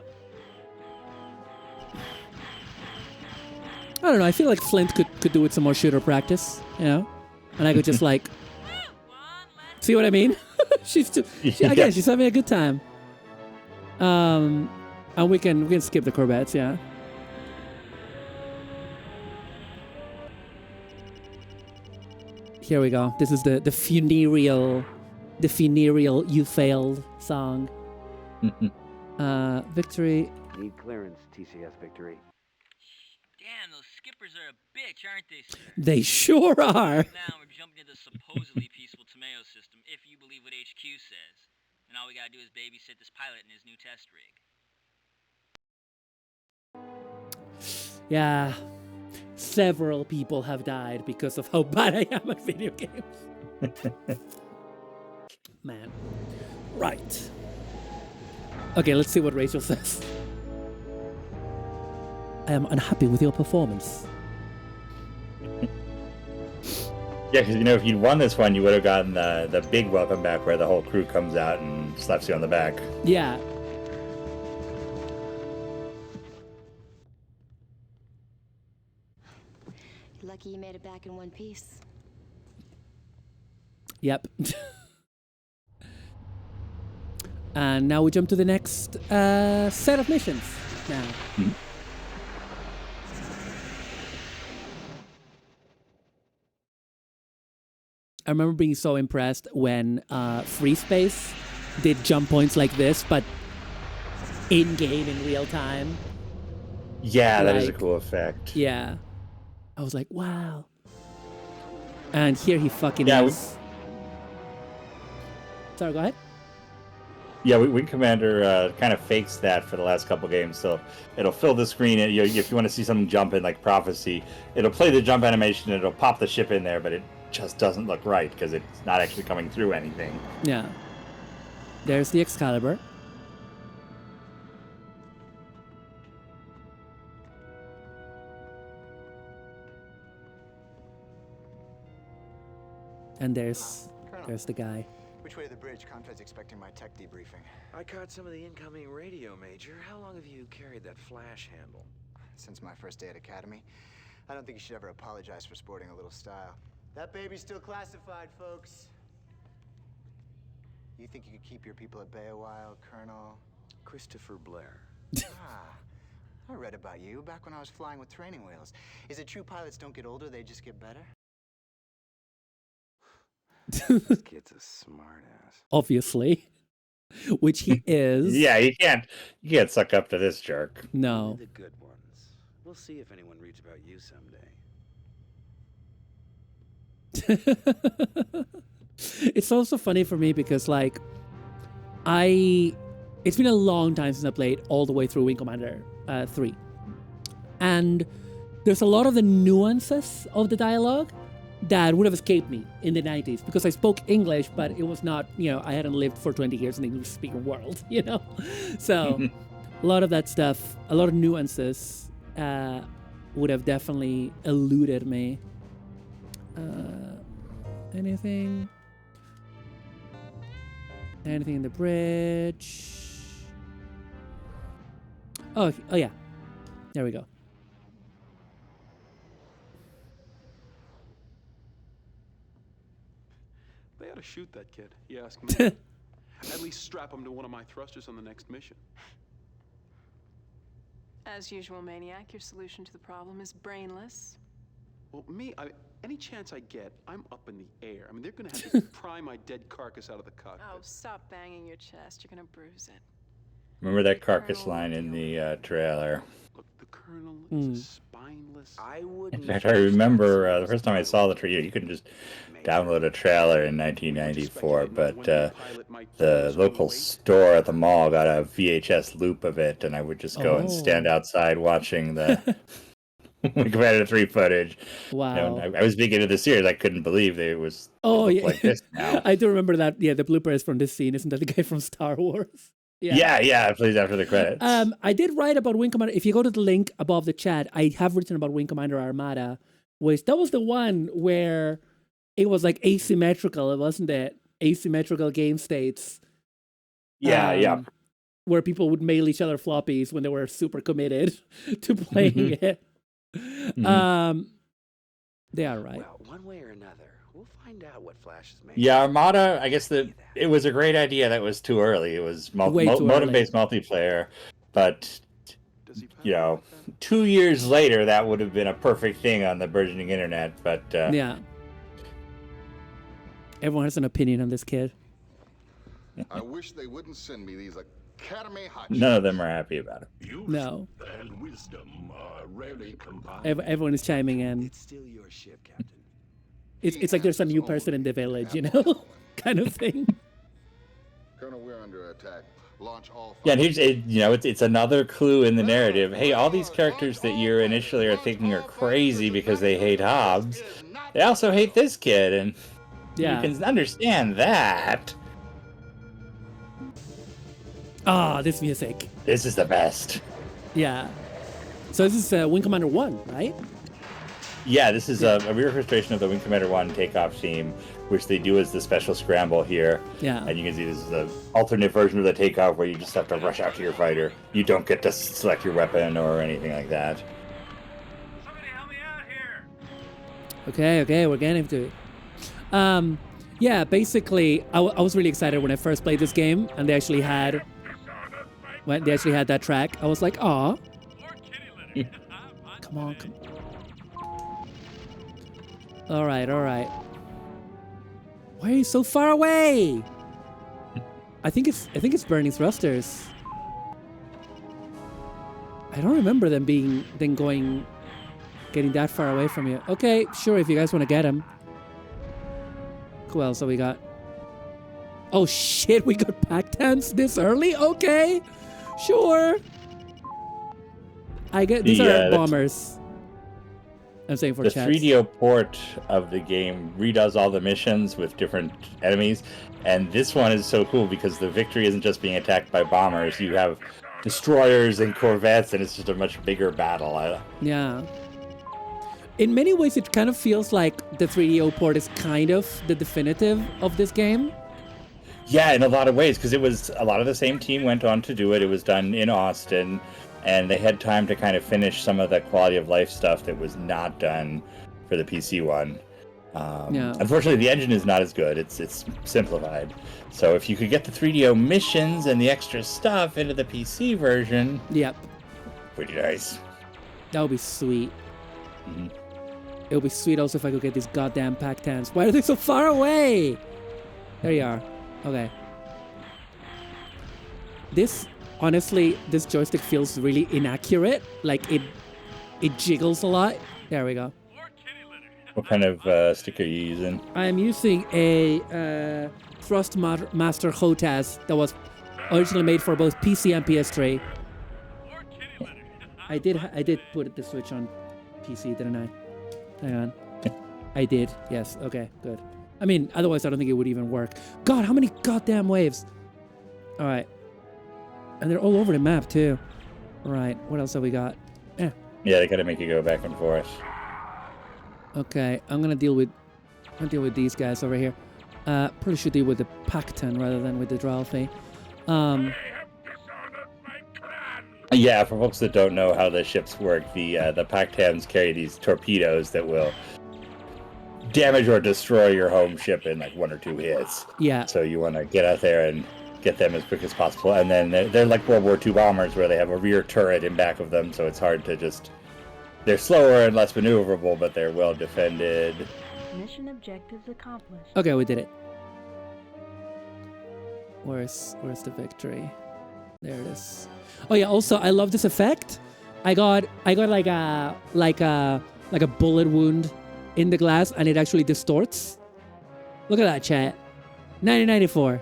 I don't know, I feel like Flint could do with some more shooter practice, you know? And I could just like... See what I mean? She's having a good time. And we can skip the Corvettes, yeah. Here we go. This is the funereal "You Failed" song. Victory. Need clearance, TCS Victory. Damn, those skippers are a bitch, aren't they, sir? They sure are. Right now we're jumping into the supposedly peaceful Tomeo system, if you believe what HQ says. And all we gotta do is babysit this pilot in his new test rig. Yeah. Several people have died because of how bad I am at video games. Man. Right. Okay, let's see what Rachel says. I am unhappy with your performance. Yeah, because, if you'd won this one, you would have gotten the big welcome back where the whole crew comes out and slaps you on the back. Yeah. You're lucky you made it back in one piece. Yep. And now we jump to the next set of missions now. Mm-hmm. I remember being so impressed when Free Space did jump points like this, but in-game in real time. Yeah, that is a cool effect. Yeah. I was like, wow. And here he fucking is. Sorry, go ahead. Yeah, Wing Commander kind of fakes that for the last couple games, so it'll fill the screen. And, if you want to see something jump in, like Prophecy, it'll play the jump animation, and it'll pop the ship in there, but it just doesn't look right because it's not actually coming through anything. Yeah. There's the Excalibur. And there's the guy. Which way to the bridge? Contra's expecting my tech debriefing. I caught some of the incoming radio, Major. How long have you carried that flash handle? Since my first day at Academy. I don't think you should ever apologize for sporting a little style. That baby's still classified, folks. You think you could keep your people at bay a while, Colonel? Christopher Blair. I read about you back when I was flying with training wheels. Is it true pilots don't get older, they just get better? This kid's a smartass. Obviously. Which he is. Yeah, you can't suck up to this jerk. No. Only the good ones. We'll see if anyone reads about you someday. It's also funny for me because like it's been a long time since I played all the way through Wing Commander 3. And there's a lot of the nuances of the dialogue that would have escaped me in the 90s because I spoke English, but it was not, I hadn't lived for 20 years in the English speaking world, So a lot of that stuff, a lot of nuances would have definitely eluded me. Anything in the bridge? Oh yeah. There we go. They ought to shoot that kid, you ask me. At least strap him to one of my thrusters on the next mission. As usual, Maniac, your solution to the problem is brainless. Well, any chance I get, I'm up in the air. I mean, they're gonna have to pry my dead carcass out of the cockpit. Oh, stop banging your chest. You're gonna bruise it. Remember that carcass line in the trailer. Look, the Colonel is a spineless... In fact, I remember the first time I saw the trailer, you couldn't just download a trailer in 1994, but the local store at the mall got a VHS loop of it, and I would just go and stand outside watching the Wing Commander 3 footage. Wow. I was big into the series. I couldn't believe it was like this now. I do remember that. Yeah, the bloopers from this scene. Isn't that the guy from Star Wars? Yeah, it plays after the credits. I did write about Wing Commander. If you go to the link above the chat, I have written about Wing Commander Armada, which that was the one where it was like asymmetrical, wasn't it? Asymmetrical game states. Yeah. Where people would mail each other floppies when they were super committed to playing it. They are right. Well, one way or another, we'll find out what Flash is made. Yeah, Armada, I guess it was a great idea that was too early. It was modem-based multiplayer, but 2 years later, that would have been a perfect thing on the burgeoning internet. But yeah, everyone has an opinion on this kid. I wish they wouldn't send me these Academy hot none of them are happy about it. No. And wisdom are rarely combined. Everyone is chiming in. It's still your ship, Captain. It's like there's a new person in the village, kind of thing. Colonel, we're under attack. Launch all. Yeah, and here's it's another clue in the narrative. Hey, all these characters that you initially are thinking are crazy because they hate Hobbs, they also hate this kid, and you can understand that. Ah, this music. This is the best. Yeah. So this is Wing Commander 1, right? Yeah, this is a reorchestration of the Wing Commander 1 takeoff team, which they do as the special scramble here. Yeah. And you can see this is an alternate version of the takeoff where you just have to rush out to your fighter. You don't get to select your weapon or anything like that. Somebody help me out here! Okay, we're getting to it. Yeah, basically, I was really excited when I first played this game, and they actually had that track. I was like, aw. Come on. All right. Why are you so far away? I think it's burning thrusters. I don't remember them getting that far away from you. Okay, sure, if you guys want to get him. Who else have we got? Oh shit, we got Pactans this early? Okay, sure. I get these are bombers. I'm saying for the chats. 3DO port of the game redoes all the missions with different enemies, and this one is so cool because the Victory isn't just being attacked by bombers. You have destroyers and corvettes, and it's just a much bigger battle. Yeah. In many ways, it kind of feels like the 3DO port is kind of the definitive of this game. Yeah, in a lot of ways, because it was a lot of the same team went on to do it. It was done in Austin, and they had time to kind of finish some of the quality of life stuff that was not done for the PC one. Unfortunately, the engine is not as good. It's simplified. So if you could get the 3DO missions and the extra stuff into the PC version, yep, pretty nice. That would be sweet. Mm-hmm. It would be sweet also if I could get these goddamn Pactans. Why are they so far away? There you are. Okay. Honestly, this joystick feels really inaccurate. Like it jiggles a lot. There we go. What kind of stick are you using? I'm using a Thrustmaster HOTAS that was originally made for both PC and PS3. I did put the Switch on PC, didn't I? Hang on. I did. Yes. Okay. Good. I mean, otherwise I don't think it would even work. God, how many goddamn waves? All right. And they're all over the map too. All right. What else have we got? Yeah, they gotta make you go back and forth. Okay. I'm gonna deal with these guys over here. Probably should deal with the Pactan rather than with the Dralthi. Yeah, for folks that don't know how the ships work, the Pactams carry these torpedoes that will damage or destroy your home ship in like 1 or 2 hits. Yeah. So you want to get out there and get them as quick as possible. And then they're like World War II bombers where they have a rear turret in back of them, so it's hard to just... They're slower and less maneuverable, but they're well defended. Mission objectives accomplished. Okay, we did it. Where's the victory? There it is. Oh yeah, also I love this effect. I got like a bullet wound in the glass and it actually distorts. Look at that, chat. 1994.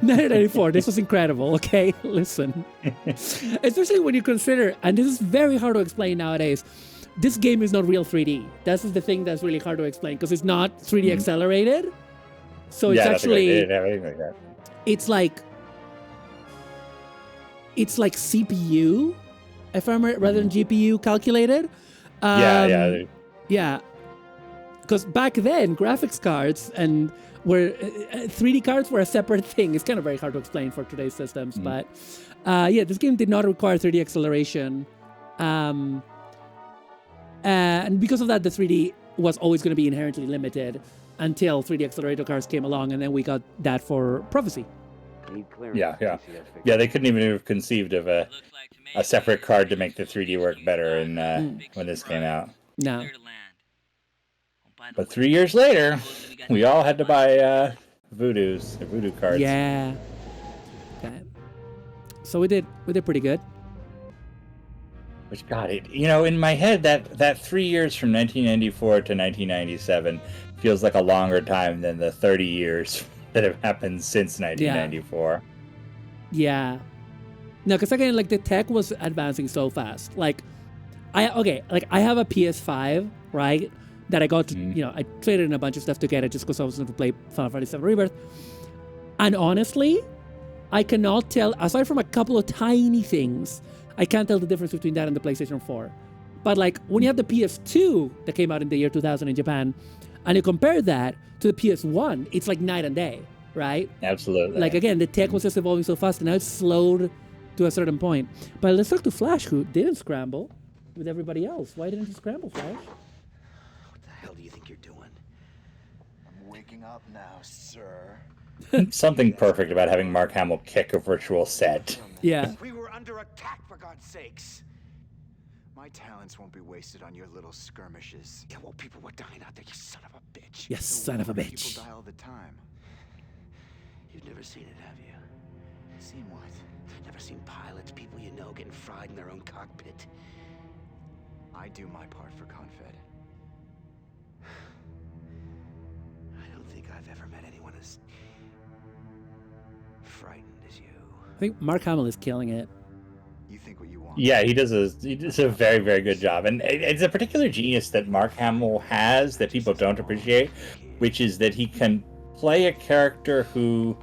1994. This was incredible, okay? Listen. Especially when you consider, and this is very hard to explain nowadays, this game is not real 3D. This is the thing that's really hard to explain because it's not 3D accelerated. So it's actually... They didn't have anything like that. It's like CPU, if I remember, rather than GPU calculated. Yeah. Because back then, graphics cards and 3D cards were a separate thing. It's kind of very hard to explain for today's systems, but yeah, this game did not require 3D acceleration, and because of that, the 3D was always going to be inherently limited until 3D accelerator cards came along, and then we got that for Prophecy. Yeah. They couldn't even have conceived of a separate card to make the 3D work better, and when this came out. No. But 3 years later, we all had to buy voodoo cards. Yeah. Okay. So we did pretty good. Which got it. In my head, that 3 years from 1994 to 1997 feels like a longer time than the 30 years that have happened since 1994. Yeah. No, because again, like the tech was advancing so fast. I have a PS5, right? That I got to, I traded in a bunch of stuff to get it just because I was going to play Final Fantasy VII Rebirth. And honestly, I cannot tell, aside from a couple of tiny things, I can't tell the difference between that and the PlayStation 4. But when you have the PS2 that came out in the year 2000 in Japan, and you compare that to the PS1, it's like night and day, right? Absolutely. Again, the tech was just evolving so fast, and now it's slowed to a certain point. But let's talk to Flash, who didn't scramble with everybody else. Why didn't you scramble, Flash? What the hell do you think you're doing? I'm waking up now, sir. Something perfect about having Mark Hamill kick a virtual set. Yeah. We were under attack, for God's sakes. My talents won't be wasted on your little skirmishes. Yeah, well, people were dying out there, you son of a bitch. Yes, son of a bitch. People die all the time. You've never seen it, have you? Seen what? Never seen pilots, people you know, getting fried in their own cockpit. I do my part for Confed. I don't think I've ever met anyone as frightened as you. I think Mark Hamill is killing it. You think what you want. Yeah, he does a very, very good job. And it's a particular genius that Mark Hamill has that people don't appreciate, which is that he can play a character who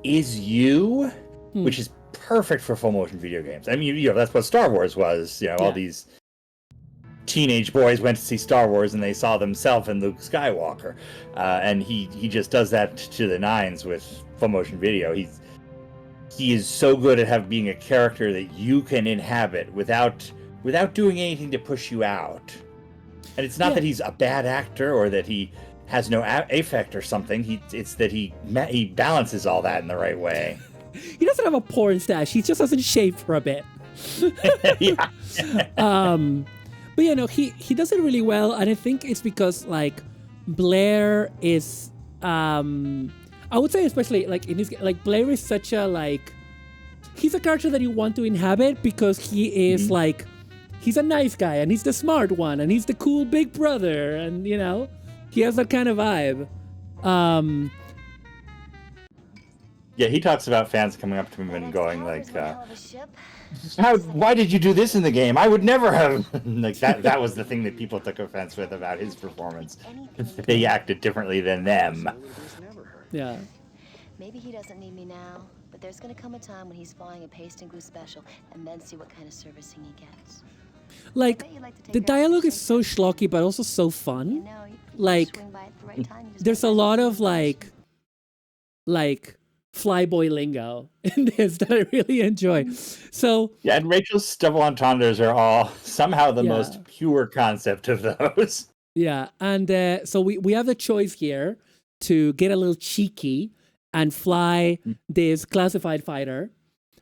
is you, which is perfect for full motion video games. I mean, that's what Star Wars was. All these teenage boys went to see Star Wars and they saw themselves in Luke Skywalker. And he just does that to the nines with full motion video. He is so good at being a character that you can inhabit without doing anything to push you out. And it's not that he's a bad actor or that he has no affect or something. It's that he balances all that in the right way. He doesn't have a porn stash. He just doesn't shave for a bit. Yeah. But he does it really well, and I think it's because Blair is I would say especially in his Blair is such a he's a character that you want to inhabit because he is he's a nice guy, and he's the smart one, and he's the cool big brother, and he has that kind of vibe. Yeah, he talks about fans coming up to him and going like, why did you do this in the game? I would never have. Like that was the thing that people took offense with about his performance. They acted differently than them. Yeah. Maybe he doesn't need me now, but there's gonna come a time when he's flying a paste and glue special, and then see what kind of servicing he gets. Like, the dialogue is so schlocky, but also so fun. Like, there's a lot of like flyboy lingo in this that I really enjoy. So yeah, and Rachel's double entendres are all somehow the most pure concept of those. Yeah, and so we have the choice here to get a little cheeky and fly this classified fighter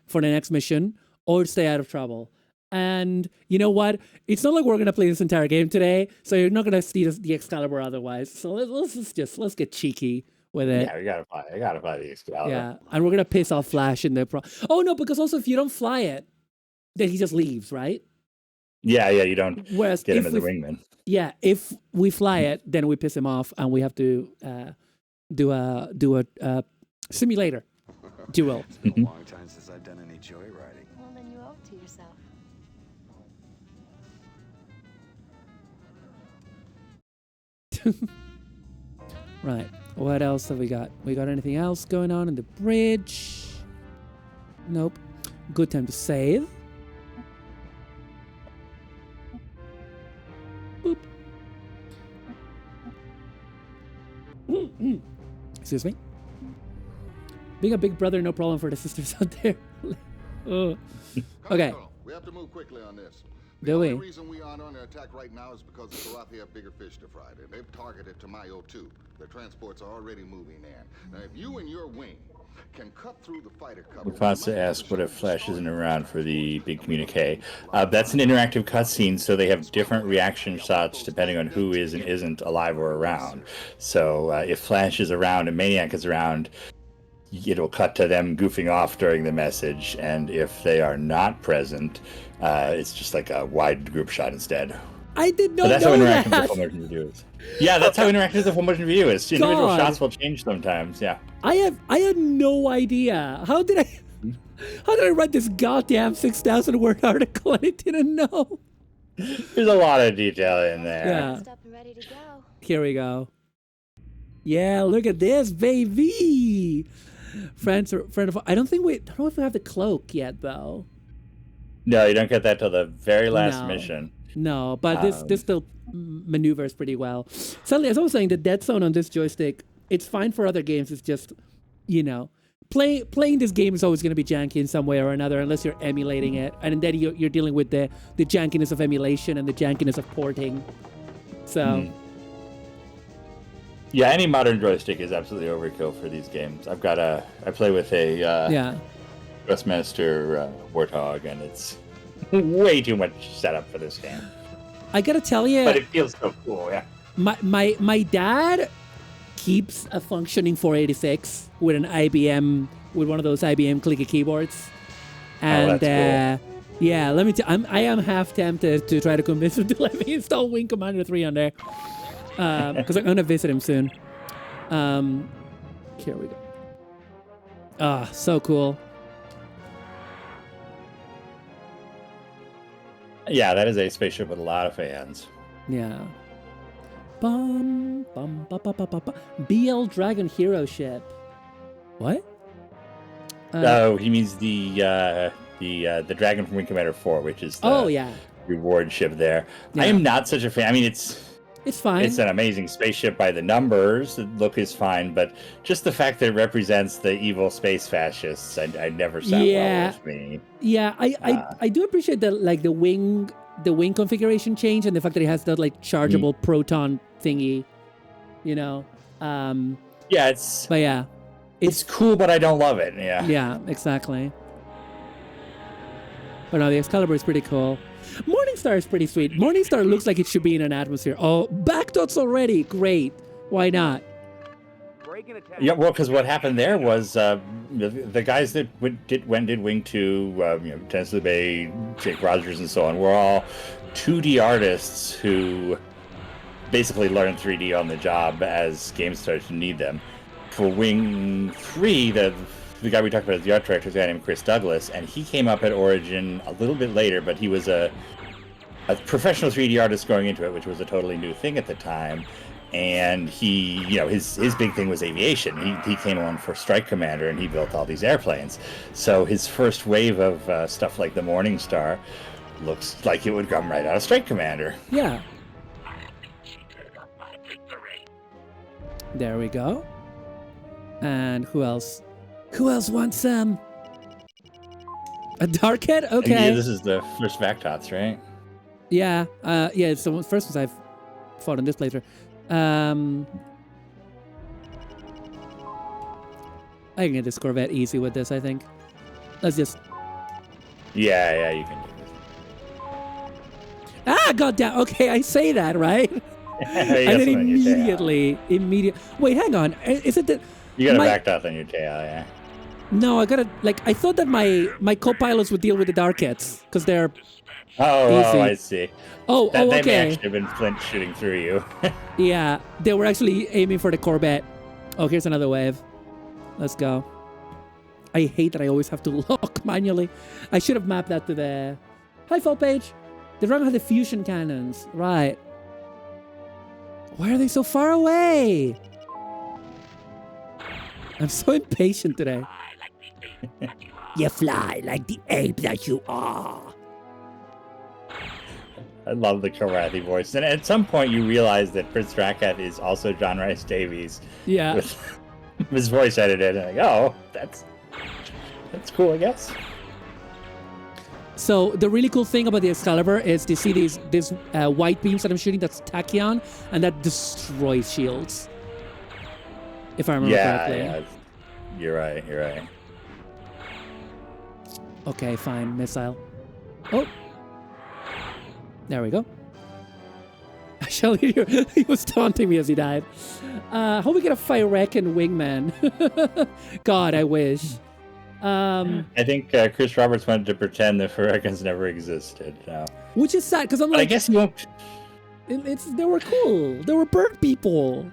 for the next mission, or stay out of trouble. And you know what? It's not like we're gonna play this entire game today, so you're not gonna see the Excalibur otherwise. So let's get cheeky with it. Yeah, we gotta fly the Excalibur. Yeah, and we're gonna piss off Flash in the Oh no, because also if you don't fly it, then he just leaves, right? Yeah, you don't get him as a if wingman. Yeah, if we fly it, then we piss him off, and we have to do a simulator duel. It's been a long time since I've done any joyriding. Well, then you owe it to yourself. Right. What else have we got? We got anything else going on in the bridge? Nope. Good time to save. Boop. Excuse me. Being a big brother, no problem for the sisters out there. Okay. We have to move quickly on this. The only way. reason we aren't under attack right now is because the Karathi have bigger fish to fry. They've targeted Tamayo too. Their transports are already moving in. Now, if you and your wing can cut through the fighter cover... Rapunzel asks, what if Flash isn't around for the big communique? That's an interactive cutscene, so they have different reaction shots depending on who is and isn't alive or around. So if Flash is around and Maniac is around, it'll cut to them goofing off during the message, and if they are not present, it's just like a wide group shot instead. I did not But that's know how that. interactive the full motion view is. Yeah, that's how interactive the full motion view is. Individual shots will change sometimes. Yeah. I had no idea. How did I write this goddamn 6,000 word article and I didn't know? There's a lot of detail in there. Yeah. Here we go. Yeah, look at this, baby. Friend of. I don't know if we have the cloak yet, though. No, you don't get that till the very last mission. No, but this still maneuvers pretty well. Suddenly, as I was saying, the dead zone on this joystick, it's fine for other games. It's just, playing this game is always going to be janky in some way or another, unless you're emulating it, and then you're dealing with the jankiness of emulation and the jankiness of porting. So. Yeah, any modern joystick is absolutely overkill for these games. I play with a Thrustmaster Warthog, and it's way too much setup for this game. I gotta tell you, but it feels so cool. Yeah. My dad keeps a functioning 486 with an IBM, with one of those IBM clicky keyboards, and that's cool. Yeah, let me tell. I am half tempted to try to convince him to let me install Wing Commander 3 on there. Because I'm gonna visit him soon. Here we go. So cool. Yeah, that is a spaceship with a lot of fans. Yeah. BL Dragon Hero Ship. What? He means the Dragon from Wing Commander 4, which is the reward ship there. Yeah. I am not such a fan. I mean, it's fine. It's an amazing spaceship by the numbers. The look is fine, but just the fact that it represents the evil space fascists, I never sat well with me. Yeah, I do appreciate the wing configuration change and the fact that it has that chargeable proton thingy, Yeah, it's cool, but I don't love it. Yeah. Yeah, exactly. But no, the Excalibur is pretty cool. Morningstar is pretty sweet. Morningstar looks like it should be in an atmosphere. Oh, back dots already. Great. Why not? Reagan attack. Yeah, well, because what happened there was the guys that did Wing 2, Tennessee Bay, Jake Rogers, and so on, were all 2D artists who basically learned 3D on the job as games started to need them. For Wing 3, the guy we talked about as the art director is a guy named Chris Douglas, and he came up at Origin a little bit later, but he was a professional 3D artist going into it, which was a totally new thing at the time. And he, his big thing was aviation. He came on for Strike Commander, and he built all these airplanes. So his first wave of stuff like the Morning Star looks like it would come right out of Strike Commander. Yeah. There we go. And who else? Who else wants a Darkhead? Okay. Yeah, this is the first Vactots, right? Yeah. Yeah, it's the first ones I've fought in this playthrough. I can get this Corvette easy with this, I think. Let's just... Yeah, you can do this. Ah, goddamn. Okay, I say that, right? And then immediately... Wait, hang on. Is it that... You got a Vactot on your tail, yeah. No, I gotta... I thought that my co-pilots would deal with the Darkheads, because they're... Oh, I see. Okay. They may actually have been flint shooting through you. Yeah, they were actually aiming for the Corvette. Oh, here's another wave. Let's go. I hate that I always have to lock manually. I should have mapped that to the... Hi, full page. The Dragon had the fusion cannons. Right. Why are they so far away? I'm so impatient today. You fly like the ape that you are. I love the Karathi voice. And at some point you realize that Prince Drakat is also John Rhys Davies. Yeah. With his voice edited. And that's cool, I guess. So the really cool thing about the Excalibur is to see these white beams that I'm shooting, that's tachyon, and that destroys shields. If I remember correctly. Yeah. You're right. Okay, fine. Missile. Oh. There we go. Actually, he was taunting me as he died. Hope we get a Fire-Wrecking Wingman. God, I wish. I think Chris Roberts wanted to pretend that Ferekins never existed. Which is sad, because I'm like... I guess you won't... They were cool. They were bird people.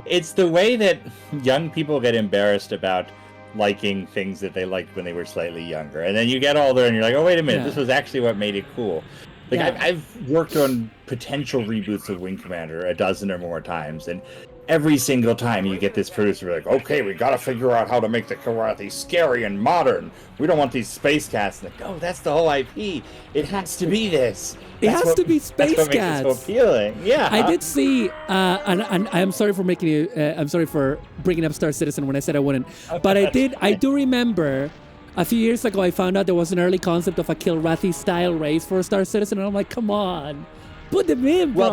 It's the way that young people get embarrassed about liking things that they liked when they were slightly younger. And then you get older and you're like, oh, wait a minute, this was actually what made it cool. Like, Yeah. I've worked on potential reboots of Wing Commander a dozen or more times, and every single time you get this producer like, okay, we gotta figure out how to make the Karathi scary and modern. We don't want these space cats. Like, no, that's the whole IP. It has to be this. It has to be space that's what cats. makes it so appealing. Yeah. I did see, and I'm sorry for making you. I'm sorry for bringing up Star Citizen when I said I wouldn't. But I do remember a few years ago I found out there was an early concept of a Kilrathi style race for Star Citizen, and I'm like, come on, put them in, bro. Well,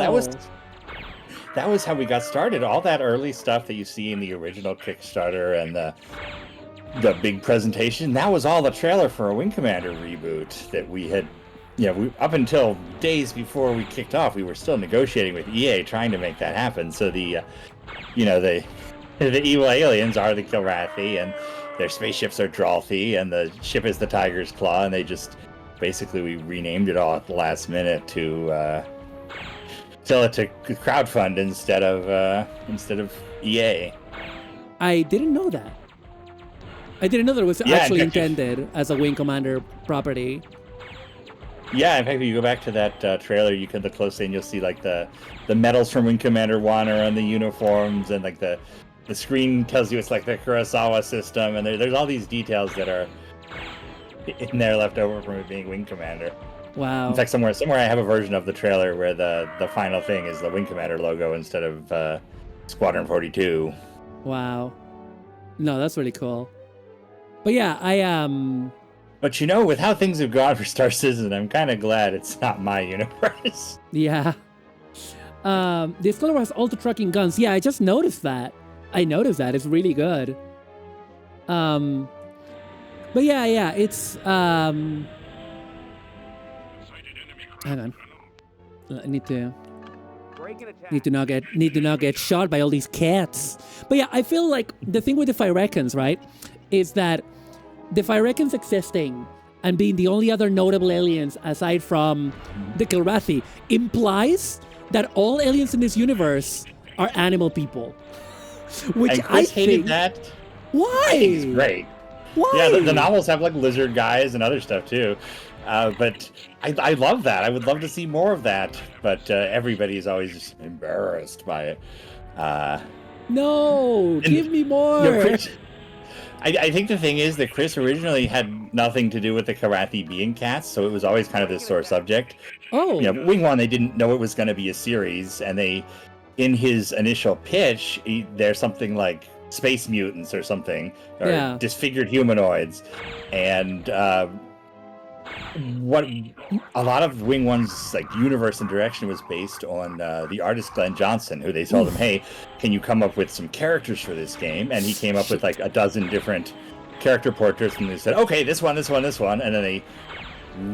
that was how we got started. All that early stuff that you see in the original Kickstarter and the big presentation, that was all the trailer for a Wing Commander reboot that we had. Up until days before we kicked off, we were still negotiating with EA trying to make that happen. So the evil aliens are the Kilrathi, and their spaceships are Dralthi, and the ship is the Tiger's Claw, and they just basically we renamed it all at the last minute to sell it to crowdfund instead of EA. I didn't know that. I didn't know that it was actually intended as a Wing Commander property. Yeah, in fact, if you go back to that trailer, you can look closely and you'll see like the medals from Wing Commander 1 are on the uniforms, and like the screen tells you it's like the Kurosawa system, and there's all these details that are in there left over from it being Wing Commander. Wow. In fact, somewhere I have a version of the trailer where the final thing is the Wing Commander logo instead of Squadron 42. Wow. No, that's really cool. But yeah, But with how things have gone for Star Citizen, I'm kind of glad it's not my universe. Yeah. The Excalibur has auto-trucking guns. Yeah, I just noticed that. It's really good. But yeah, it's hang on. I need to Need to not get shot by all these cats. But yeah, I feel like the thing with the Fyrekans, right, is that the Fyrekans existing and being the only other notable aliens aside from the Kilrathi implies that all aliens in this universe are animal people. Which and Chris I hated think, that. why? I think it's great. Why? Yeah, the novels have like lizard guys and other stuff too. But I love that. I would love to see more of that. But everybody's always just embarrassed by it. No, give me more. Chris, I think the thing is that Chris originally had nothing to do with the Kilrathi being cats, so it was always kind of this sore subject. Oh. Wing One, they didn't know it was going to be a series, and in his initial pitch, there's something like space mutants or something, or disfigured humanoids, and what a lot of Wing One's like universe and direction was based on the artist Glenn Johnson, who they told him, "Hey, can you come up with some characters for this game?" And he came up with like a dozen different character portraits, and they said, "Okay, this one," and then they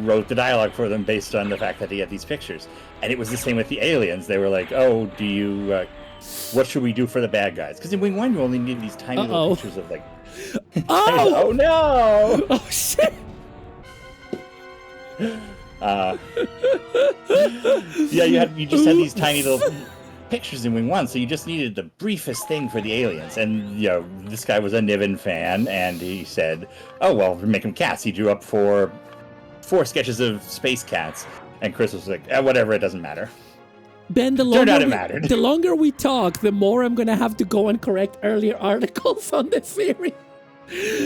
wrote the dialogue for them based on the fact that he had these pictures. And it was the same with the aliens. They were like, "Oh, do you? What should we do for the bad guys?" Because in Wing One, you only need these tiny little pictures of like. Oh no! Oh shit! You just had these tiny little pictures in Wing One, so you just needed the briefest thing for the aliens. And this guy was a Niven fan, and he said, "Oh well, make them cats." He drew up four sketches of space cats, and Chris was like, "Whatever, it doesn't matter." Ben, the longer we talk, the more I'm gonna have to go and correct earlier articles on this series.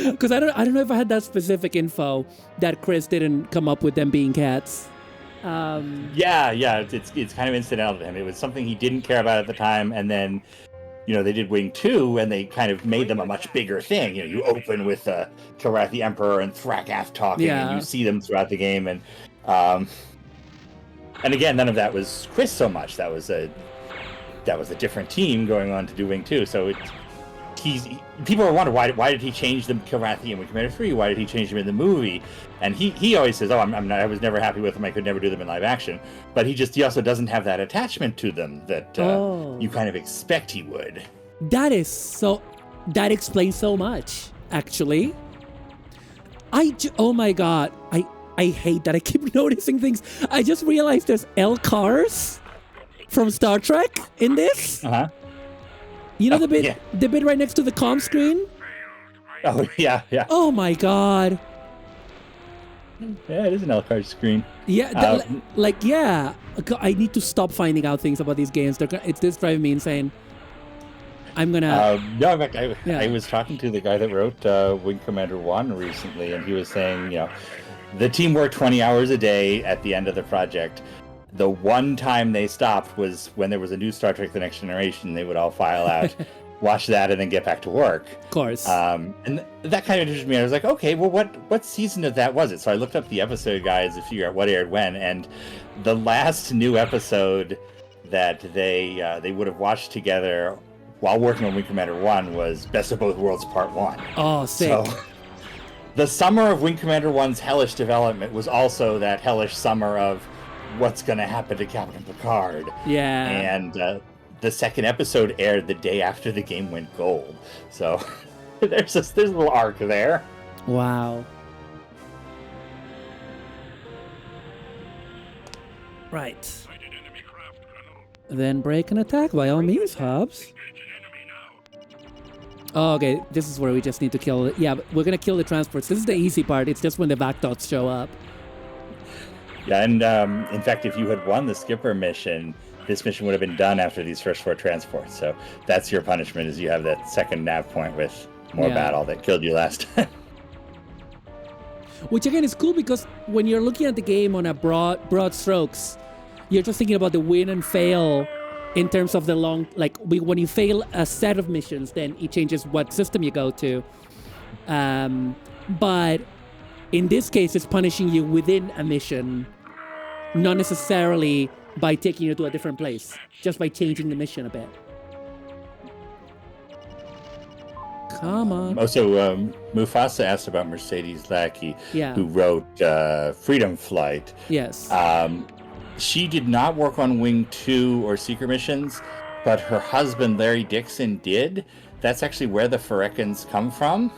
Because I don't know if I had that specific info that Chris didn't come up with them being cats. It's kind of incidental to him. It was something he didn't care about at the time, and then they did Wing 2, and they kind of made them a much bigger thing. You open with Kilrathi Emperor and Thrakath talking, and you see them throughout the game, and again, none of that was Chris so much. That was a different team going on to do Wing 2. So people are wondering why did he change the Kilrathi in Wing Commander 3? Why did he change them in the movie? And he always says, I was never happy with them. I could never do them in live action. But he also doesn't have that attachment to them that you kind of expect he would. That explains so much, actually. Oh my god, I hate that I keep noticing things. I just realized there's L-Cars from Star Trek in this. Uh-huh. The bit right next to the comm screen? Oh, yeah. Oh my god. Yeah, it is an L-Car screen. Yeah, I need to stop finding out things about these games. It's this driving me insane. I'm gonna... No, in fact, I was talking to the guy that wrote Wing Commander 1 recently, and he was saying, the team worked 20 hours a day at the end of the project. The one time they stopped was when there was a new Star Trek The Next Generation. They would all file out, watch that, and then get back to work. Of course. And that kind of interested me. I was like, okay, well, what season of that was it? So I looked up the episode guides to figure out what aired when, and the last new episode that they would have watched together while working on Wing Commander 1 was Best of Both Worlds Part 1. Oh, sick. So, the summer of Wing Commander 1's hellish development was also that hellish summer of what's going to happen to Captain Picard. Yeah. And the second episode aired the day after the game went gold. So there's a little arc there. Wow. Right. Then break and attack by all means, Hobbs. Oh, okay, this is where we just need to kill it. Yeah, we're going to kill the transports. This is the easy part. It's just when the Vakdots show up. Yeah, and in fact, if you had won the Skipper mission, this mission would have been done after these first 4 transports. So that's your punishment, is you have that second nav point with more battle that killed you last time. Which again is cool because when you're looking at the game on a broad strokes, you're just thinking about the win and fail in terms of the long, when you fail a set of missions, then it changes what system you go to. But in this case, it's punishing you within a mission, not necessarily by taking you to a different place, just by changing the mission a bit. Come on. Also, Mufasa asked about Mercedes Lackey, who wrote Freedom Flight. Yes. she did not work on Wing 2 or Secret Missions, but her husband, Larry Dixon, did. That's actually where the Ferekins come from.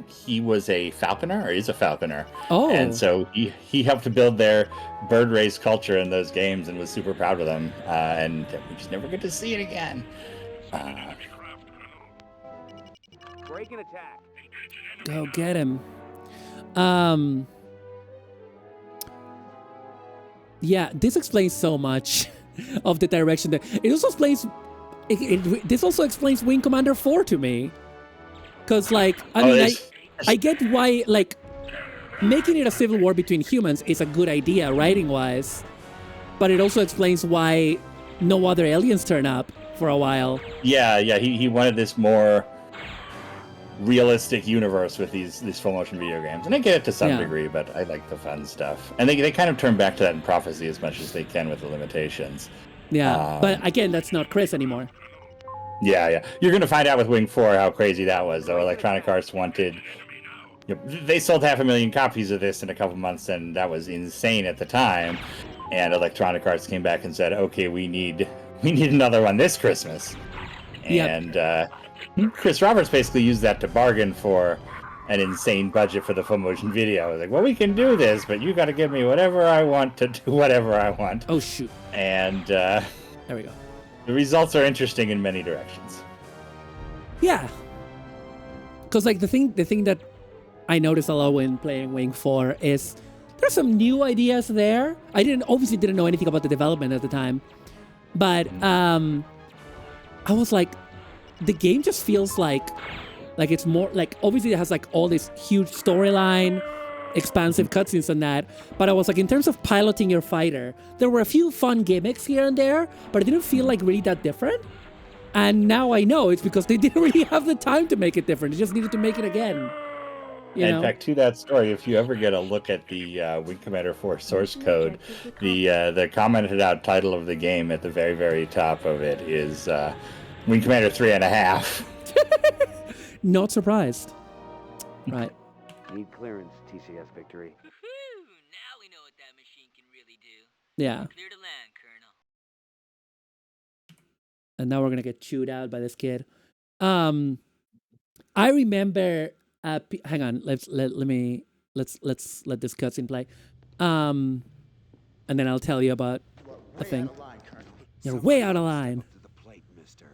He was a falconer, or is a falconer. Oh. And so he helped to build their bird race culture in those games and was super proud of them. And we just never get to see it again. Break and attack. Go get him. Yeah, this explains so much of the direction that it also explains. This also explains Wing Commander 4 to me, because like I get why like making it a civil war between humans is a good idea writing wise, but it also explains why no other aliens turn up for a while. Yeah, he wanted this more realistic universe with these full motion video games, and I get it to some degree, but I like the fun stuff, and they kind of turn back to that in Prophecy as much as they can with the limitations. Yeah, but again, that's not Chris anymore. Yeah, you're gonna find out with Wing 4 how crazy that was, though. Electronic Arts wanted, they sold 500,000 copies of this in a couple months, and that was insane at the time. And Electronic Arts came back and said, "Okay, we need another one this Christmas." And Chris Roberts basically used that to bargain for an insane budget for the full motion video. I was like, well, we can do this, but you got to give me whatever I want to do whatever I want. Oh, shoot. And there we go. The results are interesting in many directions. Yeah. Because like the thing that I noticed a lot when playing Wing 4 is there's some new ideas there. I obviously didn't know anything about the development at the time, but I was like, the game just feels like it's more like, obviously it has like all this huge storyline, expansive cutscenes and that, but I was like, in terms of piloting your fighter, there were a few fun gimmicks here and there, but it didn't feel like really that different. And now I know it's because they didn't really have the time to make it different. They just needed to make it again. In fact, to that story, if you ever get a look at the Wing Commander 4 source code, the commented out title of the game at the very, very top of it is Wing Commander 3.5. Not surprised. Right. Need clearance, TCS Victory. Now we know what that machine can really do. Yeah. Clear to land, Colonel. And now we're gonna get chewed out by this kid. I remember. Hang on. Let's let this cutscene play. And then I'll tell you about the thing. You're way out of line.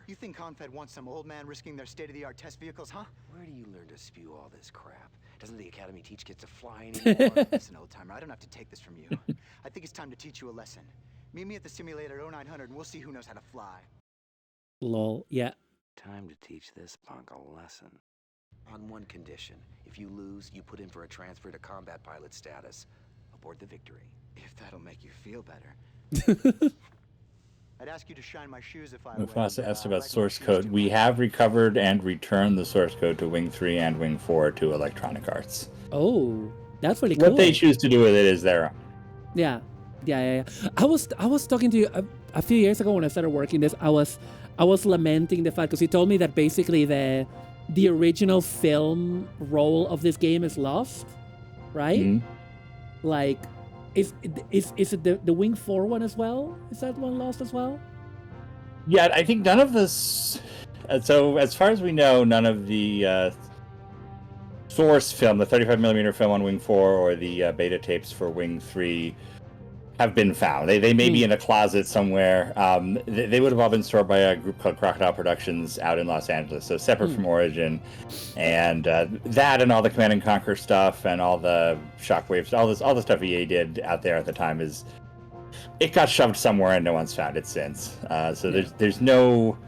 You think Confed wants some old man risking their state-of-the-art test vehicles, huh? Where do you learn to spew all this crap? Doesn't the Academy teach kids to fly anymore? Listen, old-timer, I don't have to take this from you. I think it's time to teach you a lesson. Meet me at the simulator at 0900 and we'll see who knows how to fly. Lol, yeah. Time to teach this punk a lesson. On one condition. If you lose, you put in for a transfer to combat pilot status. Aboard the Victory. If that'll make you feel better. I'd ask you to shine my shoes if I were. Mufasa asked about source code. We have recovered and returned the source code to Wing 3 and Wing 4 to Electronic Arts. Oh, that's really cool. What they choose to do with it is their own. Yeah. I was talking to you a few years ago when I started working this. I was lamenting the fact, because he told me that basically the original film role of this game is lost, right? Mm-hmm. Like, is it the Wing 4 one as well? Is that one lost as well? Yeah, I think none of this. So as far as we know, none of the source film, the 35mm film on Wing 4, or the beta tapes for Wing 3 have been found. They may be in a closet somewhere. They would have all been stored by a group called Crocodile Productions out in Los Angeles, so separate from Origin. And that and all the Command and Conquer stuff and all the Shockwaves, all the stuff EA did out there at the time it got shoved somewhere and no one's found it since. So there's no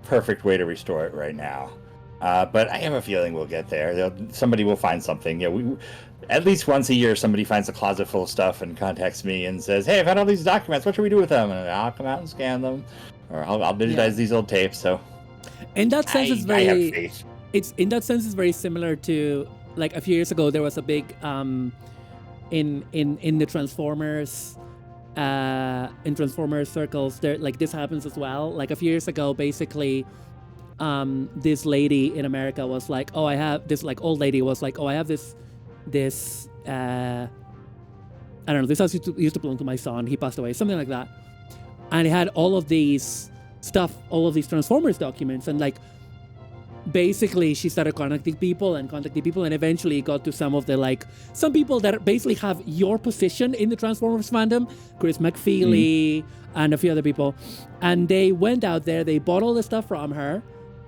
perfect way to restore it right now. But I have a feeling we'll get there. Somebody will find something. Yeah, at least once a year, somebody finds a closet full of stuff and contacts me and says, "Hey, I've had all these documents. What should we do with them?" And I'll come out and scan them, or I'll digitize these old tapes. So, in that sense, it's very. I have faith. It's very similar to, like, a few years ago there was a big in the Transformers. In Transformers circles, there, like, this happens as well. Like, a few years ago, basically, this lady in America was like, "Oh, I have this," like, old lady was like, "Oh, I have this I don't know, this house used to belong to my son. He passed away, something like that. And it had all of these stuff, all of these Transformers documents. And like, basically she started contacting people, and eventually got to some people that basically have your position in the Transformers fandom, Chris McFeely and a few other people. And they went out there, they bought all the stuff from her,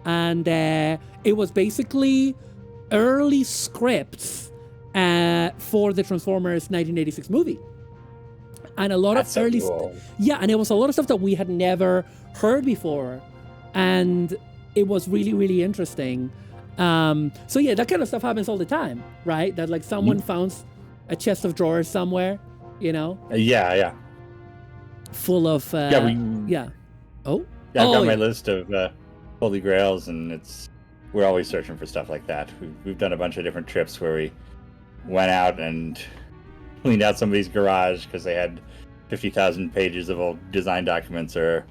and it was basically early scripts for the Transformers 1986 movie. And a lot of early and it was a lot of stuff that we had never heard before, and it was really, really interesting. So yeah, that kind of stuff happens all the time, right? That like someone found a chest of drawers somewhere, you know? Yeah. Full of I've got my list of holy grails, and we're always searching for stuff like that. We've done a bunch of different trips where we went out and cleaned out somebody's garage because they had 50,000 pages of old design documents or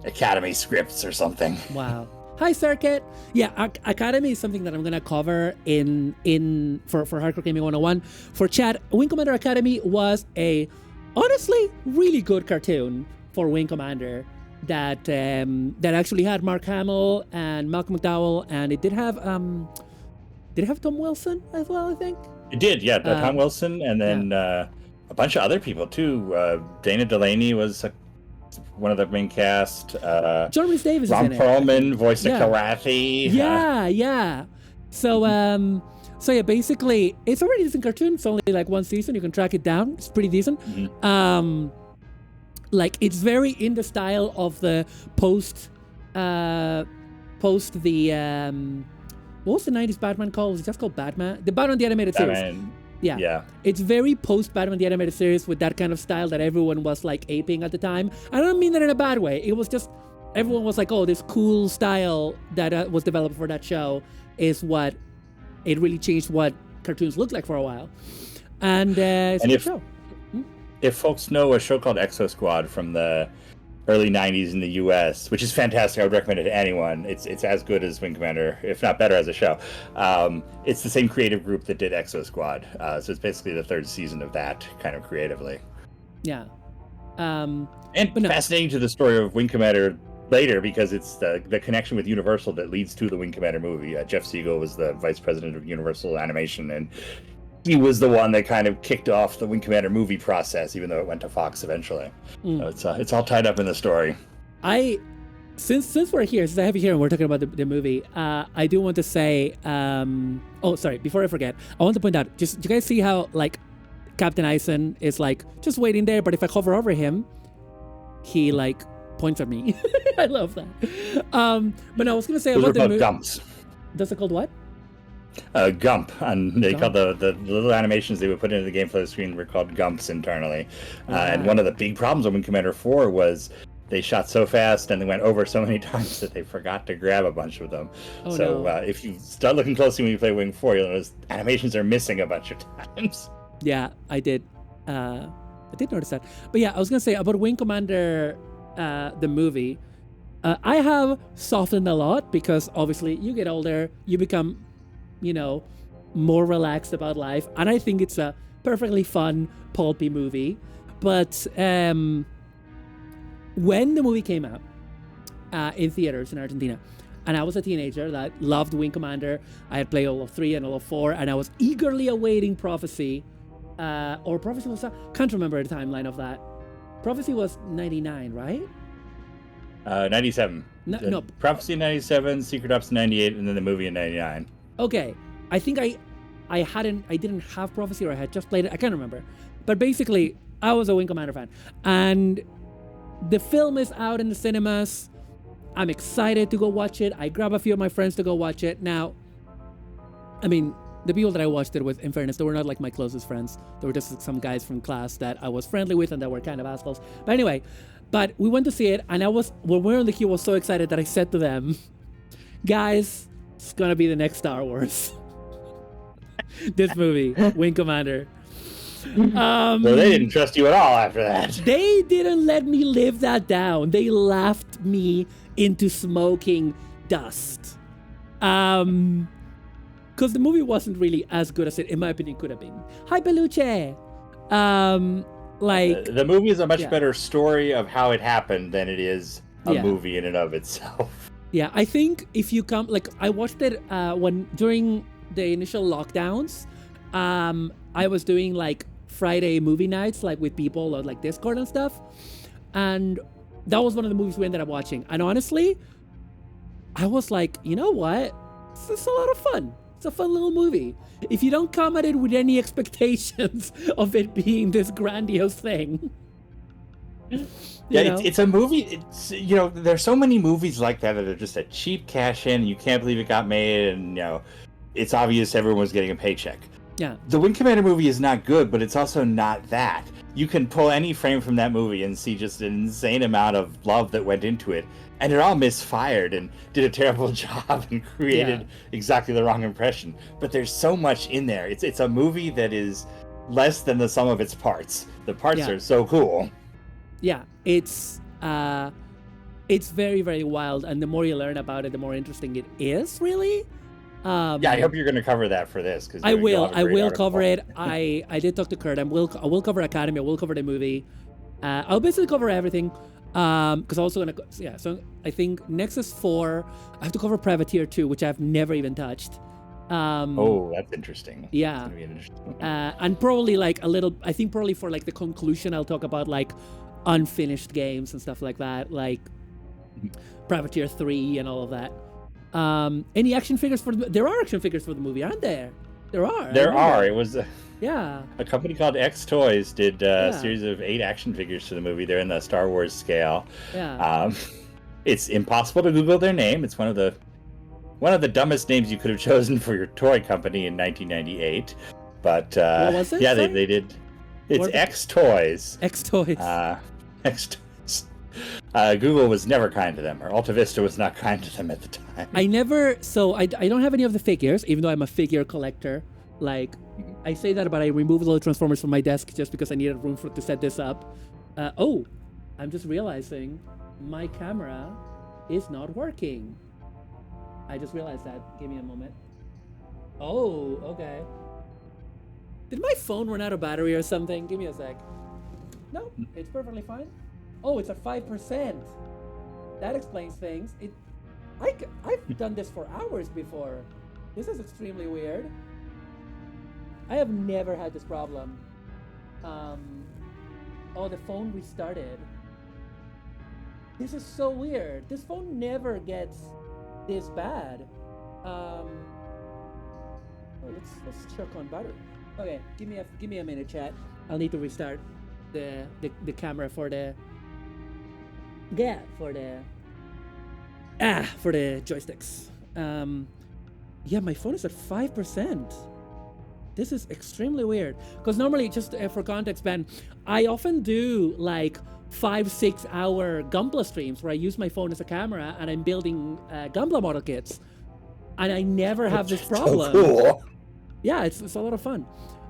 Academy scripts or something. Wow. Hi, Circuit. Yeah, Academy is something that I'm gonna cover for Hardcore Gaming 101. For chat, Wing Commander Academy was a honestly really good cartoon for Wing Commander that actually had Mark Hamill and Malcolm McDowell, and it did have Tom Wilson as well, I think. It did, yeah. Tom Wilson, and then a bunch of other people too. Dana Delaney was one of the main cast. John Rhys Davis Ron is in Perlman voiced Karathi. Yeah. So yeah, basically, it's a really decent cartoon. It's only like one season. You can track it down. It's pretty decent. Like, it's very in the style of the post the what was the 90s Batman called? Was it just called Batman? The Batman the Animated Series. Yeah. It's very post-Batman the Animated Series with that kind of style that everyone was like aping at the time. I don't mean that in a bad way. It was just, everyone was like, oh, this cool style that was developed for that show is what, it really changed what cartoons looked like for a while. And it's a good show. If folks know a show called Exo Squad from the early 90s in the US, which is fantastic. I would recommend it to anyone. It's as good as Wing Commander, if not better as a show. It's the same creative group that did Exo Squad. So it's basically the third season of that, kind of creatively. Yeah. Fascinating to the story of Wing Commander later, because it's the connection with Universal that leads to the Wing Commander movie. Jeff Siegel was the vice president of Universal Animation, and he was the one that kind of kicked off the Wing Commander movie process, even though it went to Fox eventually. So it's all tied up in the story. Since we're here, since I have you here and we're talking about the movie, I do want to say, before I forget, I want to point out, just, do you guys see how like Captain Eisen is like just waiting there, but if I hover over him, he like points at me. I love that. But no, I was gonna say Those about the movie. Gumps. That's called what? Gump, and they called the little animations they would put into the game for the screen were called Gumps internally. And one of the big problems with Wing Commander 4 was they shot so fast and they went over so many times that they forgot to grab a bunch of them. If you start looking closely when you play Wing 4, you'll notice animations are missing a bunch of times. Yeah, I did notice that. But yeah, I was gonna say about Wing Commander, the movie. I have softened a lot because obviously you get older, you become, more relaxed about life, and I think it's a perfectly fun, pulpy movie. But when the movie came out in theaters in Argentina, and I was a teenager that loved Wing Commander, I had played all of 3 and all of 4, and I was eagerly awaiting Prophecy, or Prophecy was, can't remember the timeline of that. Prophecy was 99, right? 97. No. Prophecy 97, Secret Ops 98, and then the movie in 99. Okay, I think I didn't have Prophecy, or I had just played it. I can't remember, but basically, I was a Wing Commander fan, and the film is out in the cinemas. I'm excited to go watch it. I grab a few of my friends to go watch it. Now, I mean, the people that I watched it with, in fairness, they were not like my closest friends. They were just some guys from class that I was friendly with and that were kind of assholes. But anyway, we went to see it, and when we were on the queue, I was so excited that I said to them, guys, it's gonna be the next Star Wars. This movie, Wing Commander. So they didn't trust you at all after that. They didn't let me live that down. They laughed me into smoking dust. Because the movie wasn't really as good as it, in my opinion, could have been. Hi, Beluche. Like the movie is a much yeah. better story of how it happened than it is a Yeah. movie in and of itself. Yeah, I think if you come, like, I watched it during the initial lockdowns. I was doing like Friday movie nights, like with people on like Discord and stuff, and that was one of the movies we ended up watching. And honestly, I was like, you know what? It's a lot of fun. It's a fun little movie. If you don't come at it with any expectations of it being this grandiose thing. Yeah, it's a movie. It's, you know, there's so many movies like that are just a cheap cash in. You can't believe it got made, and you know, it's obvious everyone was getting a paycheck. Yeah. The Wing Commander movie is not good, but it's also not that. You can pull any frame from that movie and see just an insane amount of love that went into it, and it all misfired and did a terrible job and created exactly the wrong impression. But there's so much in there. It's a movie that is less than the sum of its parts. The parts are so cool. Yeah, it's very, very wild, and the more you learn about it, the more interesting it is, really. Yeah, I hope you're going to cover that for this, because I will cover it. I did talk to Kurt. I will cover Academy. I will cover the movie. I'll basically cover everything. Because I'm also gonna So I think Nexus 4. I have to cover Privateer 2, which I've never even touched. Oh, that's interesting. Yeah. That's gonna be interesting. And probably like a little. I think probably for like the conclusion, I'll talk about like unfinished games and stuff like that, like Privateer 3 and all of that. Any action figures for there are action figures for the movie, aren't there? There are. It was a company called X Toys did a series of 8 action figures for the movie. They're in the Star Wars scale. It's impossible to Google their name. It's one of the dumbest names you could have chosen for your toy company in 1998. But what was it? Yeah, they did. It's X Toys. X Toys. X Toys. Google was never kind to them, or Alta Vista was not kind to them at the time. I don't have any of the figures, even though I'm a figure collector. Like, I say that, but I removed all the Transformers from my desk just because I needed room to set this up. I'm just realizing my camera is not working. I just realized that. Give me a moment. Oh, okay. Did my phone run out of battery or something? Give me a sec. No, it's perfectly fine. Oh, it's at 5%. That explains things. I've done this for hours before. This is extremely weird. I have never had this problem. Oh, the phone restarted. This is so weird. This phone never gets this bad. Let's check on battery. Okay, give me a minute, chat. I'll need to restart the camera for the joysticks. Yeah, my phone is at 5%. This is extremely weird. Because normally, just for context, Ben, I often do like 5-6 hour Gunpla streams where I use my phone as a camera and I'm building Gunpla model kits, and I never have this problem. So cool. Yeah, it's a lot of fun.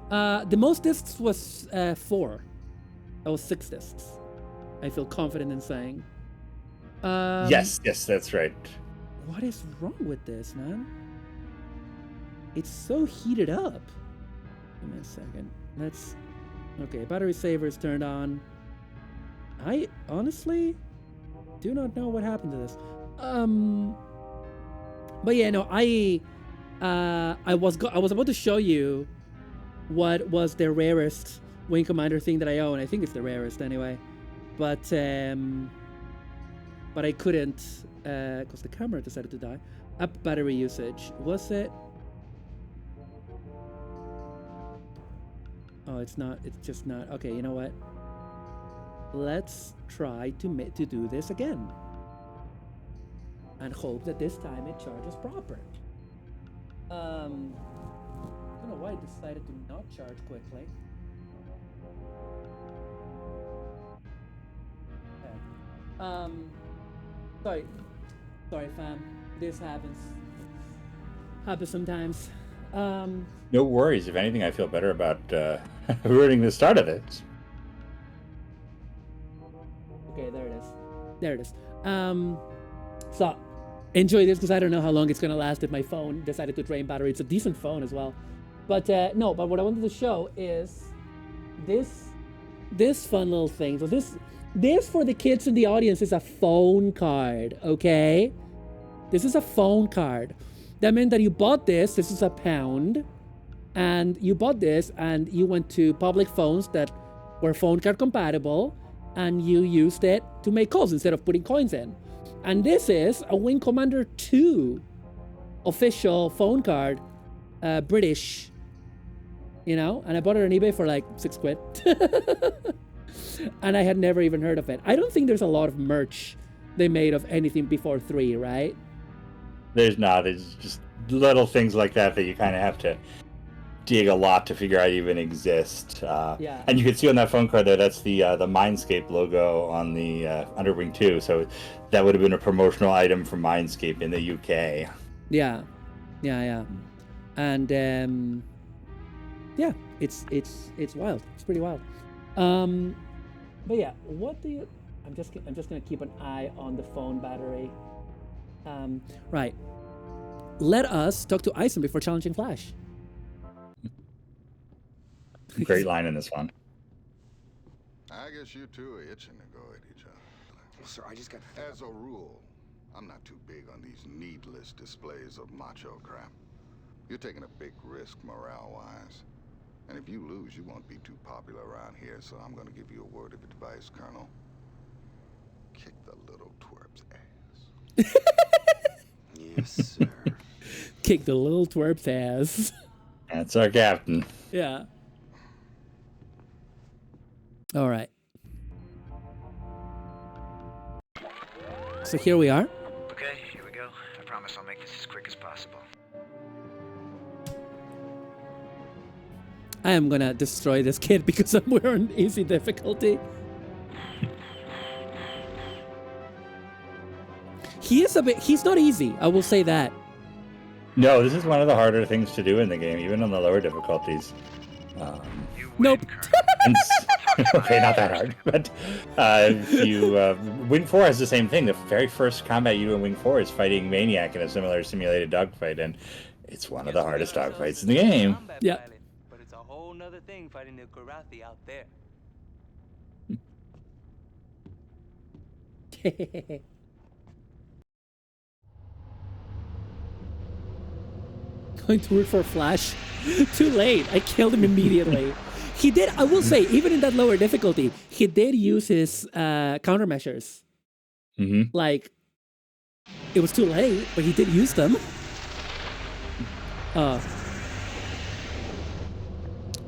The most discs was 4. That was 6 discs. I feel confident in saying. Yes, that's right. What is wrong with this, man? It's so heated up. Give me a second. Okay, battery saver is turned on. I honestly do not know what happened to this. But yeah, no, I was about to show you what was the rarest Wing Commander thing that I own. I think it's the rarest anyway. But I couldn't because the camera decided to die. Up battery usage. Was it? Oh, it's not. It's just not. Okay, you know what? Let's try to do this again. And hope that this time it charges proper. I don't know why it decided to not charge quickly. Okay. Sorry fam. This happens sometimes. No worries. If anything, I feel better about ruining the start of it. Okay, there it is. So enjoy this because I don't know how long it's gonna last if my phone decided to drain battery. It's a decent phone as well. But but what I wanted to show is this fun little thing. So this for the kids in the audience is a phone card, okay? This is a phone card. That meant that you bought this is £1, and you bought this and you went to public phones that were phone card compatible, and you used it to make calls instead of putting coins in. And this is a Wing Commander 2 official phone card, British, you know, and I bought it on eBay for like £6. And I had never even heard of it. I don't think there's a lot of merch they made of anything before 3, right? There's not. There's just little things like that you kind of have to dig a lot to figure out even exist. Yeah. And you can see on that phone card there, that's the Mindscape logo on the Underwing 2. So that would have been a promotional item from Mindscape in the UK. Yeah. And yeah, it's wild. It's pretty wild. But yeah, what do you? I'm just gonna keep an eye on the phone battery. Right. Let us talk to Ison before challenging Flash. Great line in this one. I guess you two are itching to go at each other. Well, sir, I just got... As a rule, I'm not too big on these needless displays of macho crap. You're taking a big risk morale-wise. And if you lose, you won't be too popular around here, so I'm gonna give you a word of advice, Colonel. Kick the little twerp's ass. Yes, sir. Kick the little twerp's ass. That's our captain. Yeah. All right. So here we are. Okay, here we go. I promise I'll make this as quick as possible. I am gonna destroy this kid because we're on easy difficulty. He's not easy, I will say that. No, this is one of the harder things to do in the game, even on the lower difficulties. Nope. Okay, not that hard. But Wing 4 has the same thing. The very first combat you do in Wing 4 is fighting Maniac in a similar simulated dogfight, and it's one of the hardest dogfights in the game. Yeah. But it's a whole nother thing fighting the Karathi out there. Going to root for Flash. Too late. I killed him immediately. He did, I will say, even in that lower difficulty, he did use his countermeasures. Mm-hmm. Like, it was too late, but he did use them. I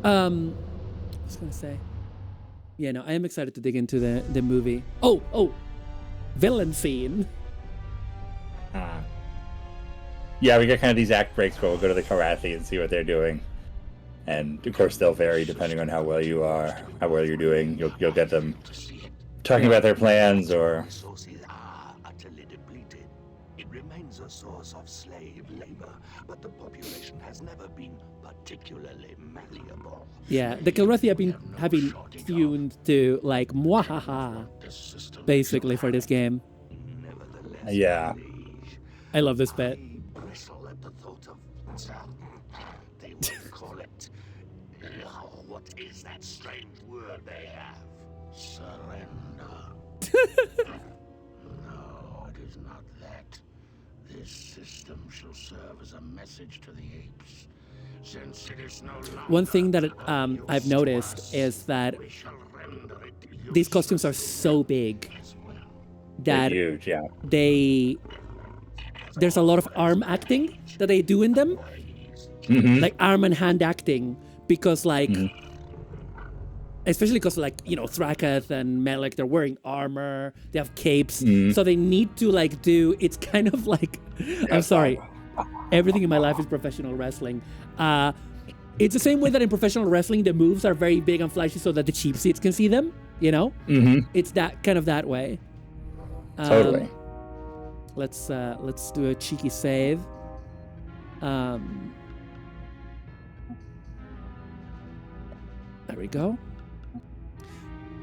was gonna say, yeah, no, I am excited to dig into the movie. Oh, villain scene. Yeah, we get kind of these act breaks where we'll go to the Karathi and see what they're doing. And of course they'll vary depending on how well you are, how well you're doing. You'll get them talking about their plans or... Resources are utterly depleted. It remains a source of slave labor, but the population has never been particularly malleable. Yeah, the Karathi have been tuned to like mwahaha, basically for this game. Yeah. I love this bit. Bristle at the thought of they will call it. What is that strange word they have? Surrender. No, it is not that. This system shall serve as a message to the apes. Since it is no longer One thing that I've noticed is that these costumes are so big that they're huge, yeah. There's a lot of arm acting that they do in them. Mm-hmm. Like arm and hand acting, because like, especially because like, you know, Thrakath and Melek, they're wearing armor, they have capes, so they need to like it's kind of like, I'm sorry, everything in my life is professional wrestling. It's the same way that in professional wrestling, the moves are very big and flashy so that the cheap seats can see them, you know? Mm-hmm. It's that kind of that way. Totally. Let's do a cheeky save. There we go.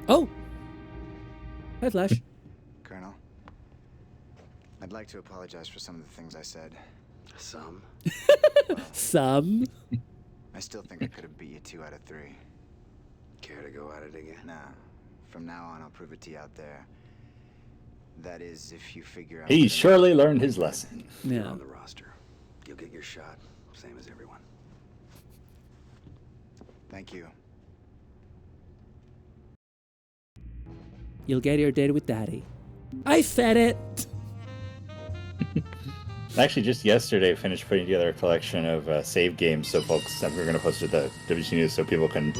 Oh! Hi, Flash. Colonel, I'd like to apologize for some of the things I said. Some? Some? I still think I could have beat you 2 out of 3. Care to go at it again? Nah. From now on, I'll prove it to you out there. That is, if you figure out... He surely learned his lesson. You're on the roster. You'll get your shot, same as everyone. Thank you. You'll get your date with Daddy. I said it! Actually, just yesterday, finished putting together a collection of save games, so folks, we're going to post it to the WC News so people can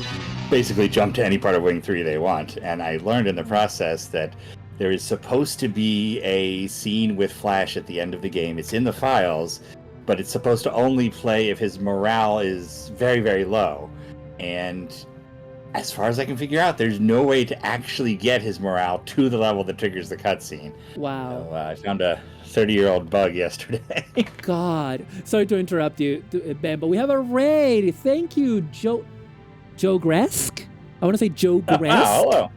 basically jump to any part of Wing 3 they want. And I learned in the process that there is supposed to be a scene with Flash at the end of the game. It's in the files, but it's supposed to only play if his morale is very, very low. And as far as I can figure out, there's no way to actually get his morale to the level that triggers the cutscene. Wow. So I found a 30-year-old bug yesterday. God. Sorry to interrupt you, Ben, but we have a raid. Thank you, Joe Gresk? I want to say Joe Gresk. Hello.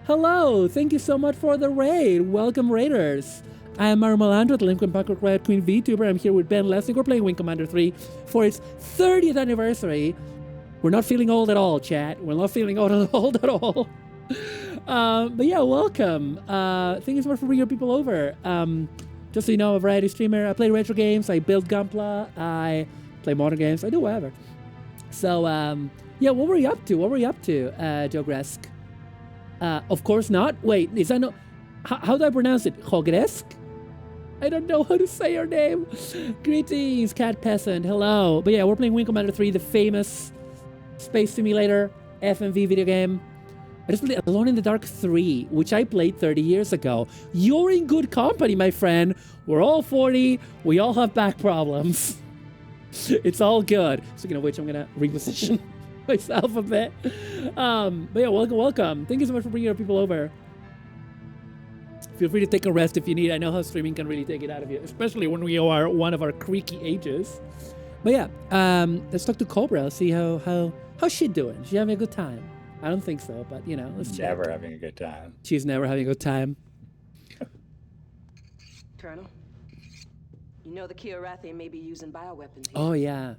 Hello. Thank you so much for the raid. Welcome, Raiders. I am Mario Melandro, the Lincoln Parker Red Queen VTuber. I'm here with Ben Lesnick. We're playing Wing Commander 3 for its 30th anniversary. We're not feeling old at all, chat. We're not feeling old at all. But yeah, welcome. Thank you so much for bringing people over. Just so you know, I'm a variety streamer. I play retro games. I build Gunpla. I play modern games. I do whatever. So, yeah, what were you up to? Joe Gresk? Of course not. Wait, is that no... How do I pronounce it? Hogresk? I don't know how to say your name. Greetings, Cat Peasant. Hello. But yeah, we're playing Wing Commander 3, the famous space simulator FMV video game. I just played Alone in the Dark 3, which I played 30 years ago. You're in good company, my friend. We're all 40. We all have back problems. It's all good. Speaking of which, I'm going to reposition myself a bit. But yeah, welcome. Thank you so much for bringing your people over. Feel free to take a rest if you need. I know how streaming can really take it out of you, especially when we are one of our creaky ages. But yeah, let's talk to Cobra. See how's she doing? She having a good time? I don't think so, but you know, let's check. Never having a good time. She's never having a good time. Colonel, you know the Kiorathi may be using bioweapons here. Oh yeah.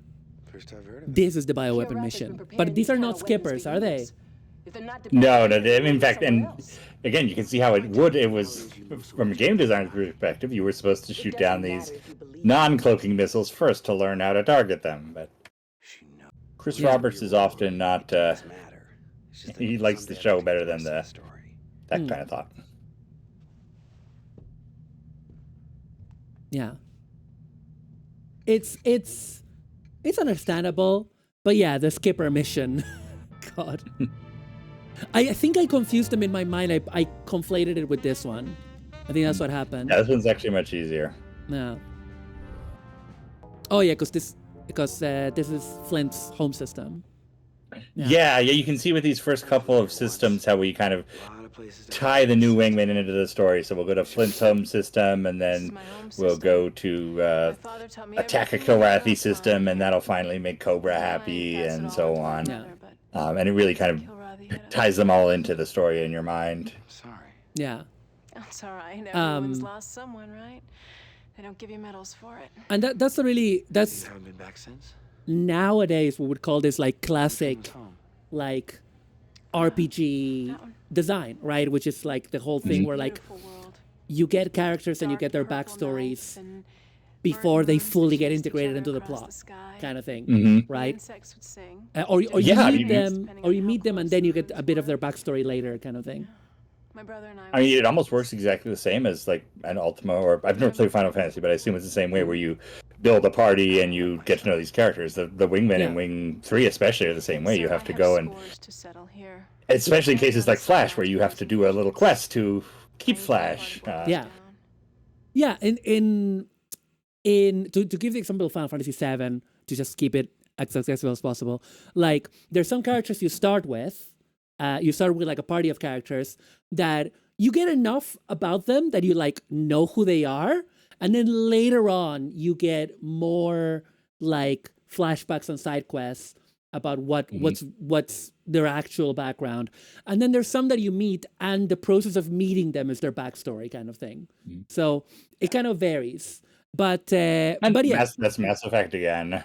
First I've heard of it. This is the bioweapon mission. But these are not skippers, are they? No. In fact, and again, you can see how it was from a game designer's perspective. You were supposed to shoot down these non-cloaking missiles first to learn how to target them. But Chris Roberts is often not. He likes the show better than that kind of thought. Yeah. It's understandable, but yeah, the skipper mission. God. I think I confused them in my mind. I conflated it with this one. I think that's what happened. Yeah, this one's actually much easier. Yeah. Oh yeah, because this is Flint's home system. Yeah, you can see with these first couple of systems how we kind of tie the new wingman into the story. So we'll go to Flint's home system, and then we'll go to attack a Kiorathi system, and that'll finally make Cobra happy, and so on. Yeah. And it really kind of ties them all into the story in your mind. Sorry. Yeah. That's all right. Everyone's lost someone, right? They don't give you medals for it. And that's You haven't been back since? Nowadays we would call this like classic like RPG design, right? Which is like the whole thing where like you get characters and you get their backstories before they fully get integrated into the plot, kind of thing, right? Or you meet them and then you get a bit of their backstory later, kind of thing. My brother and I mean, it almost works exactly the same as like an Ultima, or I've never played Final Fantasy, but I assume it's the same way where you build a party and you get to know these characters. The wingmen in Wing 3 especially are the same way. You have to go and, especially in cases like Flash, where you have to do a little quest to keep Flash. Yeah. In to give the example of Final Fantasy VII, to just keep it as accessible as possible, like there's some characters you start with. You start with like a party of characters that you get enough about them that you like know who they are, and then later on you get more like flashbacks and side quests about what's their actual background, and then there's some that you meet and the process of meeting them is their backstory, kind of thing. So it kind of varies, but yeah, that's Mass Effect again.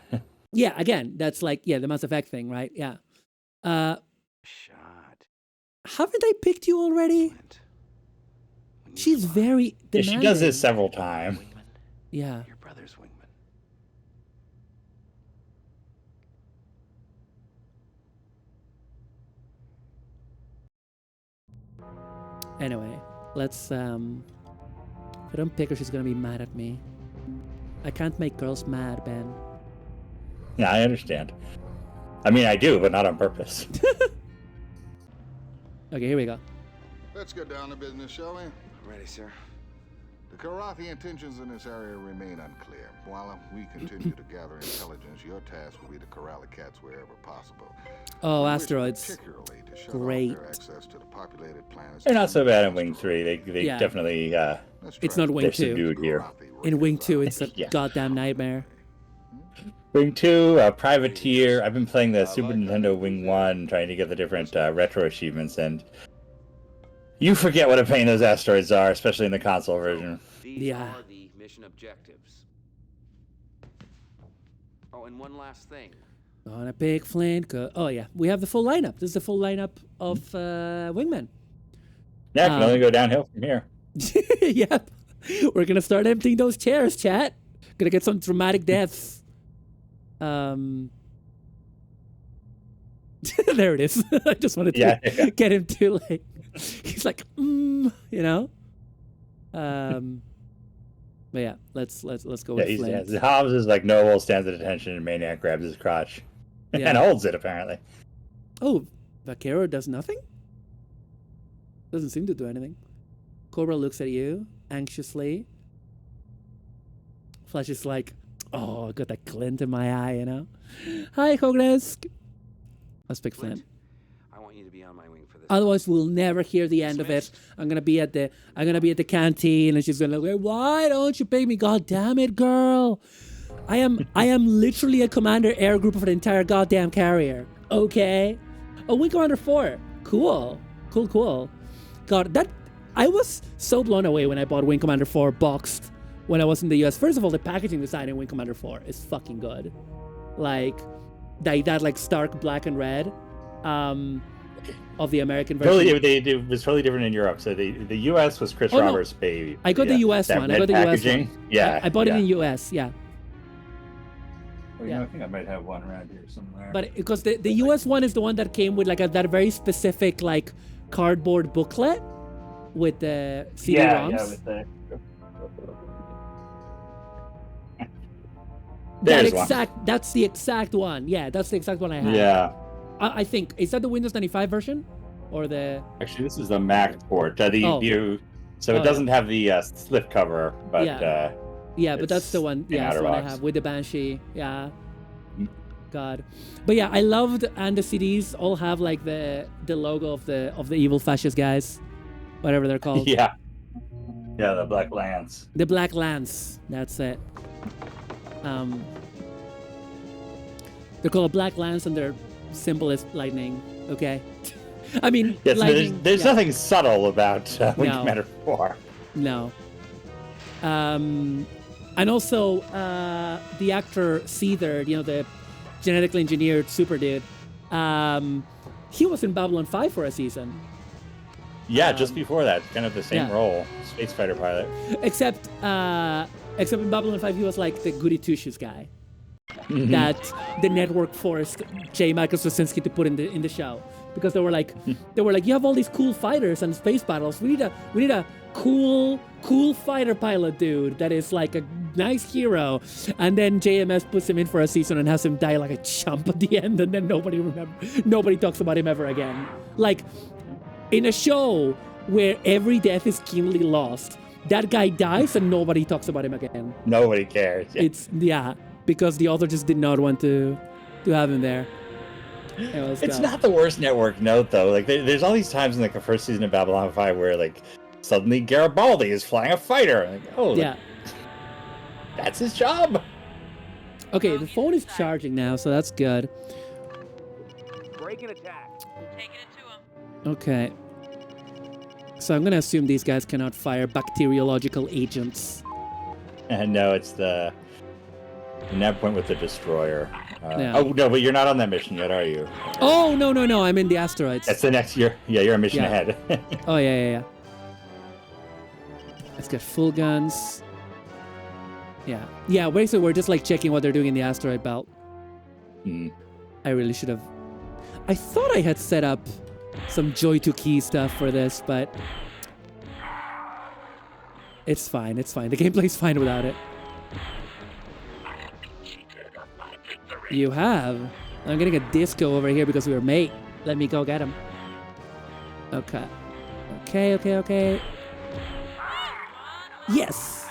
Yeah, again, that's like the Mass Effect thing, right? Yeah. haven't I picked you already? She's very demanding. Yeah, she does this several times. Yeah. Your brother's wingman. Anyway, let's, if I don't pick her, she's gonna be mad at me. I can't make girls mad, Ben. Yeah, I understand. I mean, I do, but not on purpose. Okay, here we go. Let's get down to business, shall we? Ready, sir. The Karathi intentions in this area remain unclear. While we continue to gather intelligence, your task will be to corral the cats wherever possible. Oh, We wish asteroids. particularly to shut Great. off their access to the populated planets. They're not so bad in Wing 3. They Yeah. definitely It's not Wing they're 2. subdued here. In Wing 2, it's a Yeah. goddamn nightmare. Wing 2, Privateer. I've been playing the Super Nintendo Wing 1, trying to get the different retro achievements, and you forget what a pain those asteroids are, especially in the console version. These are the mission objectives. Oh, and one last thing. On a big flint. Oh, yeah. We have the full lineup. This is the full lineup of Wingmen. Yeah, it can only go downhill from here. Yep. We're going to start emptying those chairs, chat. Gonna get some dramatic deaths. There it is. I just wanted to get him to, like, he's like, you know? But yeah, let's go with Flint. Hobbs is like Noble stands at attention and Maniac grabs his crotch and holds it apparently. Oh, Vaquero does nothing? Doesn't seem to do anything. Cobra looks at you anxiously. Flash is like, oh, I got that glint in my eye, you know? Hi, Kogresk. Let's pick Flint. I want you to be on my wing for this. Otherwise, we'll never hear the end of it. I'm gonna be at the canteen, and she's gonna go, "Why don't you pick me? God damn it, girl! I am literally a commander air group for the entire goddamn carrier. Okay? Oh, Wing Commander 4. Cool. God, I was so blown away when I bought Wing Commander 4 boxed when I was in the US. First of all, the packaging design in Wing Commander 4 is fucking good. Like that like stark black and red. Of the American version. It was totally different in Europe. So the US was Chris Roberts' baby. I got the US one. I got the US one. Yeah. I bought it in US, yeah. Well, you know, I think I might have one around here somewhere. But because the US one is the one that came with like that very specific like cardboard booklet with the CD-ROMs. Yeah, with the That's the exact one. Yeah, that's the exact one I have. Yeah. I think, is that the Windows 95 version? Or the... Actually, this is the Mac port. So it doesn't have the slip cover, but... Yeah, but that's the one. Yeah, that's the one I have with the Banshee. Yeah. God. But yeah, I loved, and the CDs all have like the logo of the evil fascist guys. Whatever they're called. Yeah. Yeah, the Black Lance. The Black Lance. That's it. They're called Black Lance, and their symbol is lightning. Okay. I mean, yes, lightning, there's nothing subtle about Wing Commander 4. No. And also the actor Seether, you know, the genetically engineered super dude. He was in Babylon 5 for a season. Yeah, just before that, kind of the same role, space fighter pilot. Except in Babylon 5, he was like the goody two-shoes guy that the network forced J. Michael Straczynski to put in the show, because they were like, you have all these cool fighters and space battles. We need a cool fighter pilot dude that is like a nice hero. And then JMS puts him in for a season and has him die like a chump at the end, and then nobody talks about him ever again. Like in a show where every death is keenly lost, that guy dies and nobody talks about him again. Nobody cares. Yeah. Because the author just did not want to have him there. It's not the worst network note though. Like there's all these times in like the first season of Babylon 5 where like suddenly Garibaldi is flying a fighter. Like, oh yeah, that's his job. Okay, the phone is charging now, so that's good. Break and attack. Taking it to him. Okay. So I'm gonna assume these guys cannot fire bacteriological agents. And no, it's the nav point with the destroyer. Yeah. Oh no, but you're not on that mission yet, are you? Oh no! I'm in the asteroids. That's the next year. Yeah, you're a mission ahead. Oh yeah. Let's get full guns. Yeah. Basically, we're just like checking what they're doing in the asteroid belt. I really should have. I thought I had set up some Joy to Key stuff for this, but it's fine. The gameplay's fine without it. You have? I'm getting a disco over here because we were mate. Let me go get him. Okay. Yes!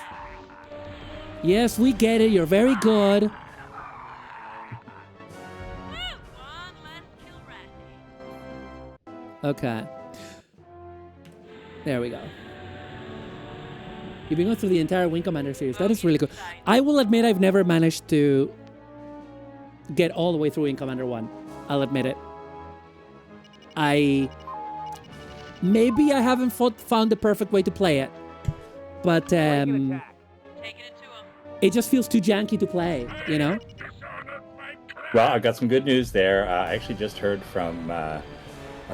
Yes, we get it. You're very good. Okay. There we go. You've been going through the entire Wing Commander series. That is really good. I will admit I've never managed to get all the way through Wing Commander 1. I'll admit it. Maybe I haven't found the perfect way to play it. But it just feels too janky to play, you know? Well, I've got some good news there. I actually just heard from a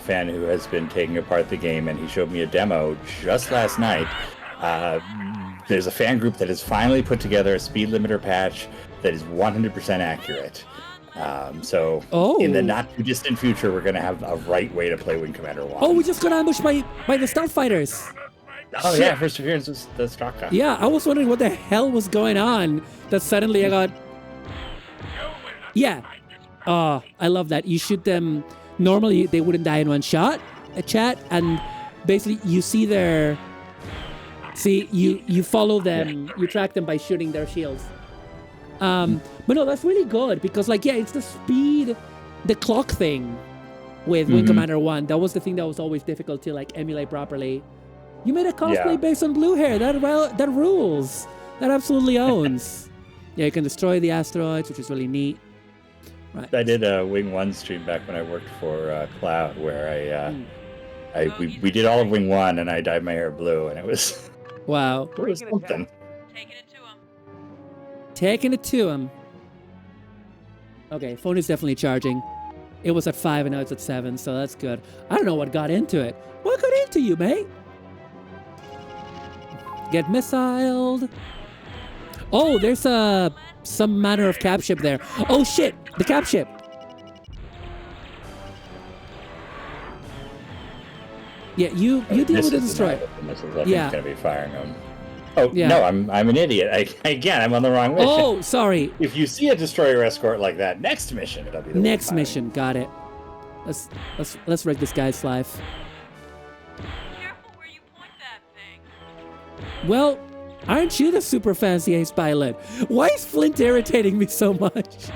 fan who has been taking apart the game, and he showed me a demo just last night. There's a fan group that has finally put together a speed limiter patch that is 100% accurate. So in the not too distant future, we're going to have a right way to play Wing Commander 1. Oh, we just got ambushed by the stealth fighters. Oh, Shit. yeah, first appearance was the Straka. Yeah, I was wondering what the hell was going on that suddenly I got... Yeah. I love that. You shoot them... Normally, they wouldn't die in one shot, a chat, and basically you see their... See, you follow them, you track them by shooting their shields. But no, that's really good because, like, yeah, it's the speed, the clock thing with Wing Commander 1. That was the thing that was always difficult to, like, emulate properly. You made a cosplay based on blue hair. That rules. That absolutely owns. Yeah, you can destroy the asteroids, which is really neat. Right. I did a Wing 1 stream back when I worked for Cloud, where we did all of Wing 1, and I dyed my hair blue, and it was... Wow. It was something. Taking it to him. Okay, phone is definitely charging. It was at 5 and now it's at 7, so that's good. I don't know what got into it. What got into you, mate? Get missiled. Oh, there's some manner of cap ship there. Oh shit, the cap ship. Yeah, you deal with the destroyer. Yeah, going to be firing them. Oh yeah. No, I'm an idiot. I'm on the wrong mission. Oh, sorry. If you see a destroyer escort like that, next mission it'll be the next mission. Got it. Let's wreck this guy's life. Careful where you point that thing. Well, aren't you the super fancy ace pilot? Why is Flint irritating me so much?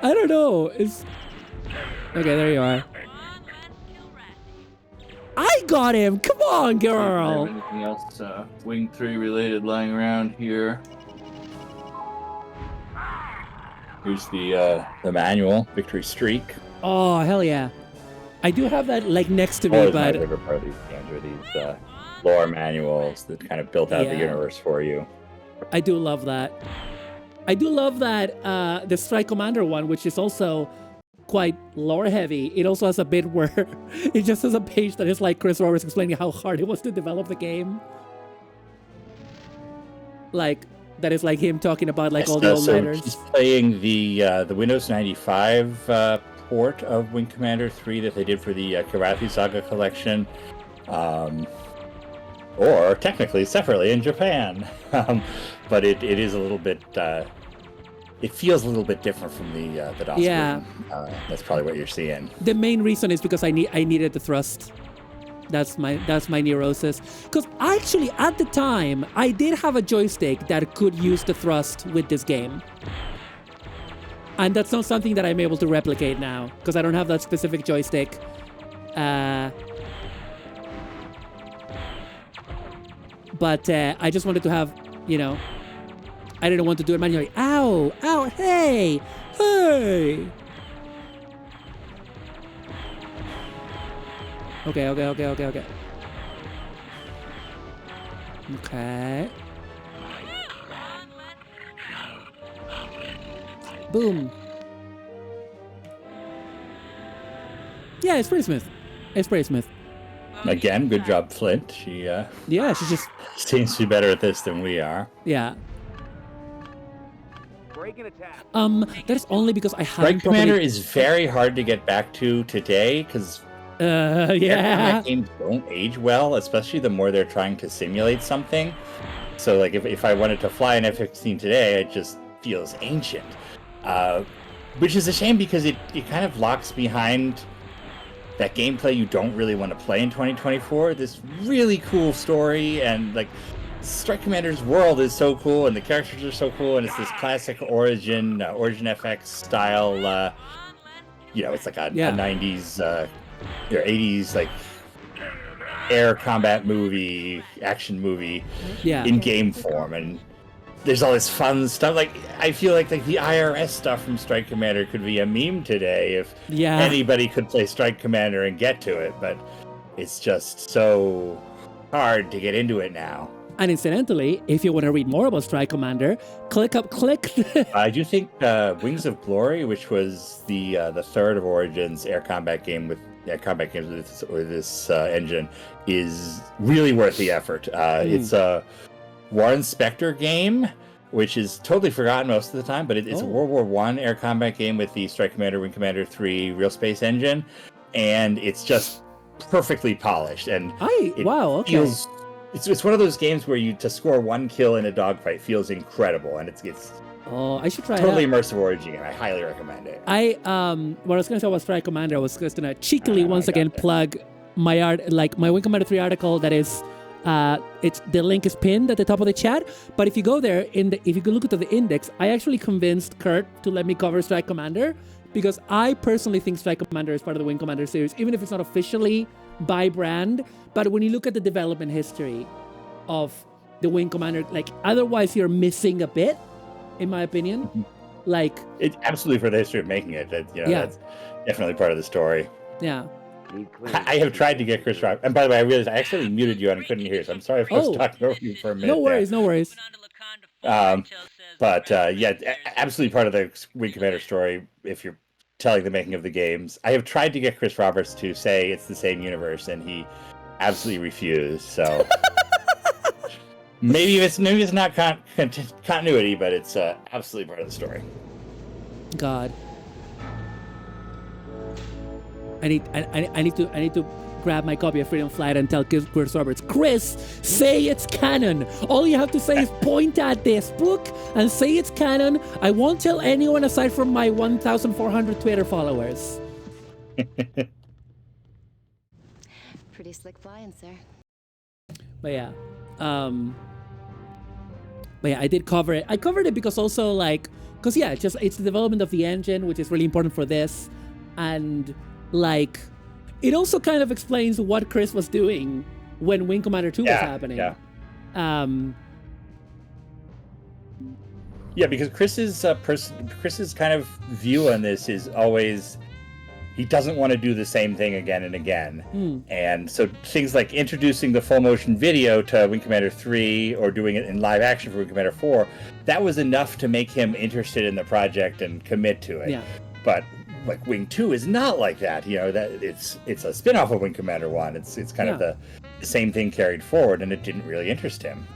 I don't know. Okay, there you are. I got him! Come on, girl! Anything else Wing 3 related lying around here? Here's the manual, Victory Streak. Oh, hell yeah. I do have that, like, next to me, but... my favorite part of these games are these lore manuals that kind of built out the universe for you. I do love that. I do love that the Strike Commander one, which is also quite lore heavy. It also has a bit where it just has a page that is like Chris Roberts explaining how hard it was to develop the game. Like, that is like him talking about like all the old writers. He's playing the Windows 95 port of Wing Commander 3 that they did for the Karathi Saga collection. Or technically separately in Japan. But it is a little bit it feels a little bit different from the DOS version. That's probably what you're seeing. The main reason is because I needed the thrust. That's my neurosis. Because actually, at the time, I did have a joystick that could use the thrust with this game. And that's not something that I'm able to replicate now, because I don't have that specific joystick. But I just wanted to have, you know, I didn't want to do it manually. Ow! Ow! Hey! Hey! Okay. Okay. Boom. Yeah, it's pretty smooth. It's pretty smooth. Again, good job, Flint. She yeah, she just seems to be better at this than we are. Yeah. Break and attack. That's only because I Strike haven't Commander properly... is very hard to get back to today because yeah. games don't age well, especially the more they're trying to simulate something. So, like, if I wanted to fly an F-16 today, it just feels ancient, which is a shame because it kind of locks behind that gameplay you don't really want to play in 2024. This really cool story, and like Strike Commander's world is so cool, and the characters are so cool, and it's this classic Origin FX style. It's like a 90s or 80s like air combat movie, action movie, in game form, and there's all this fun stuff. Like, I feel like the IRS stuff from Strike Commander could be a meme today if anybody could play Strike Commander and get to it, but it's just so hard to get into it now. And incidentally, if you want to read more about Strike Commander, click. I do think Wings of Glory, which was the third of Origin's air combat game with this engine, is really worth the effort. It's a Warren Spector game, which is totally forgotten most of the time, but it's a World War I air combat game with the Strike Commander, Wing Commander 3 Real Space engine, and it's just perfectly polished. And feels, it's one of those games where to score one kill in a dogfight feels incredible, and it's I should try totally it out. immersive Origin game. I highly recommend it. What I was going to say about Strike Commander, I was just going to cheekily once again plug my my Wing Commander 3 article that is the link is pinned at the top of the chat, but if you go there if you go look at the index, I actually convinced Kurt to let me cover Strike Commander because I personally think Strike Commander is part of the Wing Commander series, even if it's not officially by brand. But when you look at the development history of the Wing Commander, like, otherwise you're missing a bit, in my opinion. Like, it's absolutely for the history of making it. That's definitely part of the story. Yeah. I have tried to get Chris Rock, and by the way, I realized I actually muted you and I couldn't hear you, so I'm sorry if I was talking over you for a minute. No worries. But absolutely part of the Wing Commander story if you're telling the making of the games. I have tried to get Chris Roberts to say it's the same universe, and he absolutely refused. So maybe it's not continuity, but it's absolutely part of the story. God. I need to grab my copy of Freedom Flight and tell Chris Roberts, Chris, say it's canon. All you have to say is point at this book and say it's canon. I won't tell anyone aside from my 1,400 Twitter followers. Pretty slick flying, sir. But yeah, I did cover it. I covered it because also it's the development of the engine, which is really important for this, and it also kind of explains what Chris was doing when Wing Commander 2 was happening. Because Chris's kind of view on this is always he doesn't want to do the same thing again and again. And so things like introducing the full motion video to Wing Commander 3 or doing it in live action for Wing Commander 4, that was enough to make him interested in the project and commit to it. But like Wing 2 is not like that, that it's a spin-off of Wing Commander 1. It's kind of the same thing carried forward, and it didn't really interest him.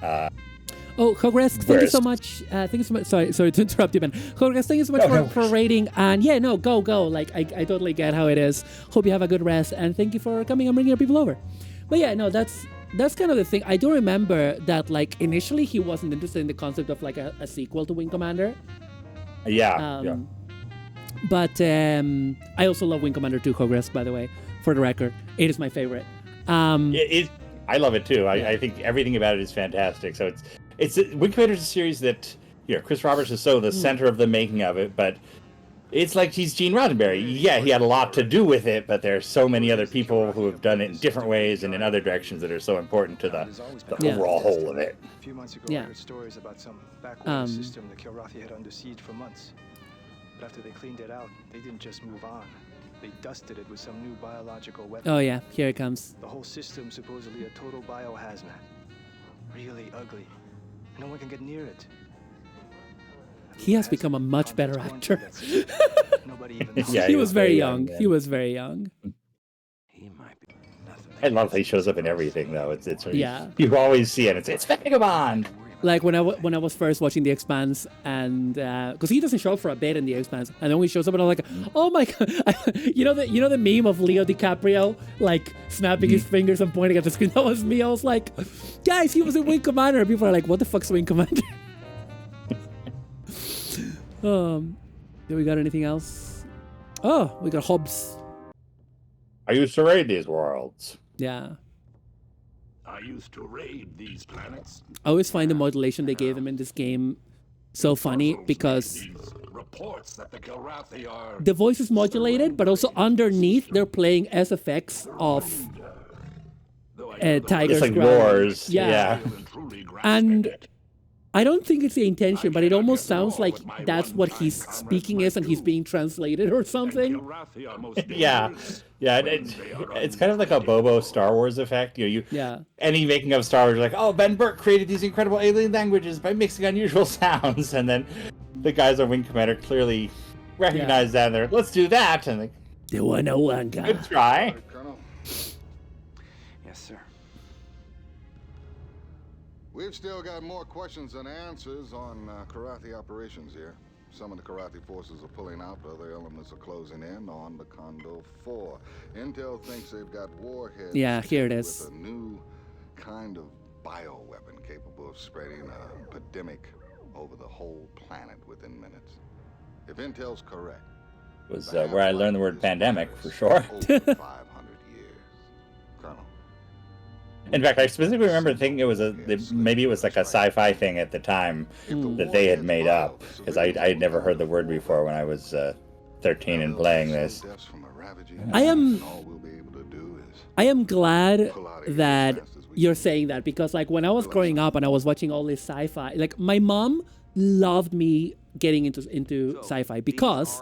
Hogresk, thank you so much. Thank you so much. Sorry to interrupt you, Ben. Hogresk, thank you so much for rating. And go. Like, I totally get how it is. Hope you have a good rest, and thank you for coming and bringing your people over. But that's kind of the thing. I do remember that, initially he wasn't interested in the concept of a sequel to Wing Commander. But I also love Wing Commander 2, Hogresk, by the way, for the record. It is my favorite. I love it too. I think everything about it is fantastic. So it's Wing Commander is a series that Chris Roberts is so the center of the making of it, but it's like he's Gene Roddenberry. Yeah, he had a lot to do with it, but there's so many other people who have done it in different ways and in other directions that are so important to the overall whole of it. A few months ago, I heard stories about some backwater system the Kilrathi had under siege for months. But after they cleaned it out, they didn't just move on. They dusted it with some new biological weapon. Oh yeah, here it comes. The whole system supposedly a total biohazmat. Really ugly. No one can get near it. He has become a much better actor. Yeah, he was very young. He was very young. I love how he shows up in everything, though. It's Yeah. You always see it. It's Vagabond. Like when I was first watching The Expanse, and because he doesn't show up for a bit in The Expanse, and then when he shows up, and I'm like, oh my god, you know the meme of Leo DiCaprio like snapping his fingers and pointing at the screen. That was me. I was like, guys, he was in Wing Commander. And people are like, what the fuck's Wing Commander? Do we got anything else? Oh, we got Hobbs. I used to raid these worlds. Yeah. I used to raid these planets. I always find the modulation they gave him in this game so funny because Reports that the Kilrathi are the voice is modulated, but also underneath they're playing SFX of Tiger's It's like growling. roars. Yeah. And I don't think it's the intention, but it almost sounds like that's what he's speaking is, and he's being translated or something. Yeah. It's kind of like a Bobo Star Wars effect. Any making of Star Wars, like, oh, Ben Burke created these incredible alien languages by mixing unusual sounds, and then the guys on Wing Commander clearly recognize that, and they're like, let's do that, and like, the 101 guy. Good try. Yes, sir. We've still got more questions than answers on Kilrathi operations here. Some of the Kilrathi forces are pulling out, other elements are closing in on the Kondo 4. Intel thinks they've got warheads. Yeah, here it is. With a new kind of bioweapon capable of spreading a pandemic over the whole planet within minutes. If Intel's correct, was where I learned the word pandemic for sure. over 500 years. Colonel. In fact, I specifically remember thinking it was maybe it was like a sci-fi thing at the time that they had made up, because I had never heard the word before when I was 13 and playing this. I am glad that you're saying that, because like when I was growing up and I was watching all this sci-fi, like my mom loved me getting into sci-fi because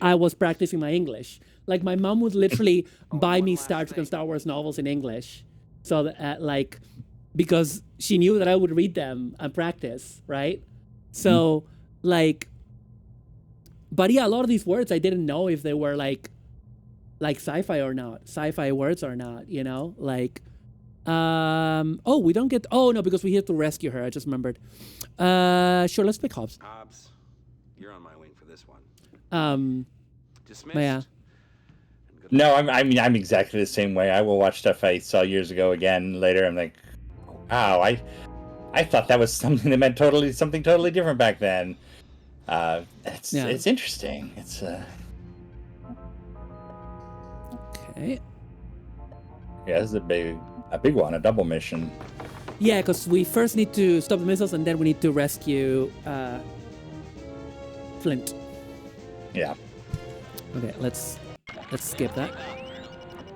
I was practicing my English. Like my mom would literally buy me Star Trek and Star Wars novels in English. So that, because she knew that I would read them and practice, right? So, but yeah, a lot of these words I didn't know if they were like sci-fi or not, sci-fi words or not, you know? Oh, we don't get, oh no, because we have to rescue her, I just remembered. Sure, let's pick Hobbs. Hobbs, you're on my wing for this one. Dismissed. Yeah. No, I'm exactly the same way. I will watch stuff I saw years ago again later. I'm like, wow, I thought that was something that meant something totally different back then. It's interesting. It's okay. Yeah, this is a big one, a double mission. Yeah, because we first need to stop the missiles and then we need to rescue Flint. Yeah. Okay, let's skip that.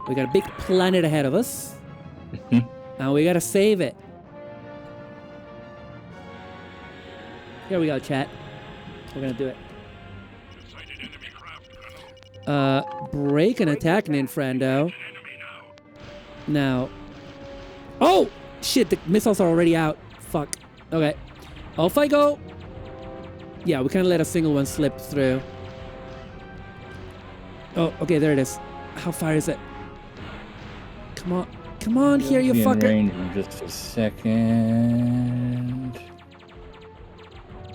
We got a big planet ahead of us. And we gotta save it. Here we go, chat. We're gonna do it. Break and attack, Ninfrando. Now. Oh! Shit, the missiles are already out. Fuck. Okay. Off I go. Yeah, we can't let a single one slip through. Oh, okay, there it is. How far is it? Come on. Come on here, you fucker. Range in just a second.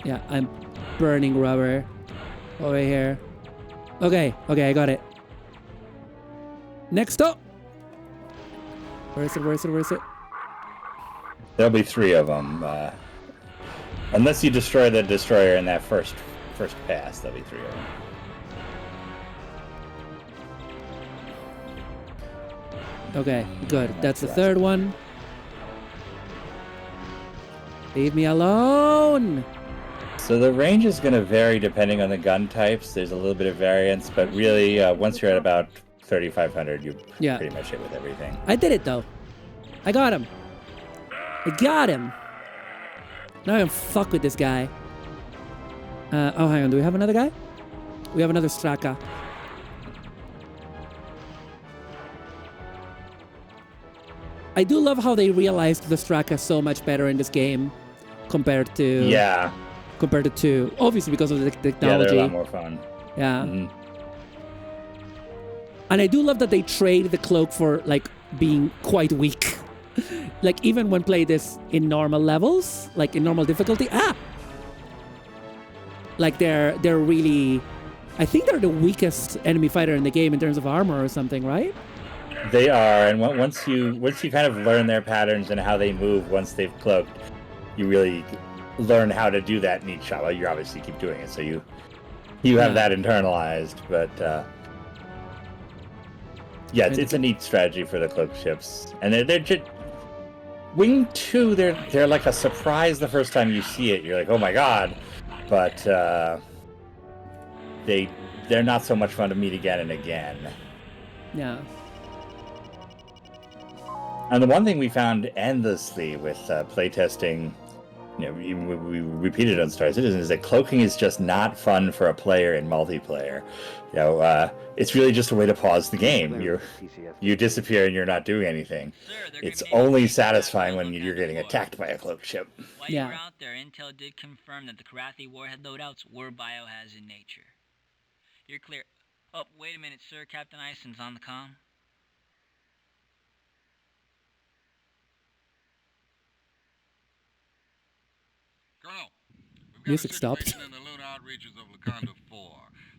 Yeah, I'm burning rubber over here. Okay, I got it. Next up. Where is it? There'll be 3 of them. Unless you destroy the destroyer in that first pass, there'll be 3 of them. Okay, good. That's the third one. Leave me alone! So the range is going to vary depending on the gun types. There's a little bit of variance, but really, once you're at about 3,500, you're pretty much hit with everything. I did it, though. I got him. Now I'm gonna fuck with this guy. Oh, hang on. Do we have another guy? We have another Straka. I do love how they realized the Straka so much better in this game compared to compared to 2. Obviously, because of the technology. Yeah, they're a lot more fun. Yeah. Mhm. And I do love that they trade the cloak for like being quite weak. Like even when play this in normal levels, like in normal difficulty, like they're really, I think they're the weakest enemy fighter in the game in terms of armor or something, right? They are, and once you kind of learn their patterns and how they move once they've cloaked, you really learn how to do that in each shot. Well, you obviously keep doing it, so you have that internalized, but yeah, it's a neat strategy for the cloak ships, and they're just Wing 2. They're like a surprise the first time you see it. You're like, oh my god, but they're not so much fun to meet again and again. Yeah. And the one thing we found endlessly with playtesting, you know, we repeated on Star Citizen, is that cloaking is just not fun for a player in multiplayer. You know, it's really just a way to pause the game. You disappear and you're not doing anything. It's only satisfying when you're getting attacked by a cloak ship. While you were out there, Intel did confirm that the Karathi warhead loadouts were biohazard in nature. You're clear. Oh, wait a minute, sir. Captain Ison's on the comm. Colonel, Music stopped. in the lunar outreaches of Laconda 4.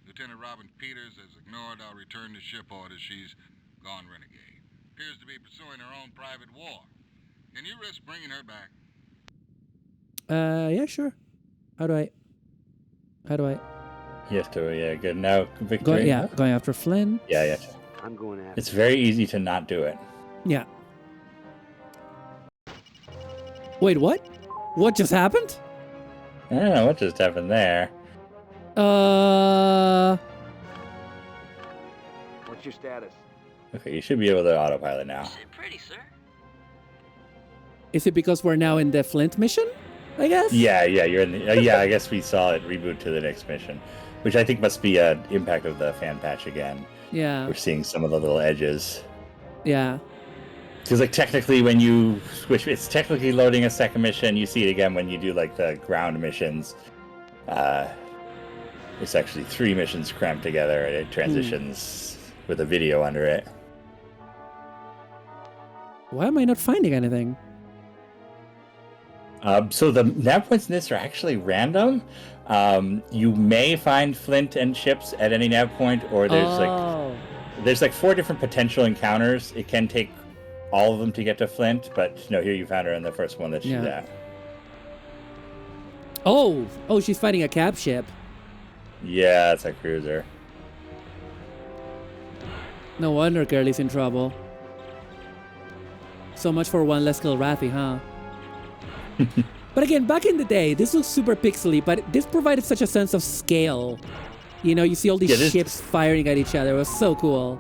Lieutenant Robin Peters has ignored our return to ship orders. She's gone renegade. Appears to be pursuing her own private war. Can you risk bringing her back? Yeah, sure. How do I? You have to, yeah, good. Now, Victory. Going after Flint. Yeah. I'm going after. It's very easy to not do it. Yeah. Wait, what? What just happened? I don't know what just happened there. What's your status? Okay, you should be able to autopilot now. Pretty, sir. Is it because we're now in the Flint mission? I guess. Yeah, you're in the. I guess we saw it reboot to the next mission, which I think must be an impact of the fan patch again. Yeah. We're seeing some of the little edges. Yeah. Because like technically, when you switch, it's technically loading a second mission. You see it again when you do like the ground missions. It's actually 3 missions cramped together, and it transitions with a video under it. Why am I not finding anything? So the nav points in this are actually random. You may find Flint and ships at any nav point, or there's like 4 different potential encounters. It can take all of them to get to Flint, but no, here you found her in the first one that she's at. Oh, she's fighting a cap ship. Yeah, it's a cruiser. No wonder Curly's in trouble. So much for one less Kilrathi, huh? But again, back in the day, this looks super pixely, but this provided such a sense of scale. You know, you see all these ships firing at each other. It was so cool.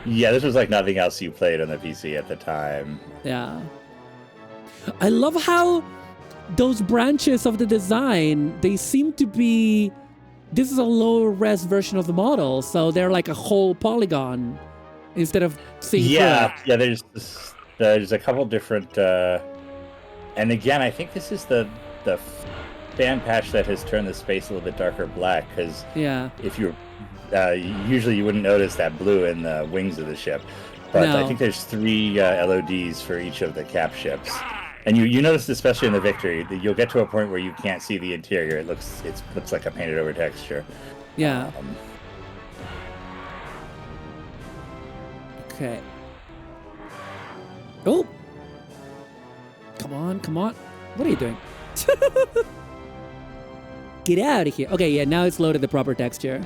Yeah, this was like nothing else you played on the PC at the time. Yeah. I love how those branches of the design, they seem to be... This is a low-res version of the model, so they're like a whole polygon instead of seeing there's a couple different... and again, I think this is the fan patch that has turned the space a little bit darker black, because if you're... usually you wouldn't notice that blue in the wings of the ship, but I think there's 3 LODs for each of the cap ships, and you notice, especially in the Victory, that you'll get to a point where you can't see the interior. It looks like a painted over texture. Yeah. Okay. Oh. Come on. What are you doing? Get out of here. Okay, yeah, now it's loaded the proper texture.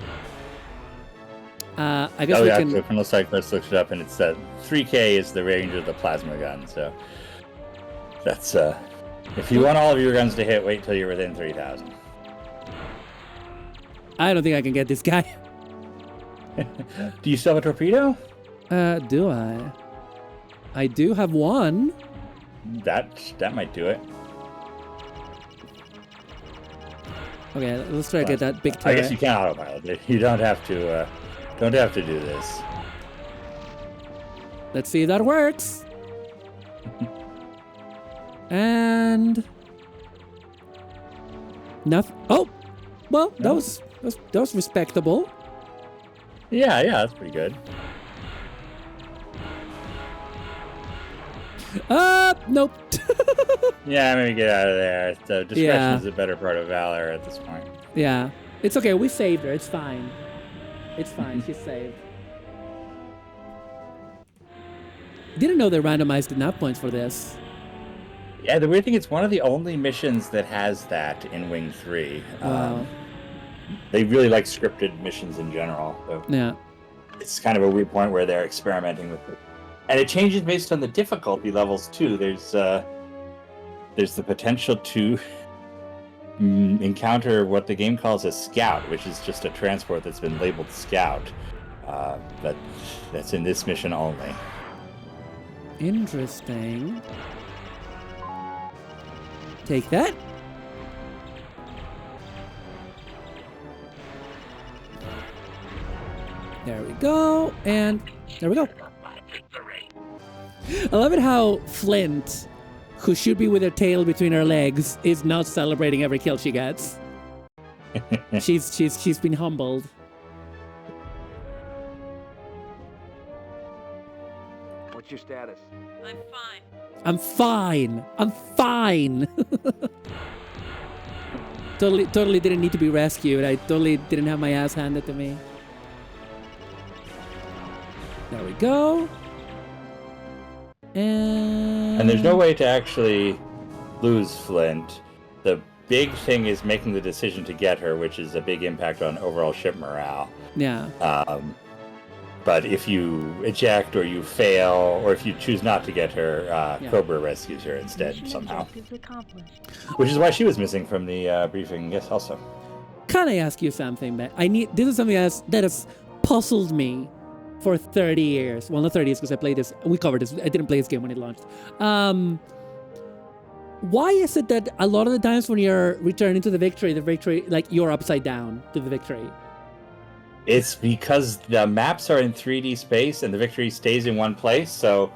I guess we can... So Colonel Cyclist looks it up, and it's that 3K is the range of the plasma gun, so that's, if you want all of your guns to hit, wait till you're within 3,000. I don't think I can get this guy. Do you still have a torpedo? Do I? I do have one. That might do it. Okay, let's try to get that big turret. I guess you can autopilot it. You don't have to do this. Let's see if that works. Nothing. Oh, well, that was respectable. Yeah, that's pretty good. Nope. Yeah, maybe get out of there. So discretion is a better part of valor at this point. Yeah, it's okay. We saved her. It's fine. It's fine. She's saved. Didn't know they randomized enough points for this. Yeah, the weird thing, it's one of the only missions that has that in Wing 3. Wow. They really like scripted missions in general. So Yeah. it's kind of a weird point where they're experimenting with it. And it changes based on the difficulty levels, too. There's the potential to encounter what the game calls a scout, which is just a transport that's been labeled scout. But that's in this mission only. Interesting. Take that. There we go. And there we go. I love it how Flint, who should be with her tail between her legs, is not celebrating every kill she gets. She's been humbled. What's your status? I'm fine. I'm fine. I'm fine. Totally didn't need to be rescued. I totally didn't have my ass handed to me. There we go. And there's no way to actually lose Flint. The big thing is making the decision to get her, which is a big impact on overall ship morale. Yeah. But if you eject or you fail, or if you choose not to get her, Cobra rescues her instead somehow. Which is why she was missing from the briefing, yes, also. Can I ask you something, Ben? This is something that has puzzled me for 30 years. Well, not 30 years because I played this. We covered this. I didn't play this game when it launched. Why is it that a lot of the times when you're returning to the victory, like you're upside down to the victory? It's because the maps are in 3D space and the victory stays in one place, so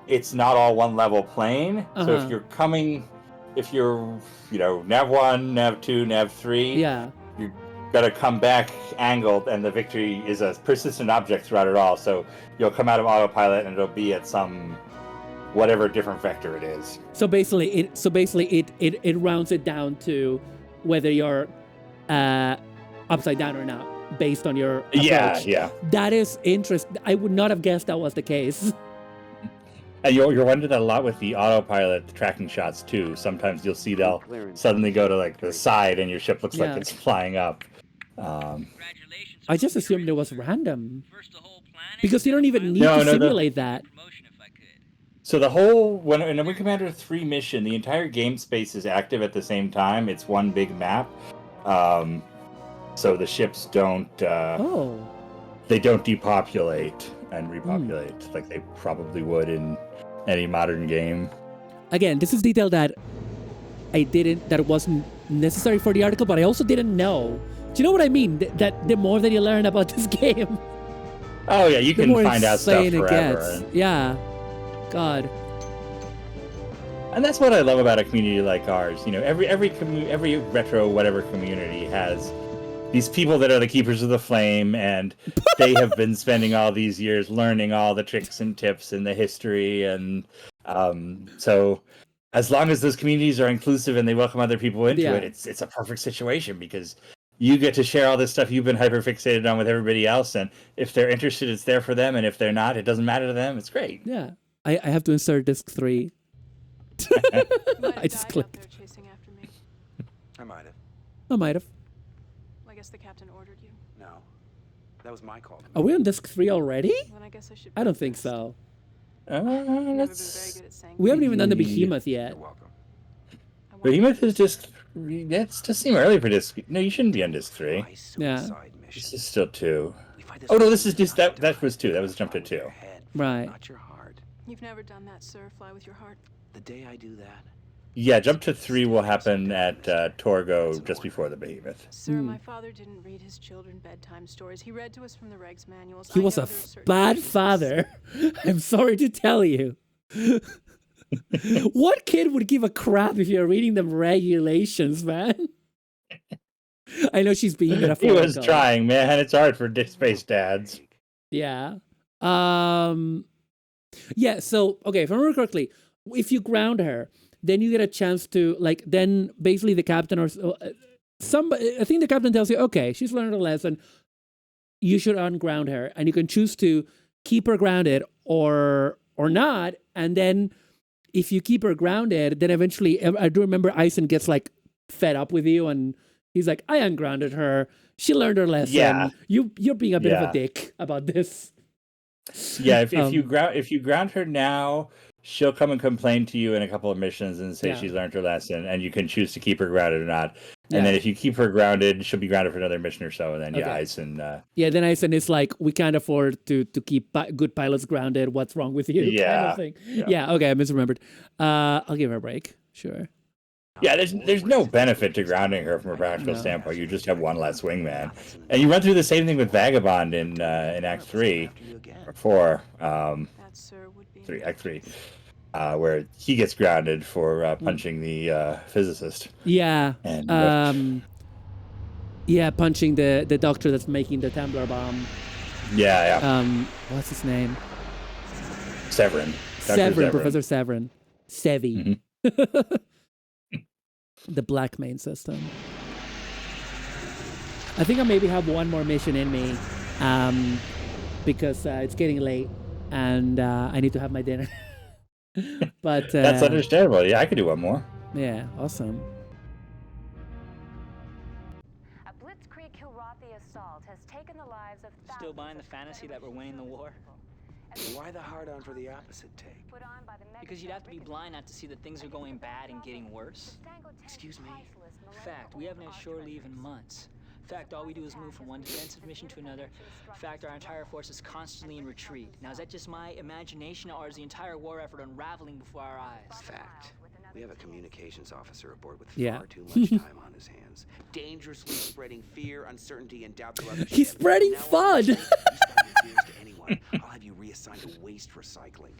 it's not all one level plane. So if you're nav 1, nav 2, nav 3, you've got to come back angled, and the victory is a persistent object throughout it all. So you'll come out of autopilot and it'll be at some whatever different vector it is. So basically it rounds it down to whether you're upside down or not, based on your approach. Yeah. That is interesting. I would not have guessed that was the case. And you'll wonder that a lot with the autopilot tracking shots too. Sometimes you'll see they'll suddenly go to like the side and your ship looks like it's flying up. I just assumed it was random. Because you don't even need to simulate that. So the whole, in a Wing Commander 3 mission, the entire game space is active at the same time. It's one big map. So the ships don't they don't depopulate and repopulate like they probably would in any modern game. Again, this is detail that that wasn't necessary for the article, but I also didn't know. Do you know what I mean? That the more that you learn about this game, oh yeah, you can find out stuff forever. Yeah, God. And that's what I love about a community like ours. You know, every retro whatever community has these people that are the keepers of the flame, and they have been spending all these years learning all the tricks and tips and the history, and so as long as those communities are inclusive and they welcome other people into it, it's a perfect situation because you get to share all this stuff you've been hyper-fixated on with everybody else, and if they're interested, it's there for them, and if they're not, it doesn't matter to them. It's great. Yeah. I have to insert disc 3. I just clicked. I might have. I guess the captain ordered you. No. That was my call. Are we on disc 3 already? Then I guess I should. I don't think so. We haven't even done the Behemoth yet. Behemoth is disc 3. That's just seem early for disc. No, you shouldn't be on disc 3. Yeah. This is still 2. Oh no, this is just that was 2. That was jump to 2. Right. Not your heart. You've never done that, sir. Fly with your heart. The day I do that. Yeah, jump to 3 will happen at Torgo just before the Behemoth. Sir, my father didn't read his children bedtime stories. He read to us from the regs manuals. He was a bad father. I'm sorry to tell you. What kid would give a crap if you're reading them regulations, man? I know she's being He metaphorical. was trying, man. It's hard for space dads. Yeah. Yeah, so, okay, if I remember correctly, if you ground her, then you get a chance to, like, then basically the captain or somebody, I think the captain tells you, okay, she's learned a lesson, you should unground her, and you can choose to keep her grounded or not, and then if you keep her grounded, then eventually, I do remember Eisen gets, like, fed up with you, and he's like, I ungrounded her, she learned her lesson, Yeah. You're being a bit of a dick about this. Yeah, if you ground her now, she'll come and complain to you in a couple of missions and say Yeah. she's learned her lesson, and you can choose to keep her grounded or not. And Yeah. then if you keep her grounded, she'll be grounded for another mission or so, and then Okay. Eisen. Yeah, then Eisen is like, we can't afford to keep good pilots grounded. What's wrong with you? Kind Yeah. of thing. Yeah. Okay, I misremembered. I'll give her a break. Sure. Yeah, there's no benefit to grounding her from a practical standpoint. You just have one less wingman, and you run through the same thing with Vagabond in Act 3 or 4, Act 3, where he gets grounded for punching the physicist. Yeah. And yeah, punching the doctor that's making the Templar bomb. Yeah. What's his name? Severin. Severin, Professor Severin. Sevi. The black main system. I think I maybe have one more mission in me, because it's getting late and I need to have my dinner. But that's understandable. Yeah, I could do one more. Yeah, awesome. A blitzkrieg Kilrathi assault has taken the lives of thousands. Still buying the fantasy that we're winning the war? Why the hard-on for the opposite take? Because you'd have to be blind not to see that things are going bad and getting worse. Excuse me? Fact, we haven't had shore leave in months. Fact, all we do is move from one defensive mission to another. Fact, our entire force is constantly in retreat. Now, is that just my imagination, or is the entire war effort unraveling before our eyes? Fact. We have a communications officer aboard with Yeah. far too much time on his hands. Dangerously spreading fear, uncertainty, and doubt throughout the He's ship. spreading Now, FUD. you spread your fears to anyone, I'll have you reassigned to waste recycling.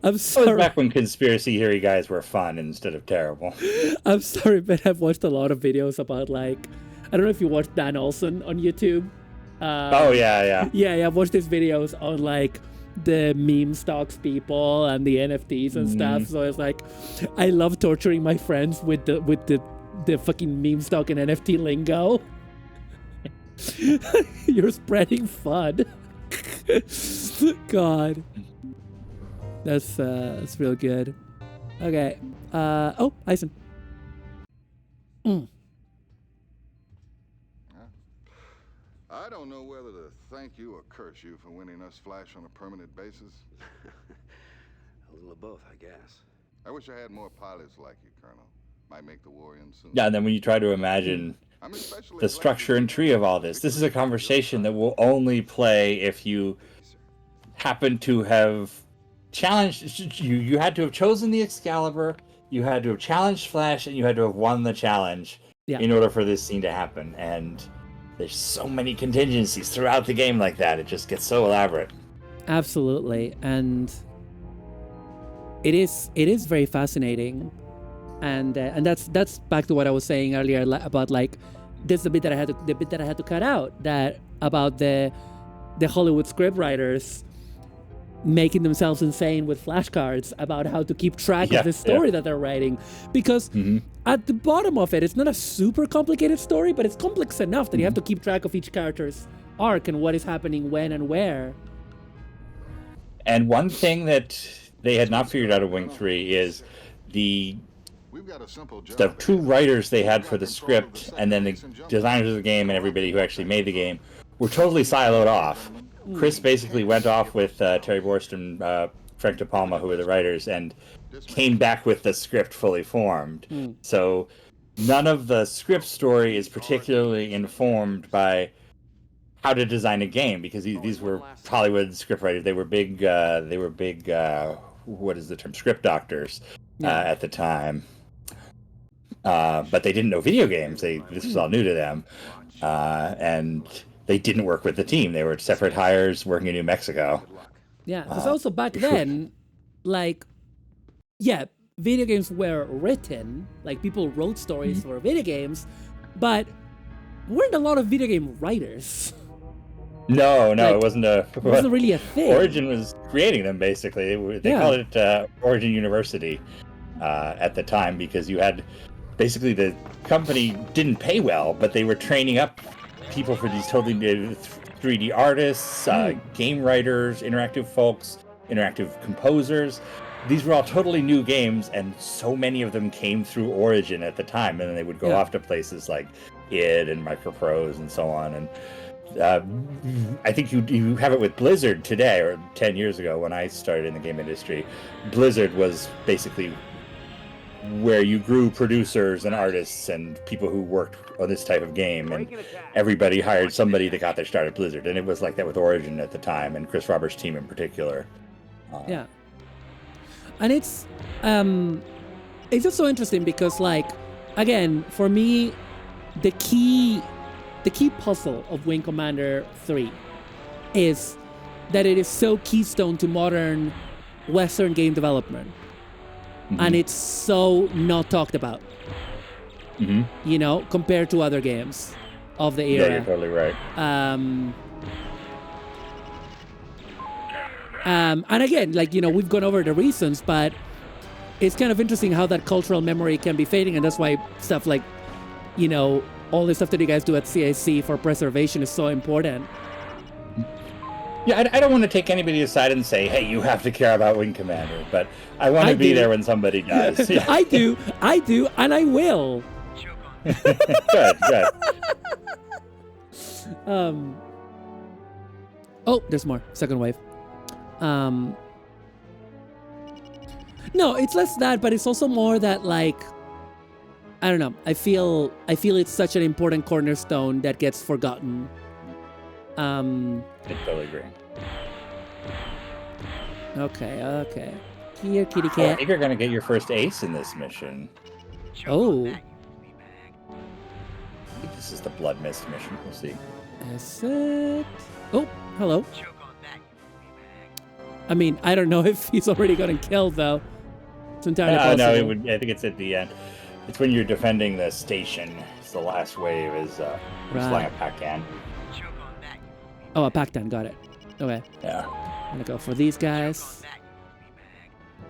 I'm sorry. That was back when conspiracy theory guys were fun instead of terrible. I'm sorry, but I've watched a lot of videos about, like, I don't know if you watched Dan Olson on YouTube. Oh, yeah. Yeah, I've watched his videos on, like, the meme stocks people and the NFTs and stuff. So it's like, I love torturing my friends with the fucking meme stock and NFT lingo. You're spreading FUD. God. That's real good. Okay. Oh, Eisen. I don't know whether to thank you or curse you for winning us Flash on a permanent basis. A little of both, I guess. I wish I had more pilots like you, Colonel. Might make the war end soon. Yeah, and then when you try to imagine the structure and tree of all this is a conversation that will only play if you happen to have challenged. You had to have chosen the Excalibur, you had to have challenged Flash, and you had to have won the challenge in order for this scene to happen. And there's so many contingencies throughout the game like that. It just gets so elaborate. Absolutely, and it is very fascinating, and that's back to what I was saying earlier about, like, this is the bit that I had to cut out, that about the Hollywood scriptwriters making themselves insane with flashcards about how to keep track of the story that they're writing, because at the bottom of it, it's not a super complicated story, but it's complex enough that you have to keep track of each character's arc and what is happening when and where. And one thing that they had not figured out in Wing 3 is the two writers they had for the script, and then the designers of the game and everybody who actually made the game were totally siloed off. Chris basically went off with Terry Borst and Frank De Palma, who were the writers, and came back with the script fully formed. So none of the script story is particularly informed by how to design a game, because these were Hollywood scriptwriters. They were big. What is the term? Script doctors at the time. But they didn't know video games. This was all new to them, and they didn't work with the team. They were separate hires working in New Mexico. Yeah, because also back then, like, yeah, video games were written, like people wrote stories for video games, but weren't a lot of video game writers. No, Like, it wasn't it wasn't really a thing. Origin was creating them, basically. They called it Origin University at the time, because you had, basically, the company didn't pay well, but they were training up people for these totally new 3D artists, game writers, interactive folks, interactive composers. These were all totally new games, and so many of them came through Origin at the time, and then they would go off to places like id and Microprose and so on. And I think you have it with Blizzard today, or 10 years ago when I started in the game industry. Blizzard was basically where you grew producers and artists and people who worked on this type of game, and everybody hired somebody that got their start at Blizzard. And it was like that with Origin at the time, and Chris Roberts' team in particular. And it's just so interesting because, like, again, for me, the key puzzle of Wing Commander 3 is that it is so keystone to modern Western game development. And it's so not talked about, you know, compared to other games of the era. Yeah, you're totally right. And again, like, you know, we've gone over the reasons, but it's kind of interesting how that cultural memory can be fading, and that's why stuff like, you know, all the stuff that you guys do at CIC for preservation is so important. Yeah, I don't want to take anybody aside and say, hey, you have to care about Wing Commander, but I want to be there when somebody does. Yeah. I do, and I will. Good. Oh, there's more. Second wave. No, it's less that, but it's also more that, like, I don't know. I feel it's such an important cornerstone that gets forgotten. I totally agree. Okay. Here, kitty I cat. think you're going to get your first ace in this mission. Oh. I think this is the Blood Mist mission. We'll see. Is it? Oh, hello. I mean, I don't know if he's already gotten killed, though. It's entirely possible. No, I think it's at the end. It's when you're defending the station. It's the last wave is flying a pack-can. Oh, a Pac-10, got it. Okay. Yeah. I'm gonna go for these guys.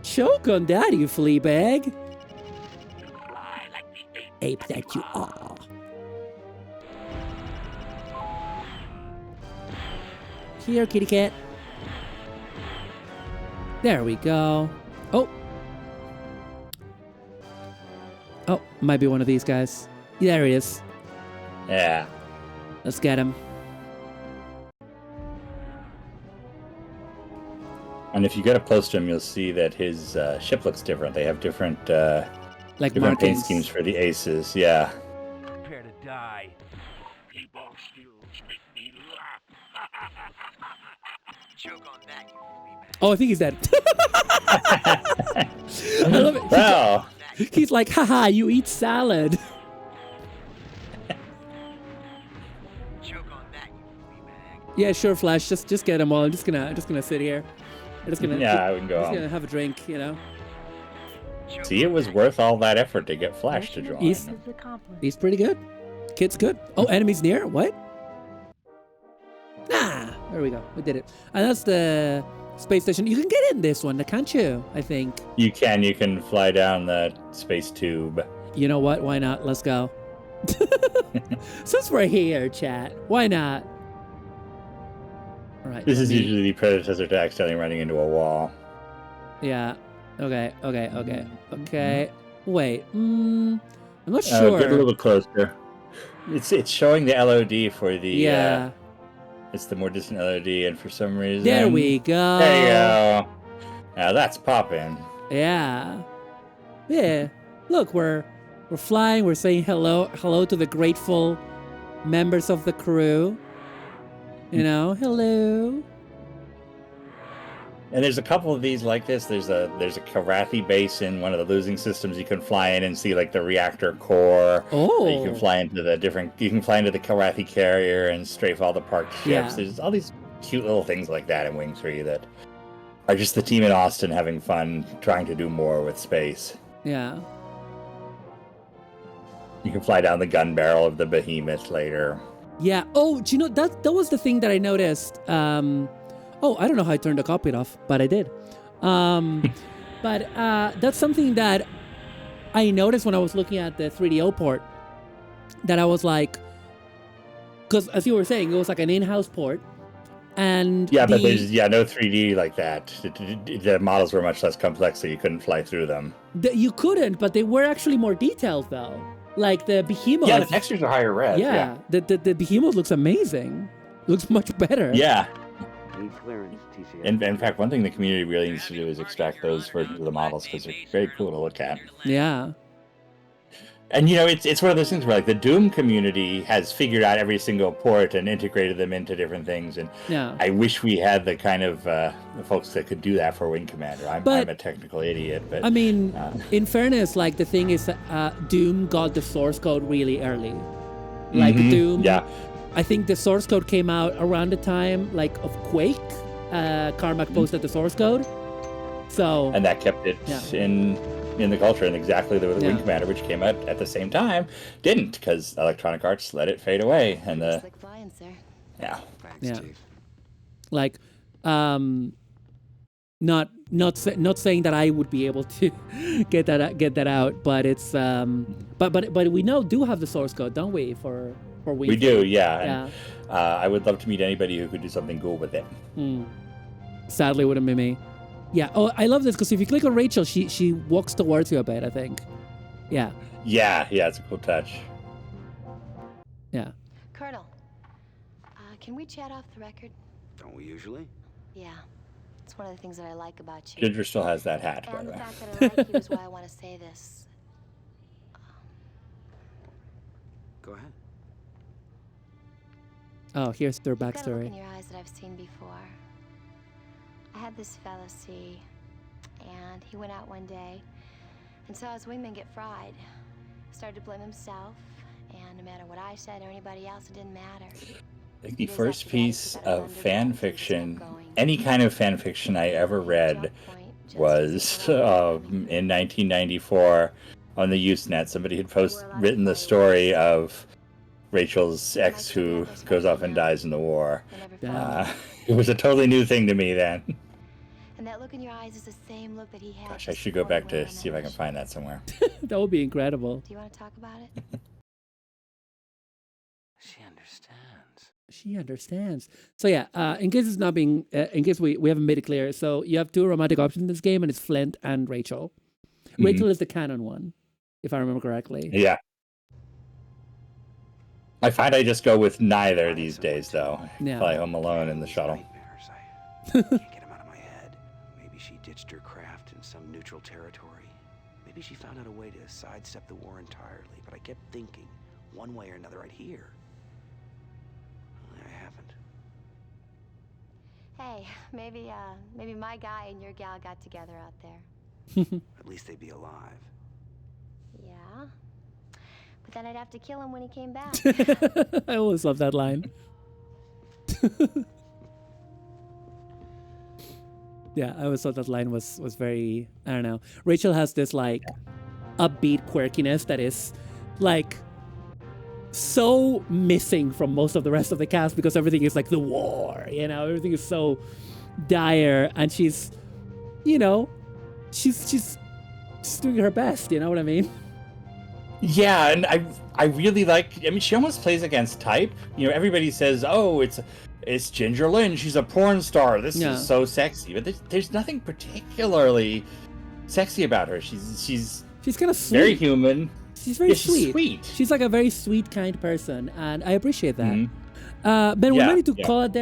Choke on that, you flea bag. Ape that you are. Here, kitty cat. There we go. Oh, might be one of these guys. There he is. Yeah. Let's get him. And if you get up close to him, you'll see that his ship looks different. They have different like different paint markings. schemes for the aces. Yeah. Prepare to die. People skills make me laugh. Choke on that, you Oh, I think he's dead. I love it. Well. He's like, haha, you eat salad. Yeah, sure, Flash. Just get them all. I'm just gonna sit here. I'm just gonna we can go just on. gonna have a drink, you know. See, it was worth all that effort to get Flash to draw. He's pretty good. Kid's good. Oh, enemies near. What? Ah, there we go. We did it. And that's the space station. You can get in this one, can't you? I think. You can fly down the space tube. You know what? Why not? Let's go. Since we're here, chat, why not? All right. This is usually the predecessor to accidentally running into a wall. Yeah. Okay. Wait. I'm not sure. Get a little closer. It's showing the LOD for the. Yeah. It's the more distant LOD, and for some reason. There we go. There you go. Now that's popping. Yeah. Yeah. Look, we're flying. We're saying hello to the grateful members of the crew. You know, hello. And there's a couple of these like this. There's a Karathi base in one of the losing systems. You can fly in and see like the reactor core. Oh. You can fly into the Karathi carrier and strafe all the parked ships. Yeah. There's all these cute little things like that in Wing 3 that Or just the team in Austin having fun trying to do more with space. Yeah. You can fly down the gun barrel of the behemoth later. Yeah. Oh, do you know that was the thing that I noticed. Oh, I don't know how I turned the cockpit off, but I did. But that's something that I noticed when I was looking at the 3DO port. That I was like, because as you were saying, it was like an in-house port, and but there's no 3D like that. The models were much less complex, so you couldn't fly through them. You couldn't, but they were actually more detailed though. Like the behemoth. Yeah, the textures are higher res. Yeah. The behemoth looks amazing. Looks much better. Yeah. Need clearance, TCS. In fact, one thing the community really needs to do is extract those versions of the models because they're very cool to look at. Yeah. And it's one of those things where like the Doom community has figured out every single port and integrated them into different things. And I wish we had the kind of folks that could do that for Wing Commander. I'm a technical idiot, but I mean, in fairness, like the thing is, Doom got the source code really early. Like Doom. Yeah. I think the source code came out around the time like of Quake. Carmack posted the source code. So. And that kept it in the culture, and exactly the Wing Commander, which came out at the same time, didn't, because Electronic Arts let it fade away. And like flying, sir. Yeah. Thanks, Chief. Like, not saying that I would be able to get that out, but it's but we do have the source code, don't we? For Wing. We do, yeah. And, I would love to meet anybody who could do something cool with it. Sadly, wouldn't be me. Yeah. Oh, I love this because if you click on Rachel, she walks towards you a bit, I think. Yeah. Yeah, it's a cool touch. Yeah. Colonel, can we chat off the record? Don't we usually? Yeah. It's one of the things that I like about you. Ginger still has that hat, by and the the way. fact that I like you is why I want to say this. Go ahead. Oh, here's their You've got a look backstory. in your eyes that I've seen before. I had this fella see, and he went out one day and saw his wingman get fried. Started to blame himself, and no matter what I said or anybody else, it didn't matter. I think the first piece of fan fiction, any kind of fan fiction I ever read, was in 1994 on the Usenet. Somebody had written the story of Rachel's ex who goes off and dies in the war. It was a totally new thing to me then. And that look in your eyes is the same look that he had. Gosh, I should go back to see if I can find that somewhere. That would be incredible. Do you want to talk about it? She understands. She understands. So yeah, in case it's not being, in case we haven't made it clear, so you have two romantic options in this game, and it's Flint and Rachel. Rachel is the canon one, if I remember correctly. Yeah. I find I just go with neither these days, though. Yeah. Fly home alone in the shuttle. Can't get him out of my head. Maybe she ditched her craft in some neutral territory. Maybe she found out a way to sidestep the war entirely, but I kept thinking, one way or another, I'd hear. I haven't. Hey, maybe my guy and your gal got together out there. At least they'd be alive. Yeah. But then I'd have to kill him when he came back. I always love that line. Yeah, I always thought that line was very, I don't know. Rachel has this like upbeat quirkiness that is like so missing from most of the rest of the cast because everything is like the war, everything is so dire, and she's she's doing her best, you know what I mean? Yeah, and I really like, she almost plays against type. Everybody says, oh, it's Ginger Lynn, she's a porn star, this is so sexy, but there's nothing particularly sexy about her. She's kind of sweet. Very human. She's very sweet. She's like a very sweet, kind person, and I appreciate that. Mm-hmm. Ben, we're ready to call it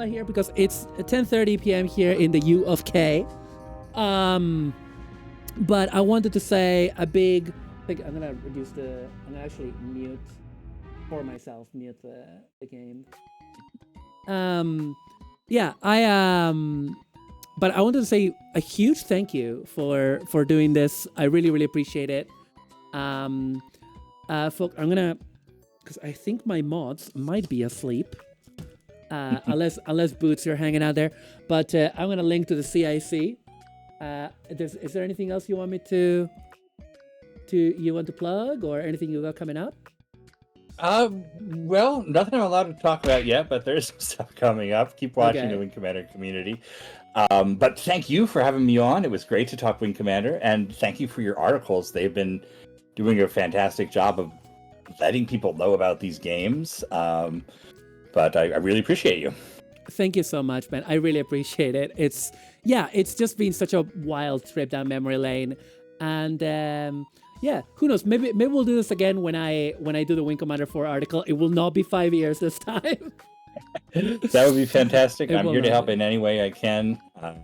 here because it's 10:30 p.m. here in the U of K. But I wanted to say a big. I'm gonna actually mute for myself. Mute the game. But I wanted to say a huge thank you for doing this. I really, really appreciate it. Folk, I'm gonna, because I think my mods might be asleep. unless Boots are hanging out there. But I'm gonna link to the CIC. Is there anything else you want me to plug, or anything you got coming up? Well, nothing I'm allowed to talk about yet, but there's some stuff coming up. Keep watching the Wing Commander community. But thank you for having me on. It was great to talk Wing Commander, and thank you for your articles. They've been doing a fantastic job of letting people know about these games. But I really appreciate you. Thank you so much, Ben. I really appreciate it. It's just been such a wild trip down memory lane, and who knows? Maybe we'll do this again when I do the Wing Commander 4 article. It will not be 5 years this time. That would be fantastic. I'm here to help be. in any way I can. And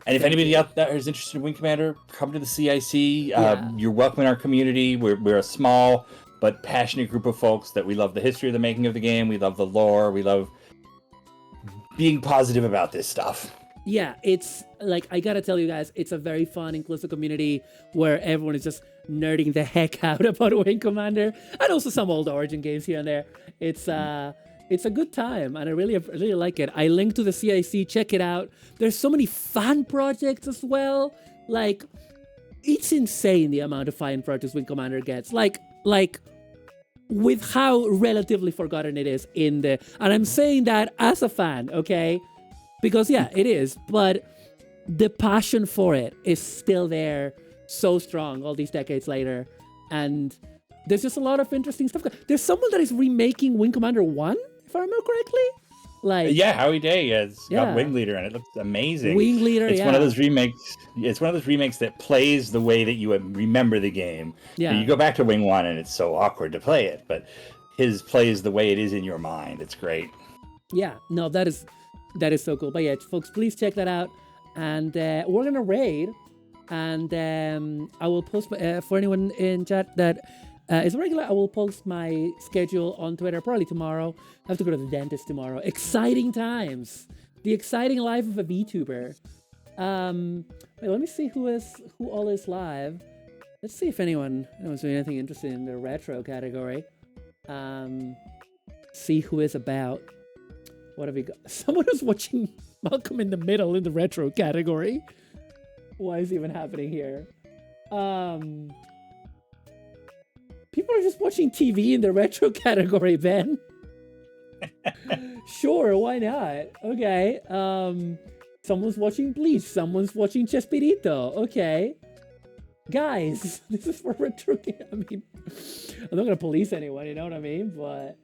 if anybody out there is interested in Wing Commander, come to the CIC. You're welcome in our community. We're a small but passionate group of folks that we love the history of the making of the game. We love the lore. We love being positive about this stuff. Yeah, it's like, I gotta tell you guys, it's a very fun, inclusive community where everyone is just nerding the heck out about Wing Commander, and also some old Origin games here and there. It's a good time, and I really like it. I linked to the CIC, check it out. There's so many fan projects as well. Like, it's insane the amount of fan projects Wing Commander gets. Like with how relatively forgotten it is and I'm saying that as a fan, okay? Because it is, but the passion for it is still there, so strong all these decades later, and there's just a lot of interesting stuff. There's someone that is remaking Wing Commander 1, if I remember correctly. Howie Day has got Wing Leader, and it looks amazing. Wing Leader, it's one of those remakes. It's one of those remakes that plays the way that you remember the game. Yeah, you go back to Wing 1, and it's so awkward to play it, but his plays the way it is in your mind. It's great. Yeah, no, that is so cool. But yeah, folks, please check that out. And we're gonna raid, and I will post for anyone in chat that is regular. I will post my schedule on Twitter probably tomorrow. I have to go to the dentist tomorrow. Exciting times. The exciting life of a VTuber. Wait, let me see who all is live. Let's see if anyone's doing anything interesting in the retro category. See who is about. What have we got? Someone is watching Malcolm in the Middle in the retro category. Why is it even happening here? People are just watching TV in the retro category, Ben. Sure, why not? Okay. Someone's watching Bleach. Someone's watching Chespirito. Okay. Guys, this is for retro. I mean, I'm not gonna police anyone, you know what I mean? But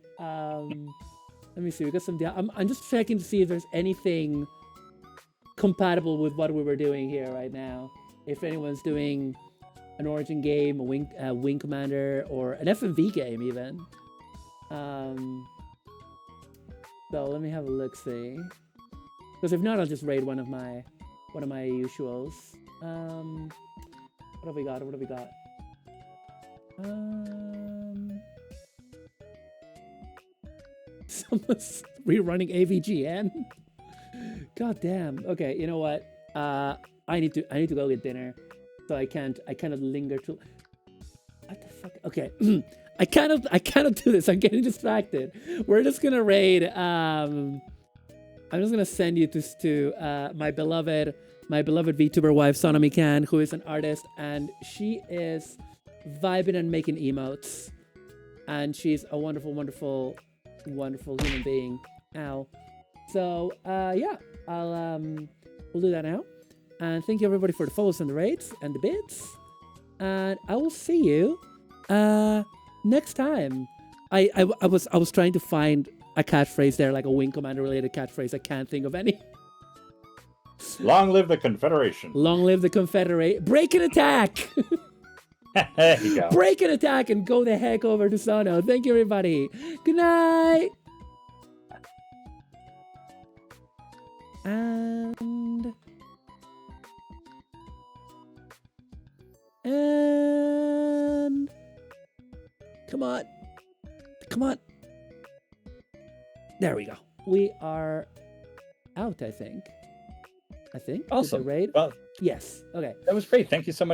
let me see. We got some. I'm just checking to see if there's anything compatible with what we were doing here right now. If anyone's doing an Origin game, a Wing Commander, or an FMV game even. So let me have a look. See, because if not, I'll just raid one of my usuals. What have we got? Someone's rerunning AVGN. God damn. Okay, you know what? I need to go get dinner, so I cannot linger too. What the fuck? Okay, I cannot do this. I'm getting distracted. We're just gonna raid. I'm just gonna send you to my beloved VTuber wife Sonomi Khan, who is an artist, and she is vibing and making emotes, and she's a wonderful human being. Ow. So we'll do that now. And thank you everybody for the follows and the rates and the bits. And I will see you next time. I was trying to find a catchphrase there, like a Wing Commander related catchphrase. I can't think of any. Long live the Confederation. Long live the Confederate. Break and attack. There you go. Break and attack and go the heck over to Sono. Thank you everybody. Good night. And come on. There we go. We are out, I think. Awesome. Did the raid? Well, yes. Okay. That was great. Thank you so much.